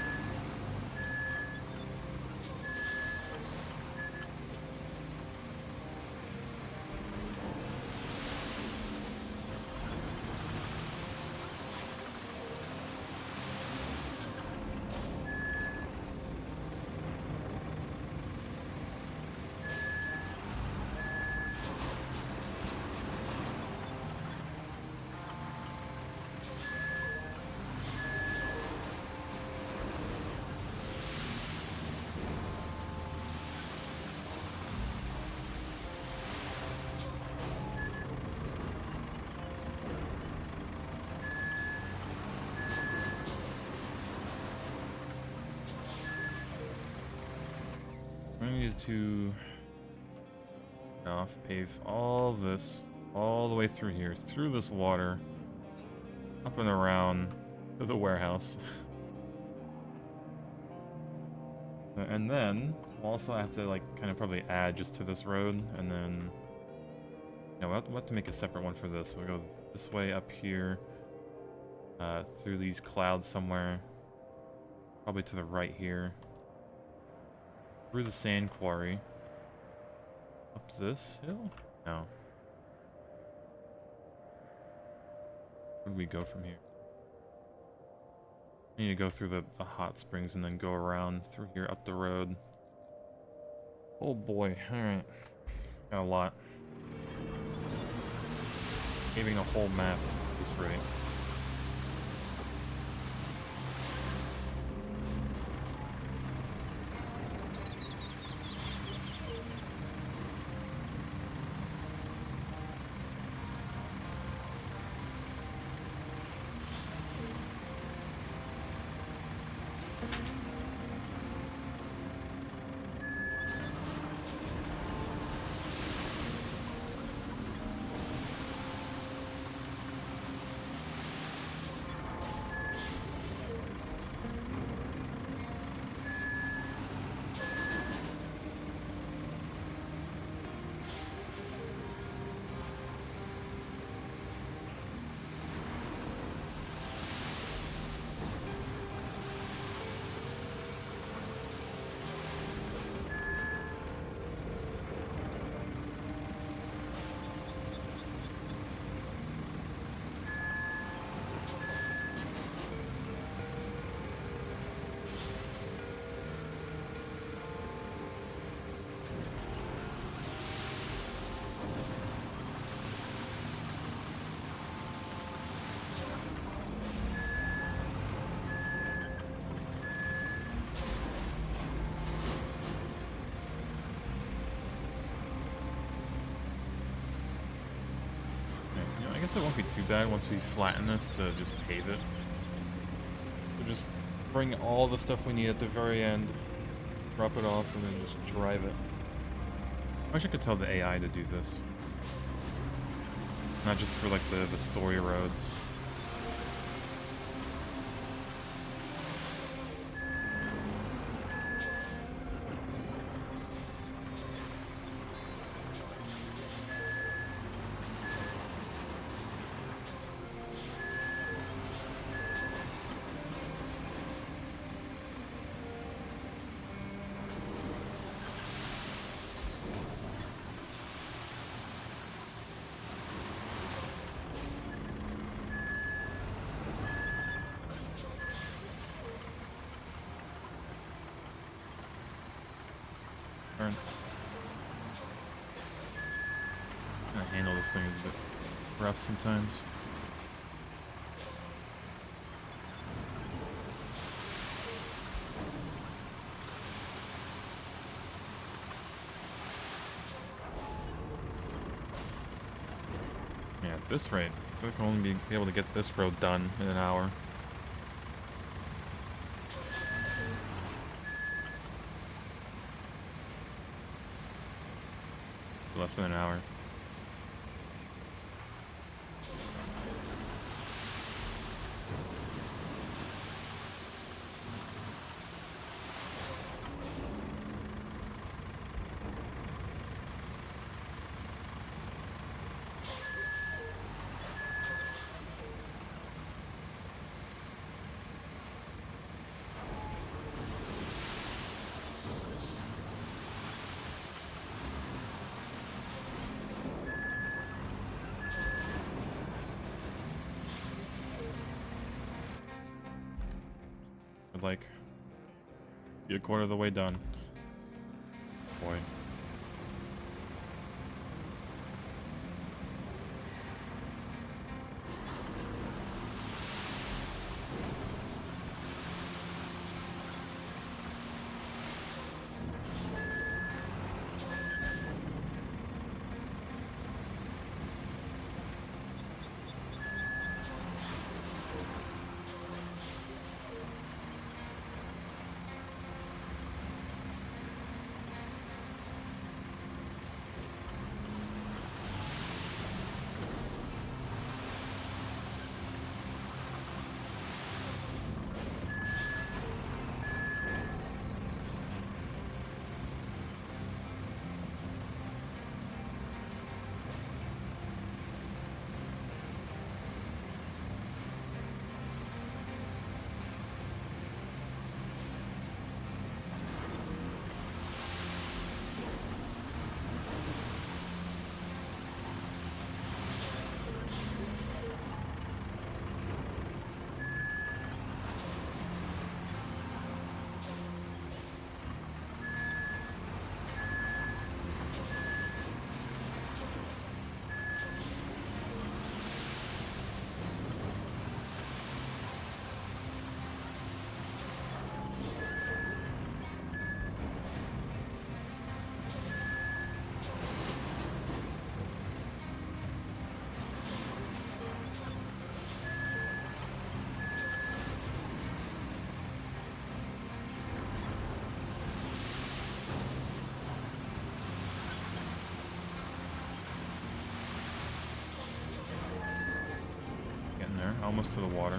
I need to pave all this all the way through here, through this water, up and around to the warehouse. And then we'll also have to like kind of probably add just to this road, and then we'll have to make a separate one for this. We'll go this way up here, through these clouds somewhere, probably to the right here. Through the sand quarry. Up this hill? No. Where do we go from here? I need to go through the hot springs and then go around through here up the road. Oh boy, alright. Got a lot. Giving a whole map at this rate. guess it won't be too bad once we flatten this to just pave it. We'll just bring all the stuff we need at the very end, drop it off, and then just drive it. I wish I could tell the AI to do this. Not just for like the story roads. Trying to handle this thing is a bit rough sometimes. Yeah, at this rate, I can only be able to get this road done in an hour. Less than an hour. Like, be a quarter of the way done. Boy. Almost to the water.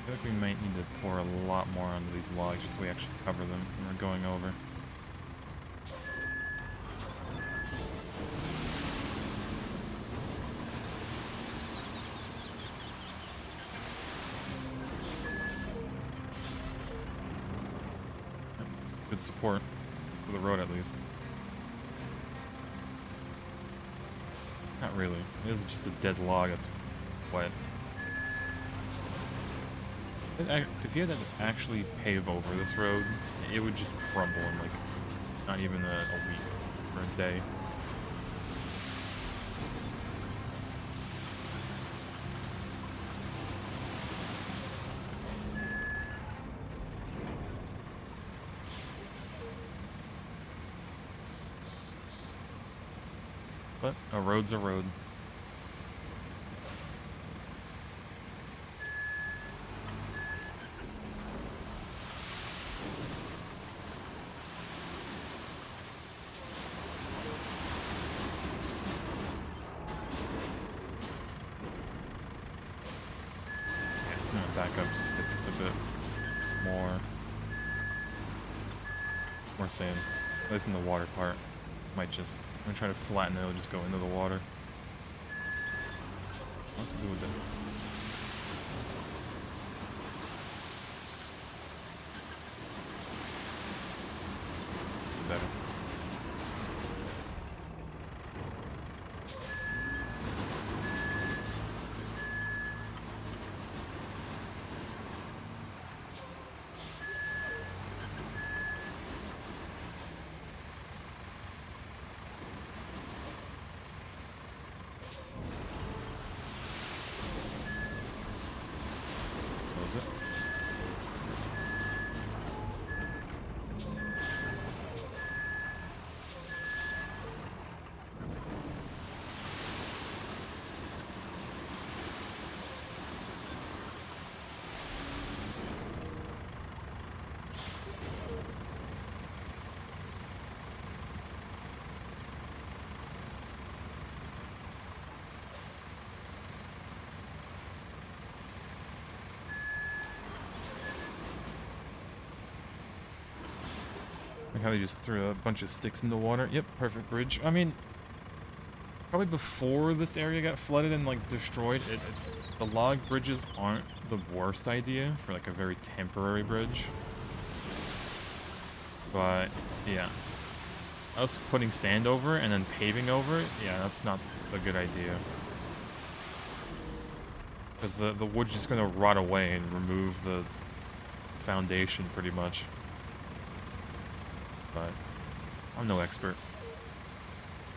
feel like we might need to pour a lot more onto these logs just so we actually cover them when we're going over. Good support for the road, at least. Not really. It is just a dead log that's wet. If you had to actually pave over this road, it would just crumble in like not even a week or a day. But a road's a road. I'm gonna back up just to get this a bit more sand. At least in the water part. Might just, I'm gonna try to flatten it, it'll just go into the water. What to do with it? Better. Close it. Like how they just threw a bunch of sticks in the water. Yep, perfect bridge. I mean, probably before this area got flooded and like destroyed, the log bridges aren't the worst idea for like a very temporary bridge. But yeah, us putting sand over and then paving over it, yeah, that's not a good idea. Because the wood's just gonna rot away and remove the foundation pretty much. But I'm no expert.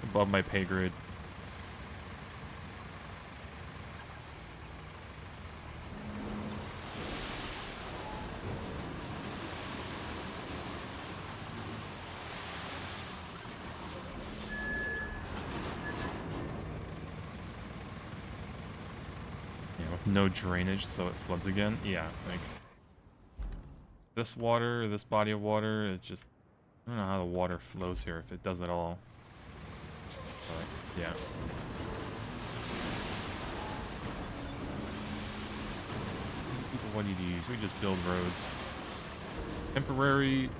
Above my pay grade. Yeah, with no drainage, so it floods again. Yeah, like this water, this body of water, it just, I don't know how the water flows here, if it does at all. But, yeah. What do you use? We just build roads. Temporary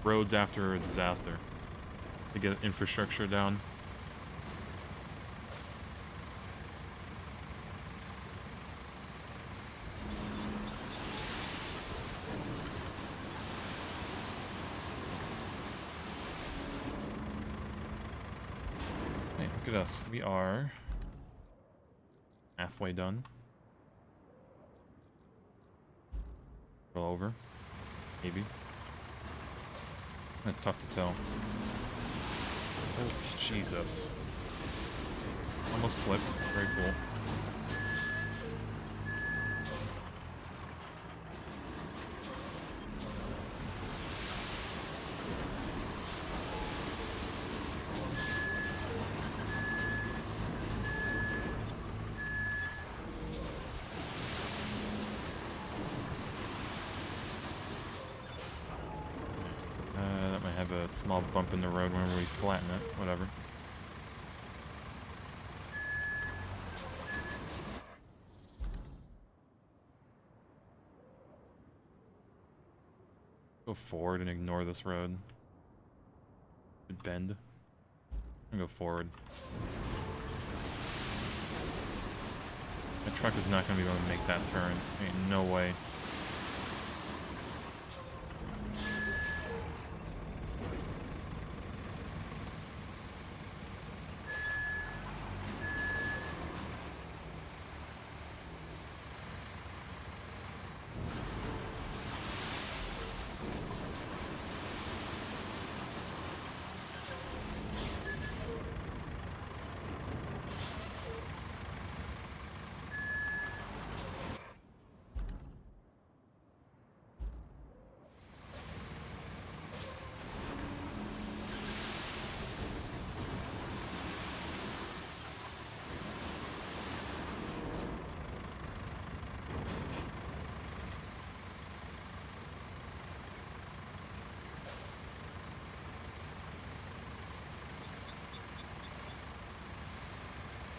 roads after a disaster. To get infrastructure down. Hey, look at us. We are halfway done. Roll over. Maybe. Tough to tell. Oh, Jesus. Almost flipped. Very cool. That might have a small bump in the road whenever we flatten it. Whatever. Go forward and ignore this road. Bend. And go forward. The truck is not going to be able to make that turn. Ain't no way.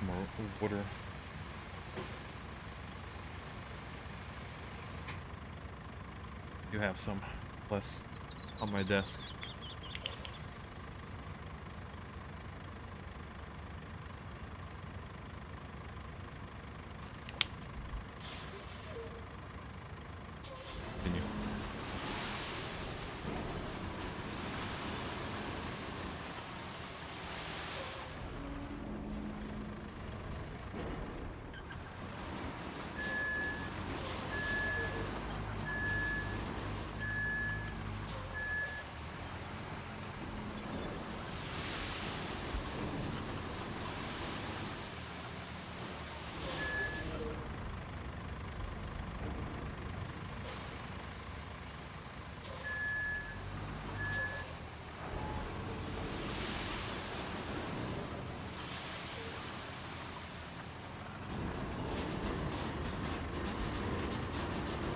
More water. You have some less on my desk. Continue.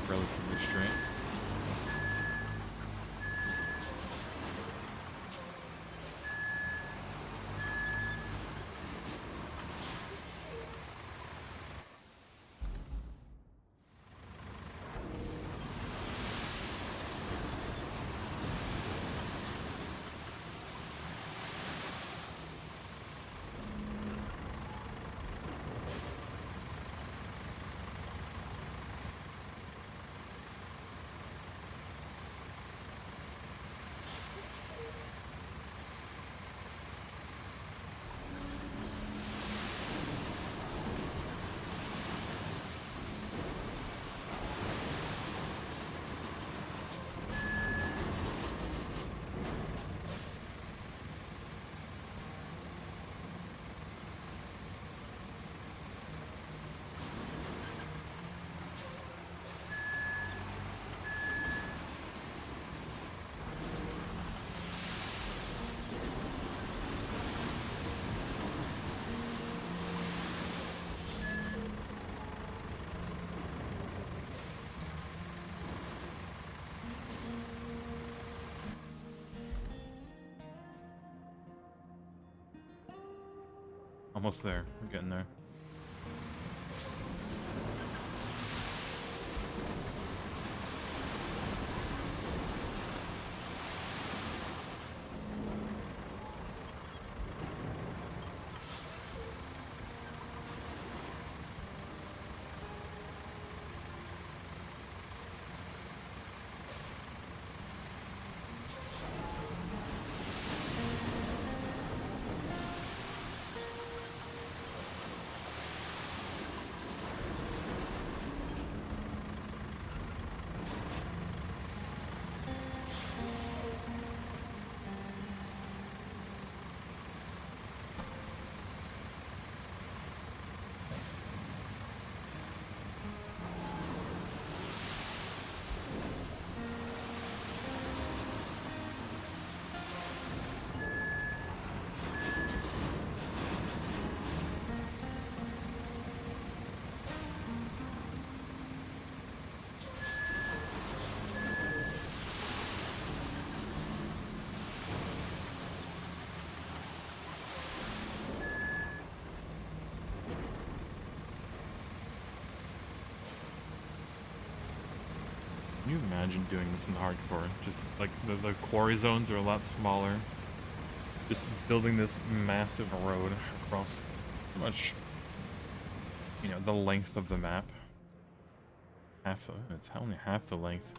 Relatively straight. Almost there. We're getting there. Can you imagine doing this in hardcore? Just like the quarry zones are a lot smaller. Just building this massive road across pretty much, you know, the length of the map. It's only half the length.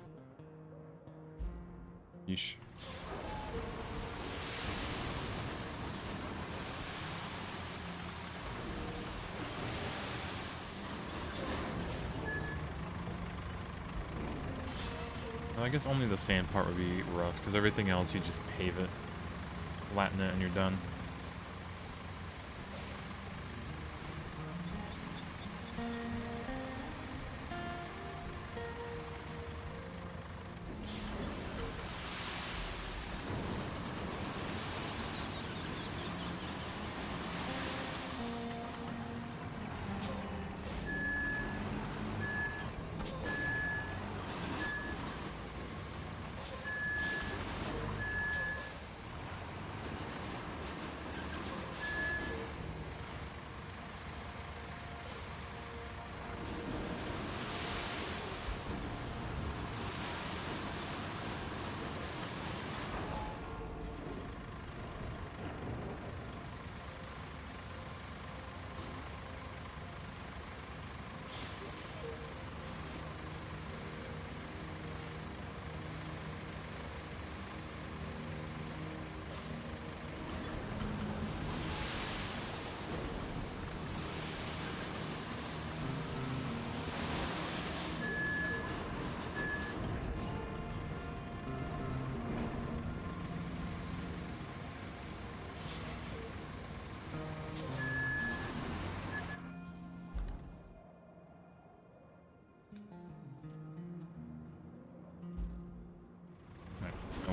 Yeesh. Well, I guess only the sand part would be rough, because everything else you just pave it, flatten it, and you're done.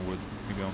Wood, here we go.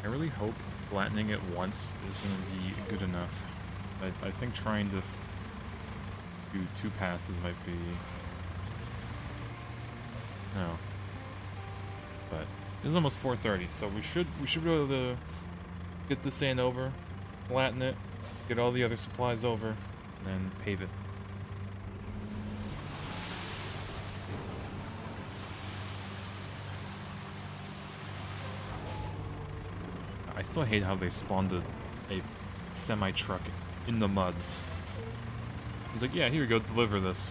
I really hope flattening it once is going to be good enough. I think trying to do 2 passes might be... No. But it's almost 4:30, so we should be able to get the sand over, flatten it, get all the other supplies over, and then pave it. I still hate how they spawned a semi-truck in the mud. He's like, yeah, here you go, deliver this.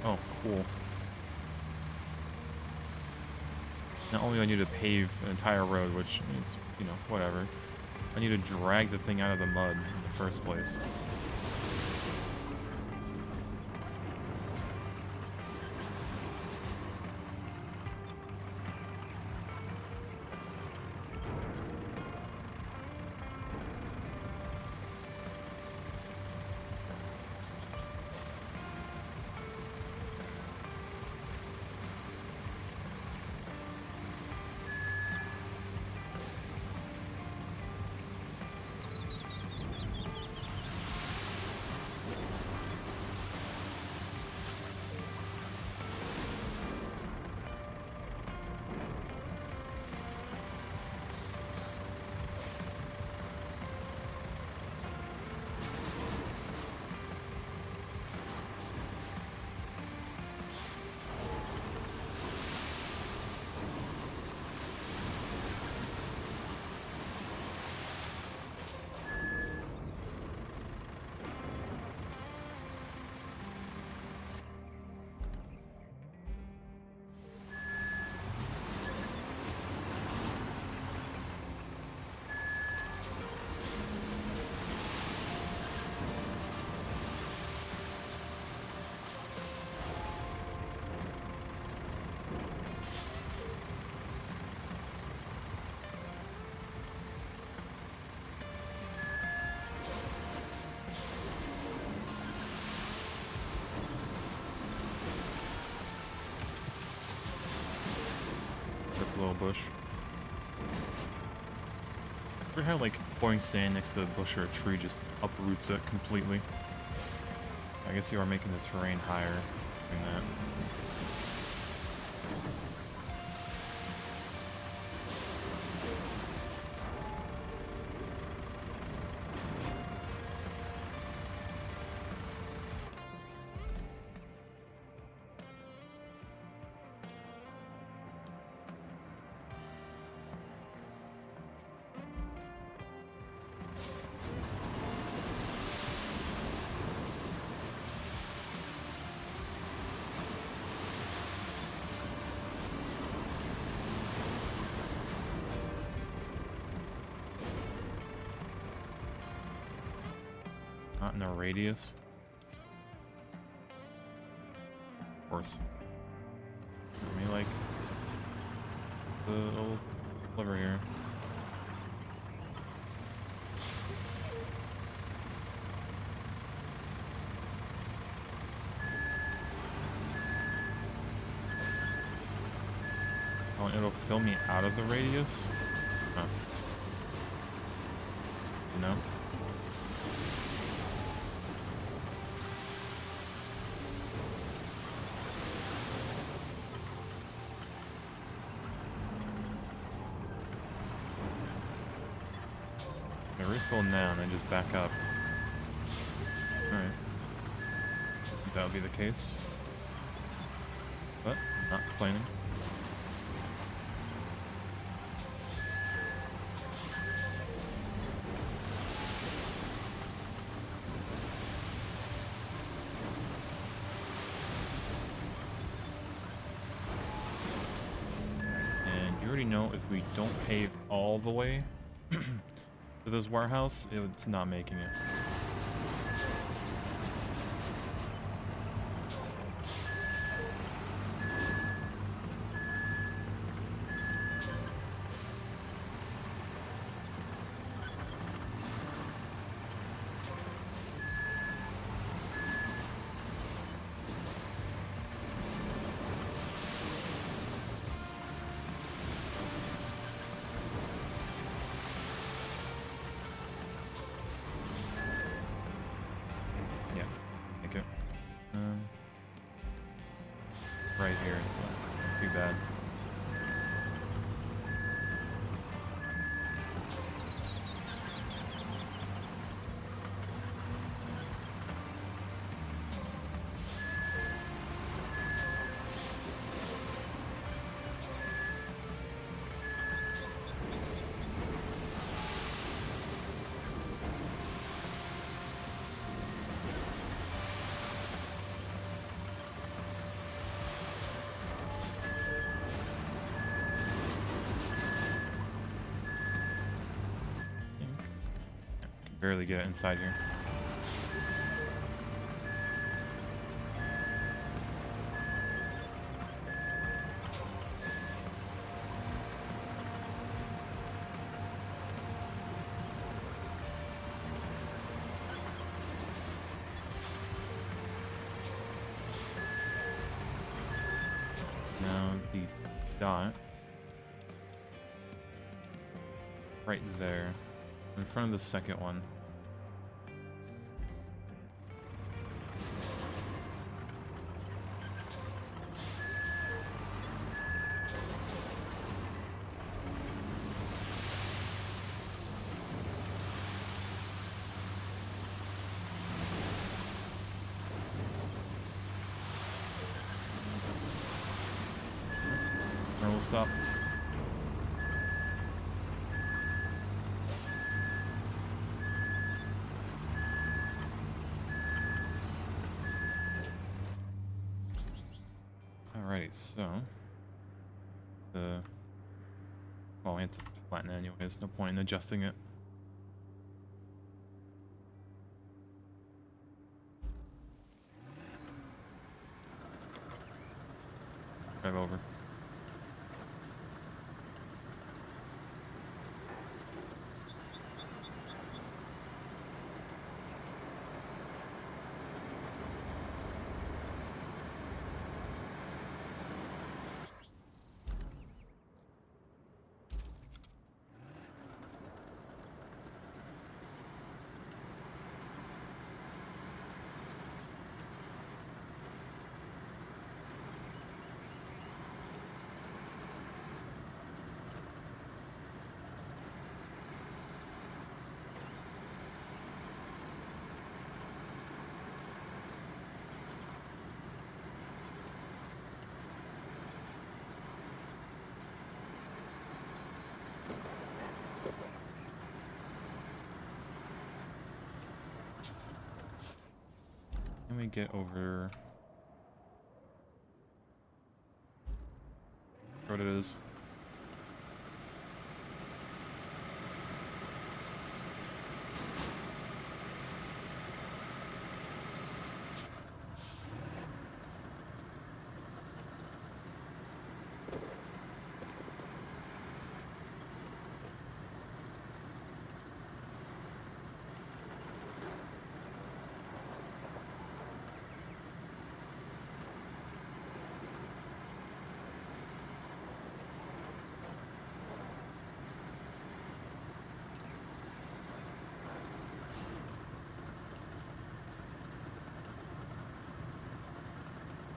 Oh, cool. Not only do I need to pave an entire road, which means, you know, whatever. I need to drag the thing out of the mud in the first place. little bush. Ever how like pouring sand next to a bush or a tree just uproots it completely? I guess you are making the terrain higher doing that. Not in a radius. Of course. Let me like the old lever here. Oh, it'll fill me out of the radius? Huh. No? I refill now and then just back up. Alright. That would be the case. But, not complaining. And you already know if we don't pave all the way to this warehouse, it's not making it. Right here, so not too bad. Barely get inside here. Now the dot right there in front of the second one. We'll stop. Alrighty, so well, we have to flatten it anyways. No point in adjusting it. Drive over. can we get over? What it is?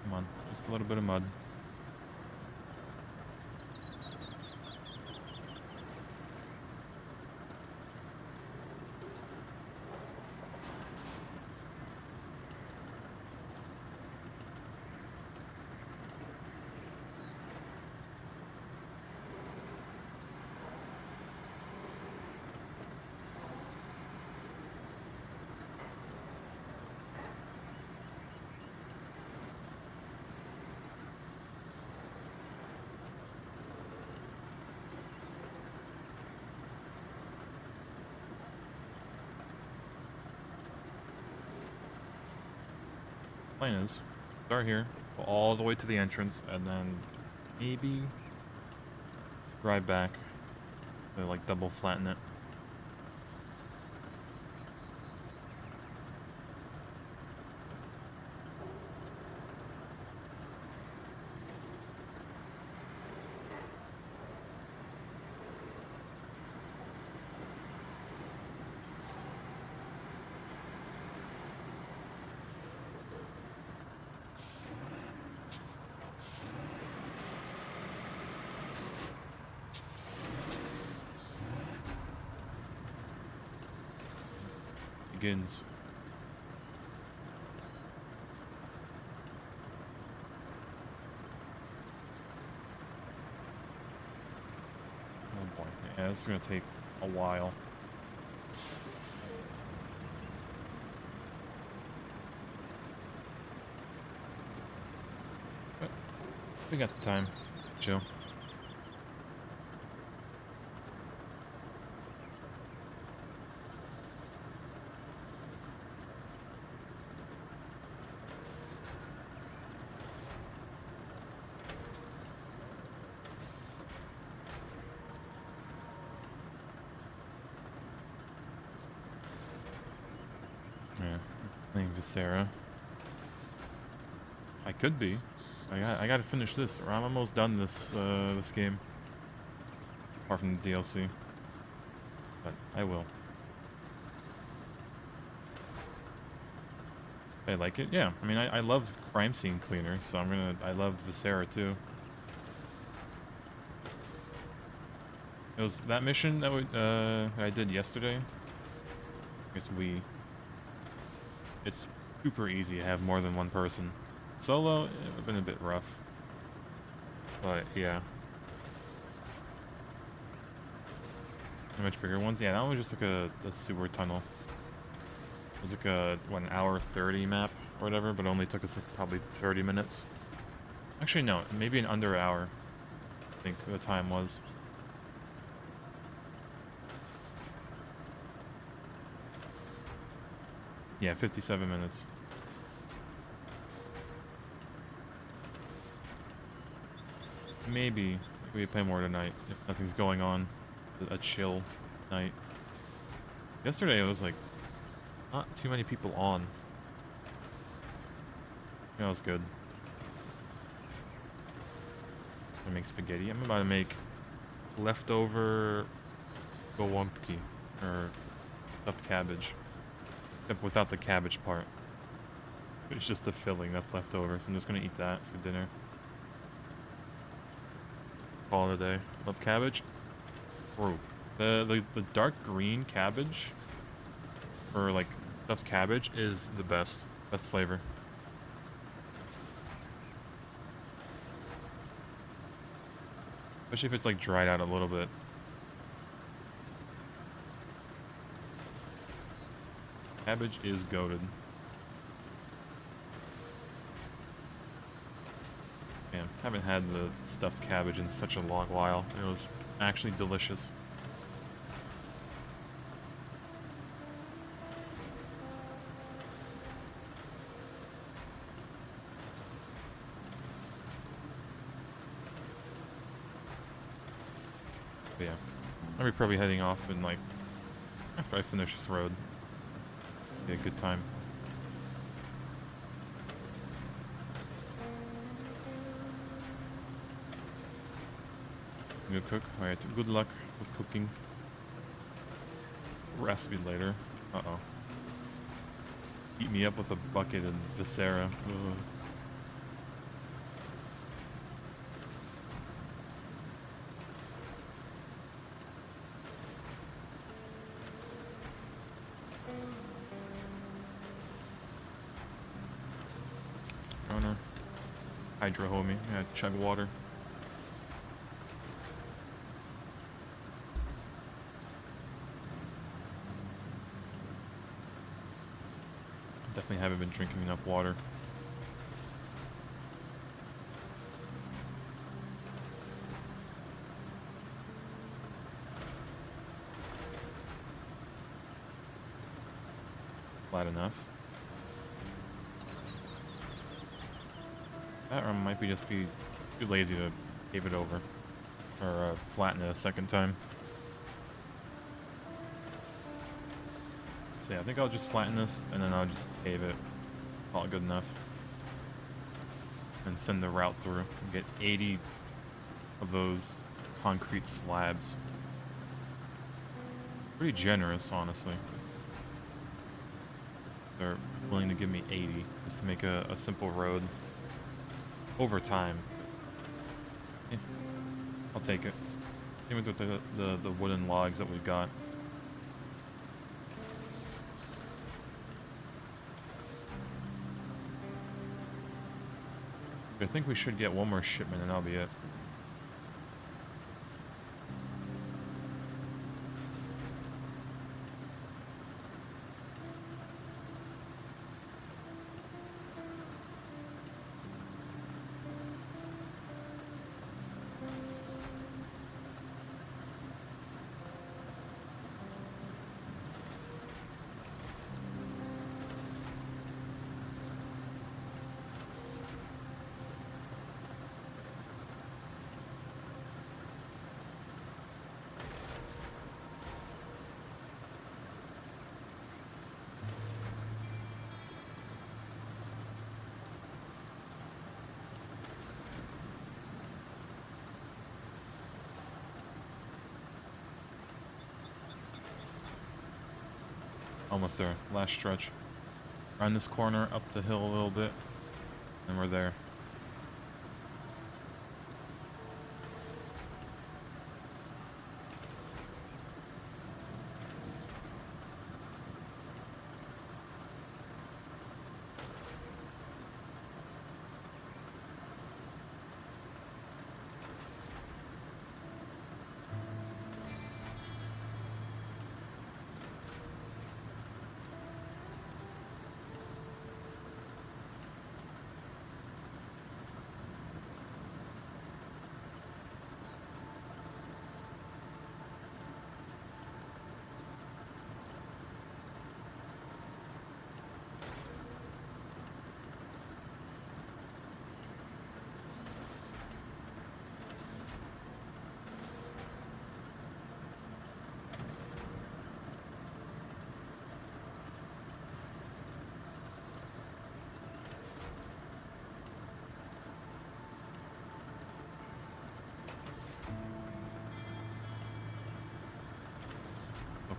Come on, just a little bit of mud. Plan is, start here, go all the way to the entrance, and then maybe drive back to like double flatten it. Begins. Oh boy, yeah, this is gonna take a while. But we got the time. Chill. Yeah, playing Viscera. I could be. I gotta finish this, or I'm almost done this this game. Apart from the DLC, but I will. I like it. Yeah, I mean, I loved Crime Scene Cleaner, so I loved Viscera too. It was that mission that I did yesterday. I guess it's super easy to have more than one person. Solo, it would have been a bit rough. But, yeah. The much bigger ones? Yeah, that one was just like a sewer tunnel. It was like an hour 30 map or whatever, but it only took us like probably 30 minutes. Actually, no, maybe an under hour, I think the time was. Yeah, 57 minutes. Maybe we play more tonight if nothing's going on. A chill night. Yesterday it was like not too many people on. That was good. I make spaghetti. I'm about to make leftover gołąbki or stuffed cabbage, except without the cabbage part. It's just the filling that's left over, so I'm just gonna eat that for dinner. Call it a day. Love cabbage. Bro, the dark green cabbage, or like stuffed cabbage, is the best flavor. Especially if it's like dried out a little bit. Cabbage is goated. Haven't had the stuffed cabbage in such a long while. It was actually delicious. But yeah, I'll be probably heading off in like after I finish this road. Be a good time. Good cook. Alright, good luck with cooking. Rest me later. Uh-oh. Eat me up with a bucket of viscera. Ugh. Runner. Hydro homie. Yeah, chug water. Definitely haven't been drinking enough water. Flat enough. That or might be just be too lazy to pave it over. Or flatten it a second time. So yeah, I think I'll just flatten this and then I'll just pave it. Call it good enough. And send the route through. Get 80 of those concrete slabs. Pretty generous, honestly. They're willing to give me 80 just to make a simple road. Over time. Yeah, I'll take it. Even with the wooden logs that we've got. I think we should get one more shipment and that'll be it. Almost there. Last stretch. Around this corner, up the hill a little bit, and we're there.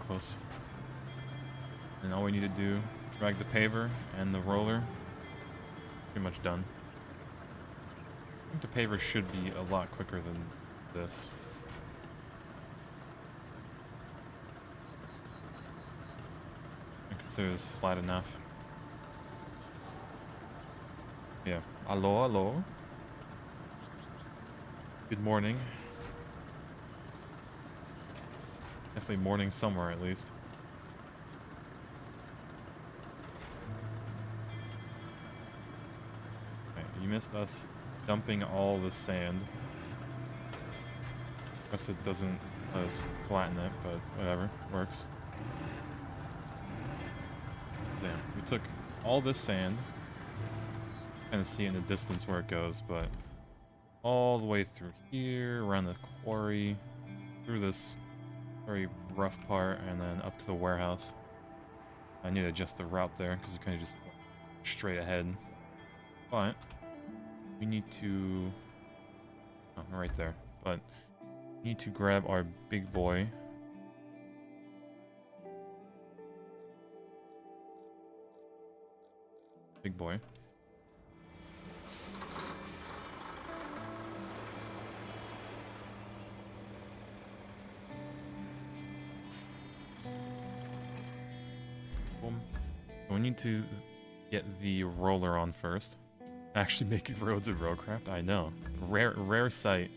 Close. And all we need to do, drag the paver and the roller. Pretty much done. I think the paver should be a lot quicker than this. I consider this flat enough. Yeah. Hello, hello. Good morning. Definitely morning somewhere at least. Okay, you missed us dumping all the sand. Guess it doesn't let us flatten it, but whatever, works. Damn, we took all this sand. Kind of see in the distance where it goes, but all the way through here, around the quarry, through this very rough part, and then up to the warehouse. I need to adjust the route there because we kind of just went straight ahead. But we need to, oh, right there. But we need to grab our big boy. Big boy. Boom. We need to get the roller on first. Actually making roads in Roadcraft? I know. Rare sight.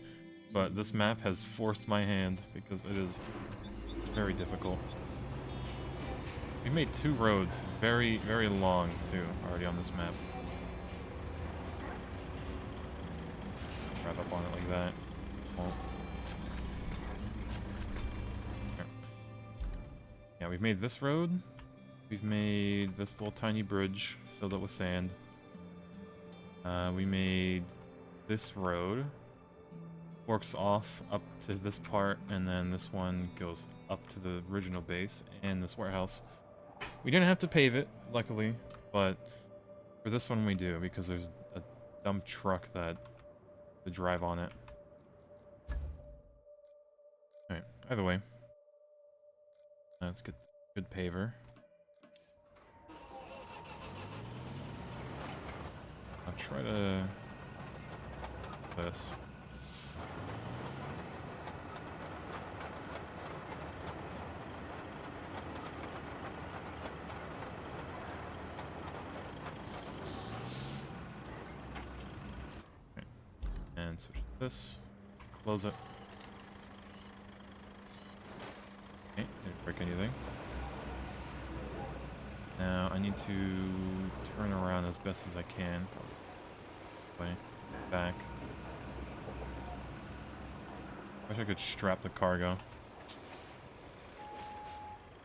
But this map has forced my hand because it is very difficult. We made 2 roads very, very long too, already on this map. Wrap up on it like that. Oh. Okay. Yeah, we've made this road. We've made this little tiny bridge filled up with sand. We made this road. Forks off up to this part, and then this one goes up to the original base and this warehouse. We didn't have to pave it, luckily, but for this one we do, because there's a dump truck that to drive on it. Alright, either way. Let's get good paver. I'll try to this. Okay. And switch to this. Close it. Okay, didn't break anything. Now I need to turn around as best as I can. Way back. Wish I could strap the cargo.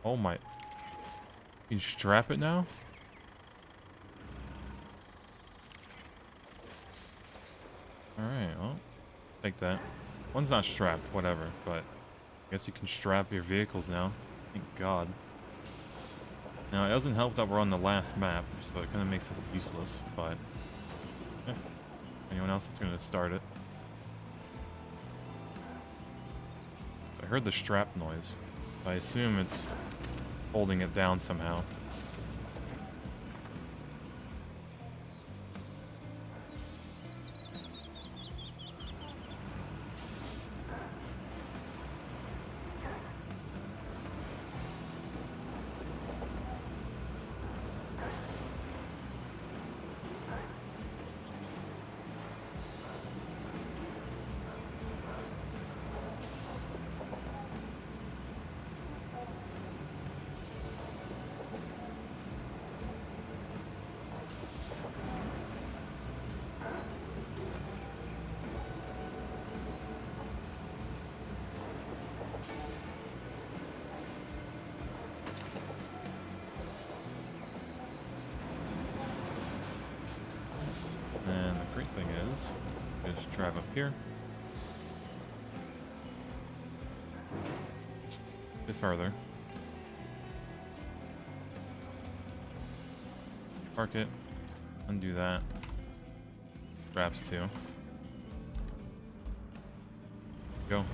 Oh my. Can you strap it now? Alright, well. Take that. One's not strapped, whatever, but I guess you can strap your vehicles now. Thank God. Now, it doesn't help that we're on the last map, so it kind of makes it useless, but yeah. Anyone else that's going to start it? So I heard the strap noise. I assume it's holding it down somehow. And the great thing is, just drive up here. A bit further. Park it. Undo that. Straps too. Go.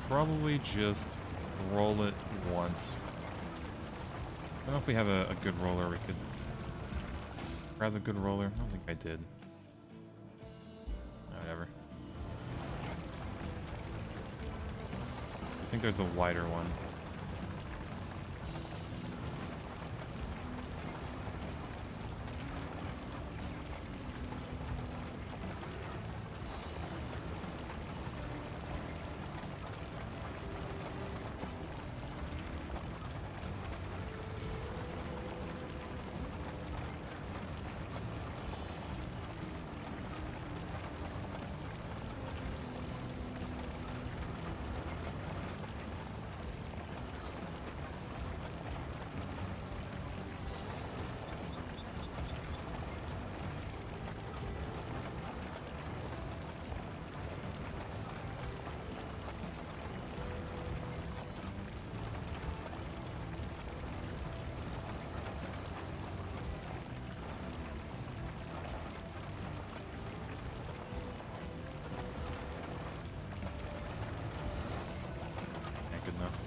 Probably just roll it once. I don't know if we have a good roller we could grab a good roller. I don't think I did. Whatever. I think there's a wider one. good enough.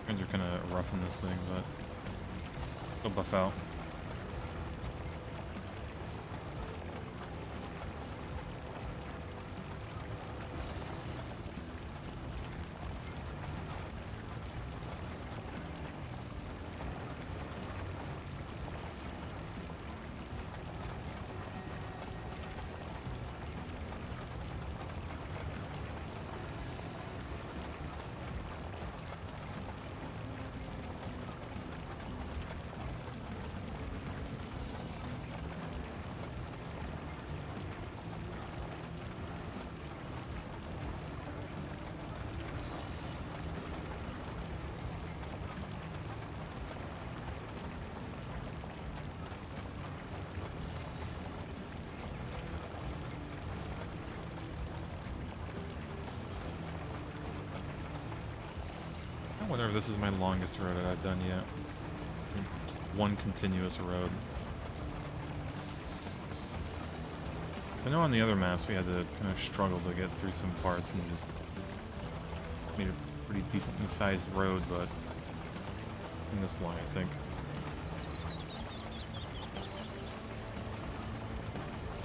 Guys are kind of rough in this thing, but they'll buff out. I wonder if this is my longest road that I've done yet. Just one continuous road. I know on the other maps we had to kind of struggle to get through some parts and just made a pretty decently sized road, but in this line, I think.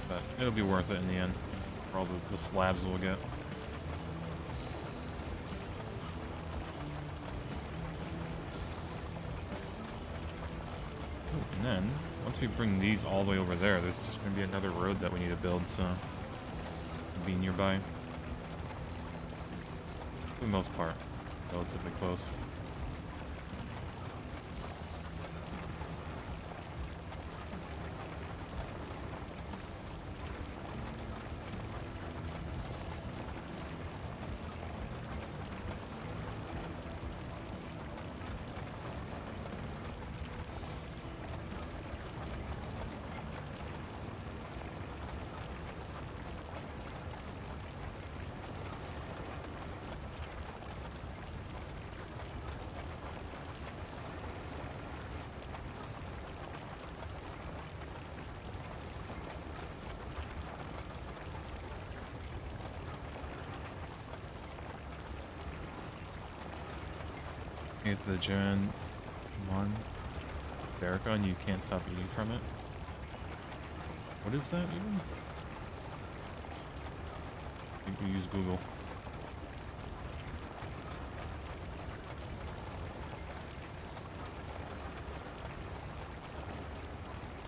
But it'll be worth it in the end for all the slabs we'll get. And then, once we bring these all the way over there, there's just going to be another road that we need to build, so it'll be nearby. For the most part, relatively close. If the Gen 1 Barracuda, you can't stop eating from it. What is that even? I think we use Google.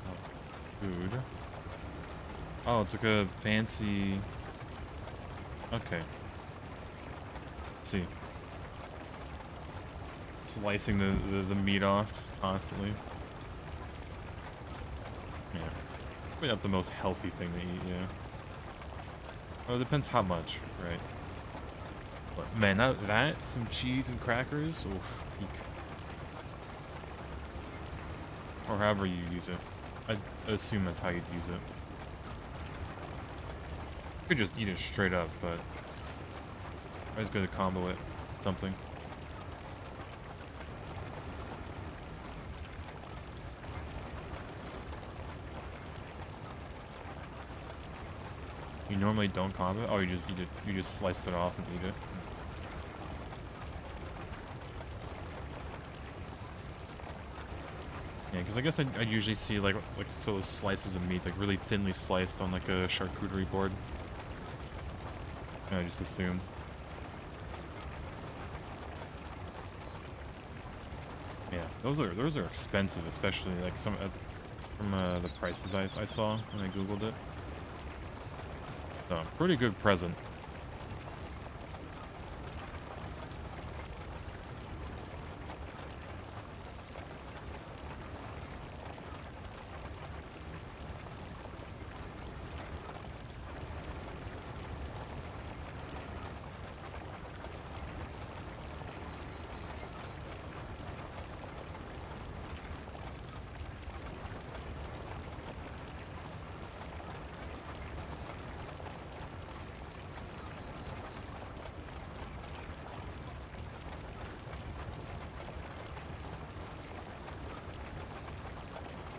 Oh, it's food. Oh, it's like a fancy... Okay. Let's see. Slicing the meat off just constantly. Yeah. Probably not the most healthy thing to eat, yeah. Well, it depends how much, right? But man, that some cheese and crackers, oof, eek. Or however you use it. I assume that's how you'd use it. You could just eat it straight up, but always good to combo it with something. You normally don't combo it? Oh, you just slice it off and eat it. Yeah, because I guess I usually see like so slices of meat like really thinly sliced on like a charcuterie board. And I just assumed. Yeah, those are expensive, especially like some from the prices I saw when I googled it. So, pretty good present.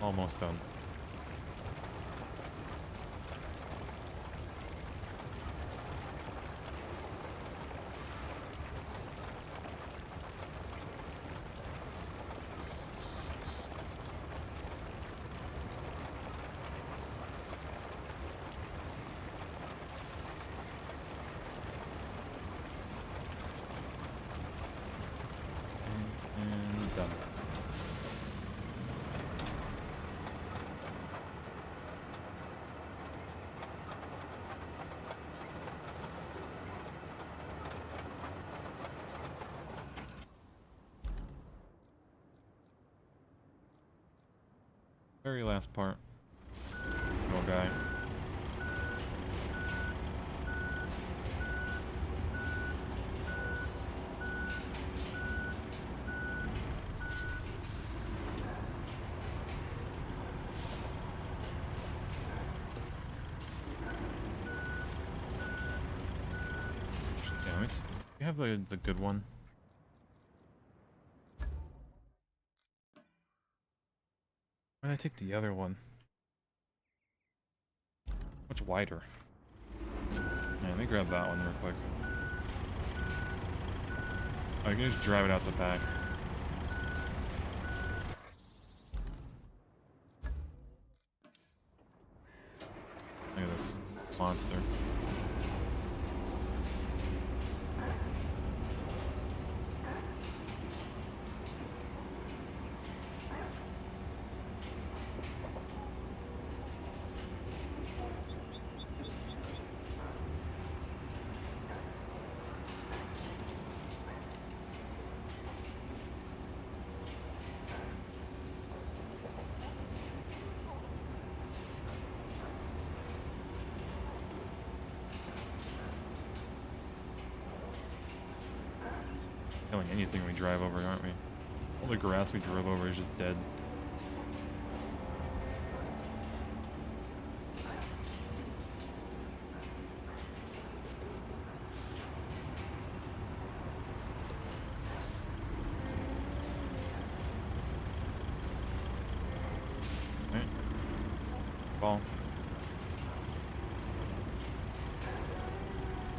Almost done. Very last part. Little guy. Yeah, let me see. You have the good one. Why did I take the other one? Much wider. Yeah, let me grab that one real quick. Oh, you can just drive it out the back. Look at this monster. Killing anything we drive over, aren't we? All the grass we drove over is just dead. Right. Ball.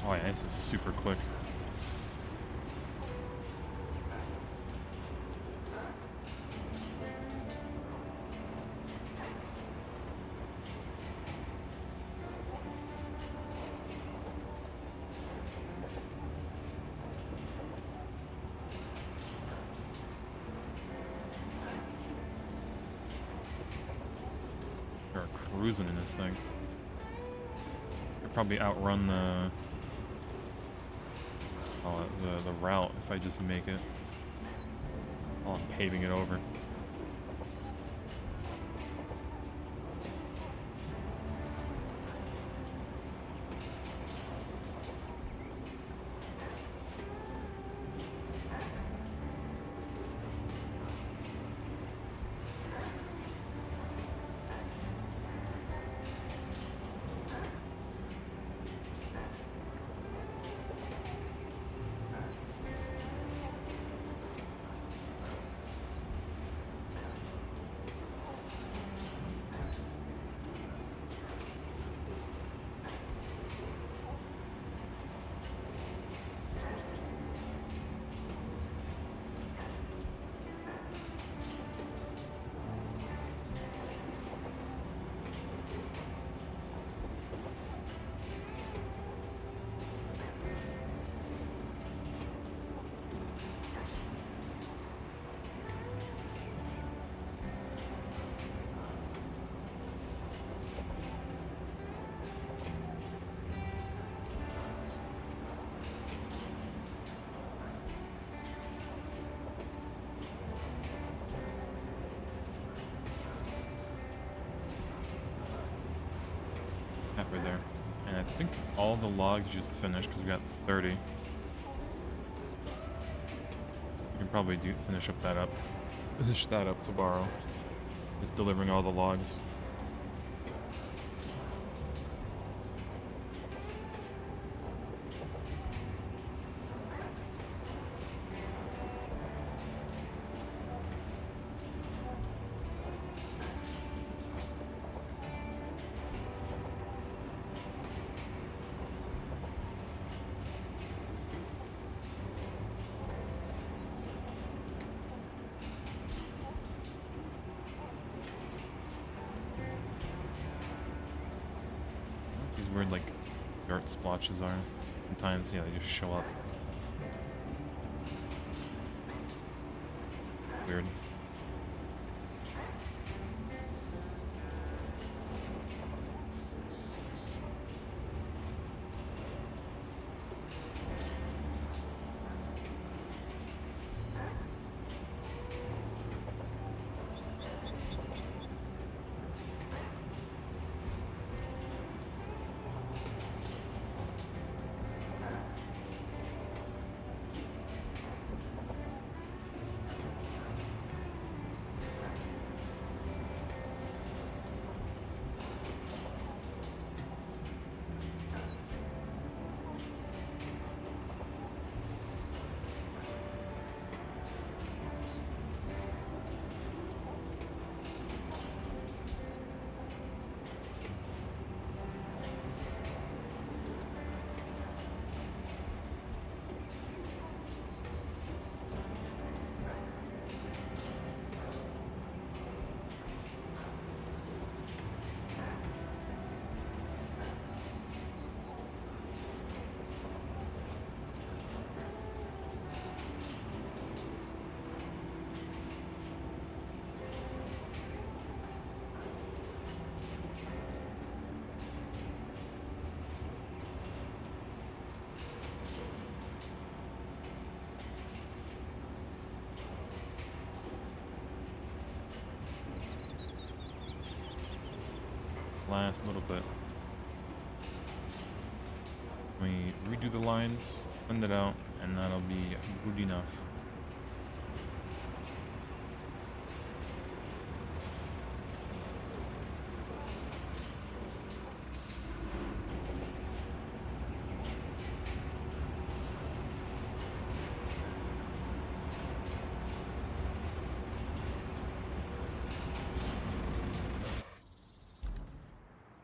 Oh yeah, this is super quick. We're cruising in this thing. I'd probably outrun the route if I just make it while I'm paving it over. Halfway there. And I think all the logs just finished because we got 30. We can probably finish that up tomorrow. Just delivering all the logs. These weird, like, dirt splotches are. Sometimes, yeah, they just show up. Weird. last little bit. We redo the lines, send it out, and that'll be good enough.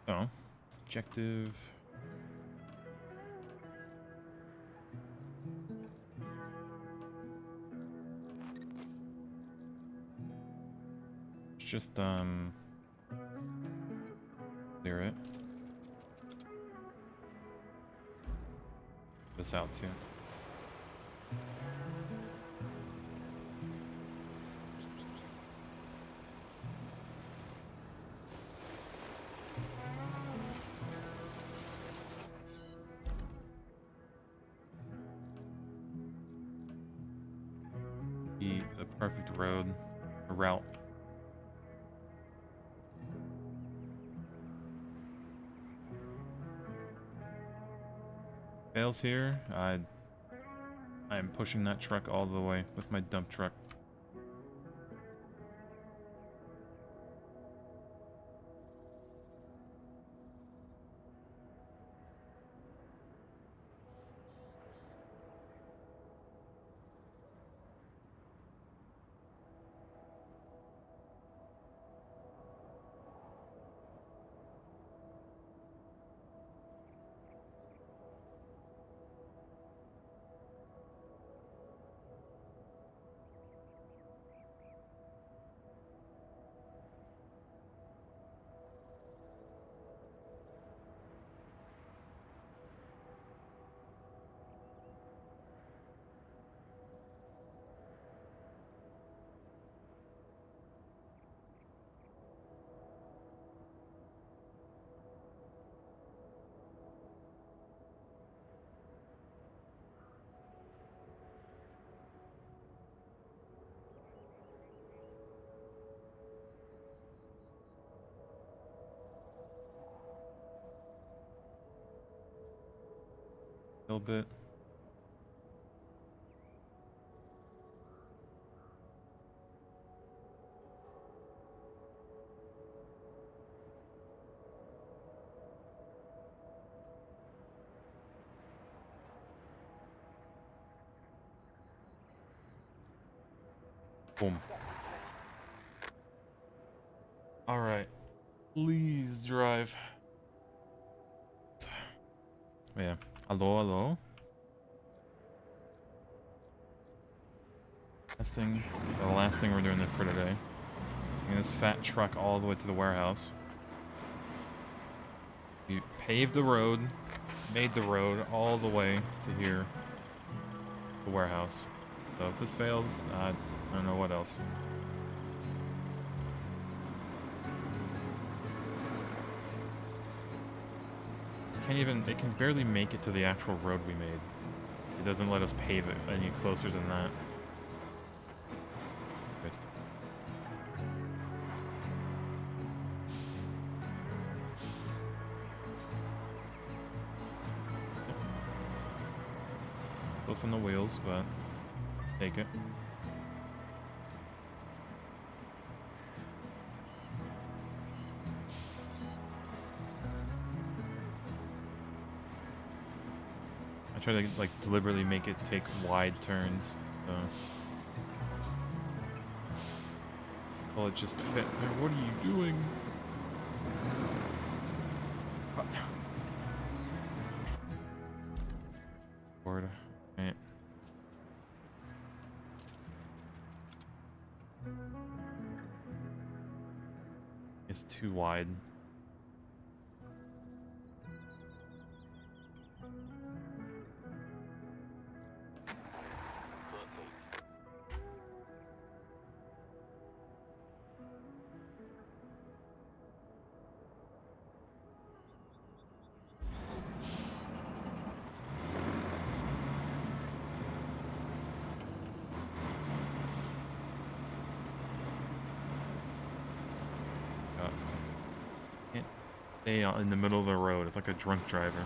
So, objective. It's just, clear it. This out too. Be the perfect road, or route. Fails here. I'm pushing that truck all the way with my dump truck. A little bit. Boom. All right. Please drive. Yeah. Hello, hello. The last thing we're doing for today. Taking this fat truck all the way to the warehouse. We paved the road, made the road all the way to here, the warehouse. So if this fails, I don't know what else. It can barely make it to the actual road we made. It doesn't let us pave it any closer than that. Christ. Close on the wheels, but take it. I try to like deliberately make it take wide turns, so well, it just fit. What are you doing? Forward, right. It's too wide. stay in the middle of the road. It's like a drunk driver.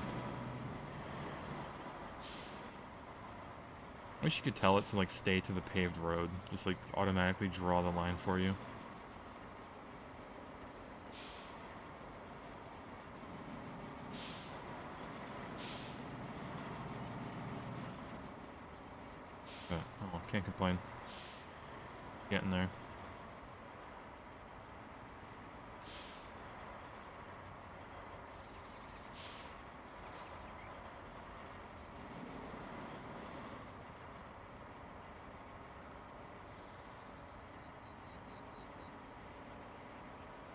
I wish you could tell it to like stay to the paved road. Just like automatically draw the line for you. But, oh, can't complain. Getting there.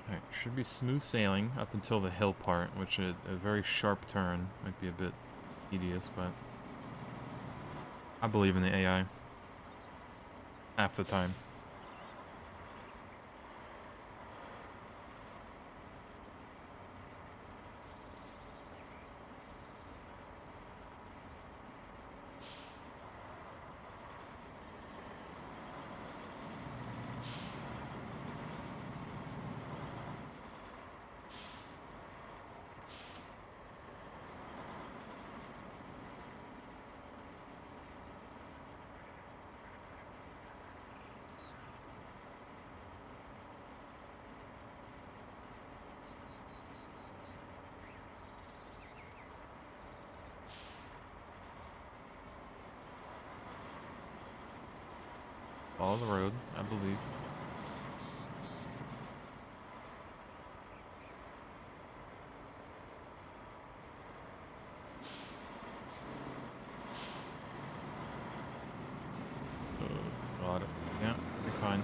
Alright, should be smooth sailing up until the hill part, which is a very sharp turn. Might be a bit tedious, but I believe in the AI. Half the time. Follow the road, I believe. Got it. Yeah, you're fine.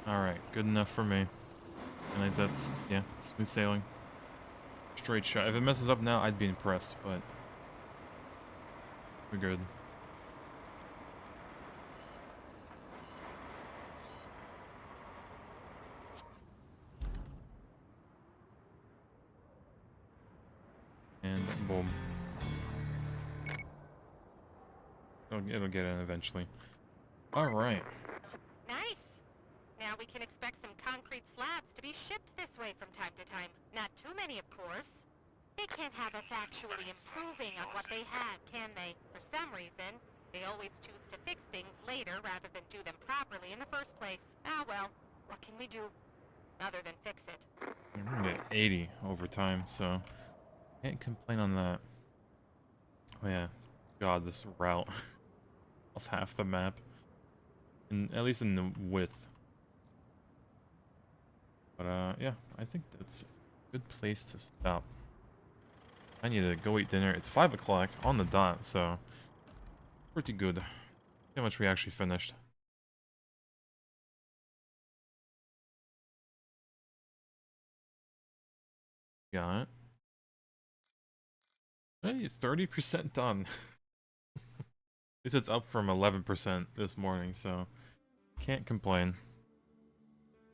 Alright, good enough for me. And that's, yeah, smooth sailing. Straight shot. If it messes up now, I'd be impressed, but we're good. And boom. It'll get in eventually. Alright. Nice. Now we can expect some concrete slabs to be shipped this way from time to time. Not too many, of course. They can't have us actually improving on what they had, can they? For some reason, they always choose to fix things later rather than do them properly in the first place. Ah well, what can we do? Other than fix it. I'm gonna get 80 over time, so can't complain on that. Oh yeah. God, this route. Almost half the map. At least in the width. But yeah, I think that's a good place to stop. I need to go eat dinner. It's 5 o'clock on the dot, so pretty good. See how much we actually finished. Got it. Hey, 30% done. At least it's up from 11% this morning, so can't complain.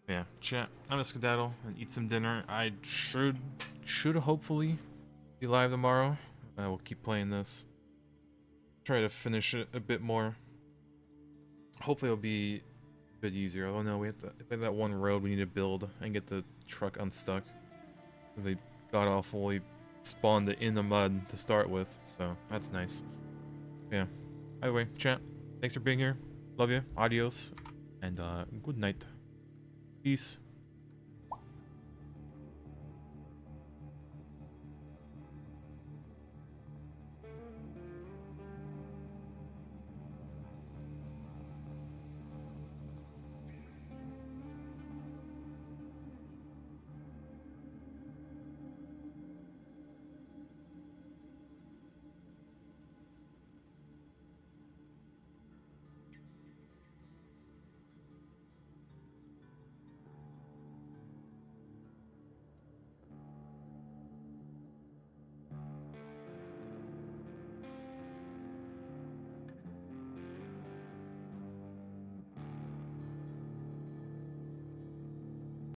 Yeah, chat. I'm gonna skedaddle and eat some dinner. I should hopefully be live tomorrow. We'll keep playing this. Try to finish it a bit more. Hopefully it'll be a bit easier. Oh no, we have that one road we need to build and get the truck unstuck. Because they got awfully spawned it in the mud to start with, so that's nice. Yeah. Either way, chat, thanks for being here. Love you. Adios. And good night. Peace.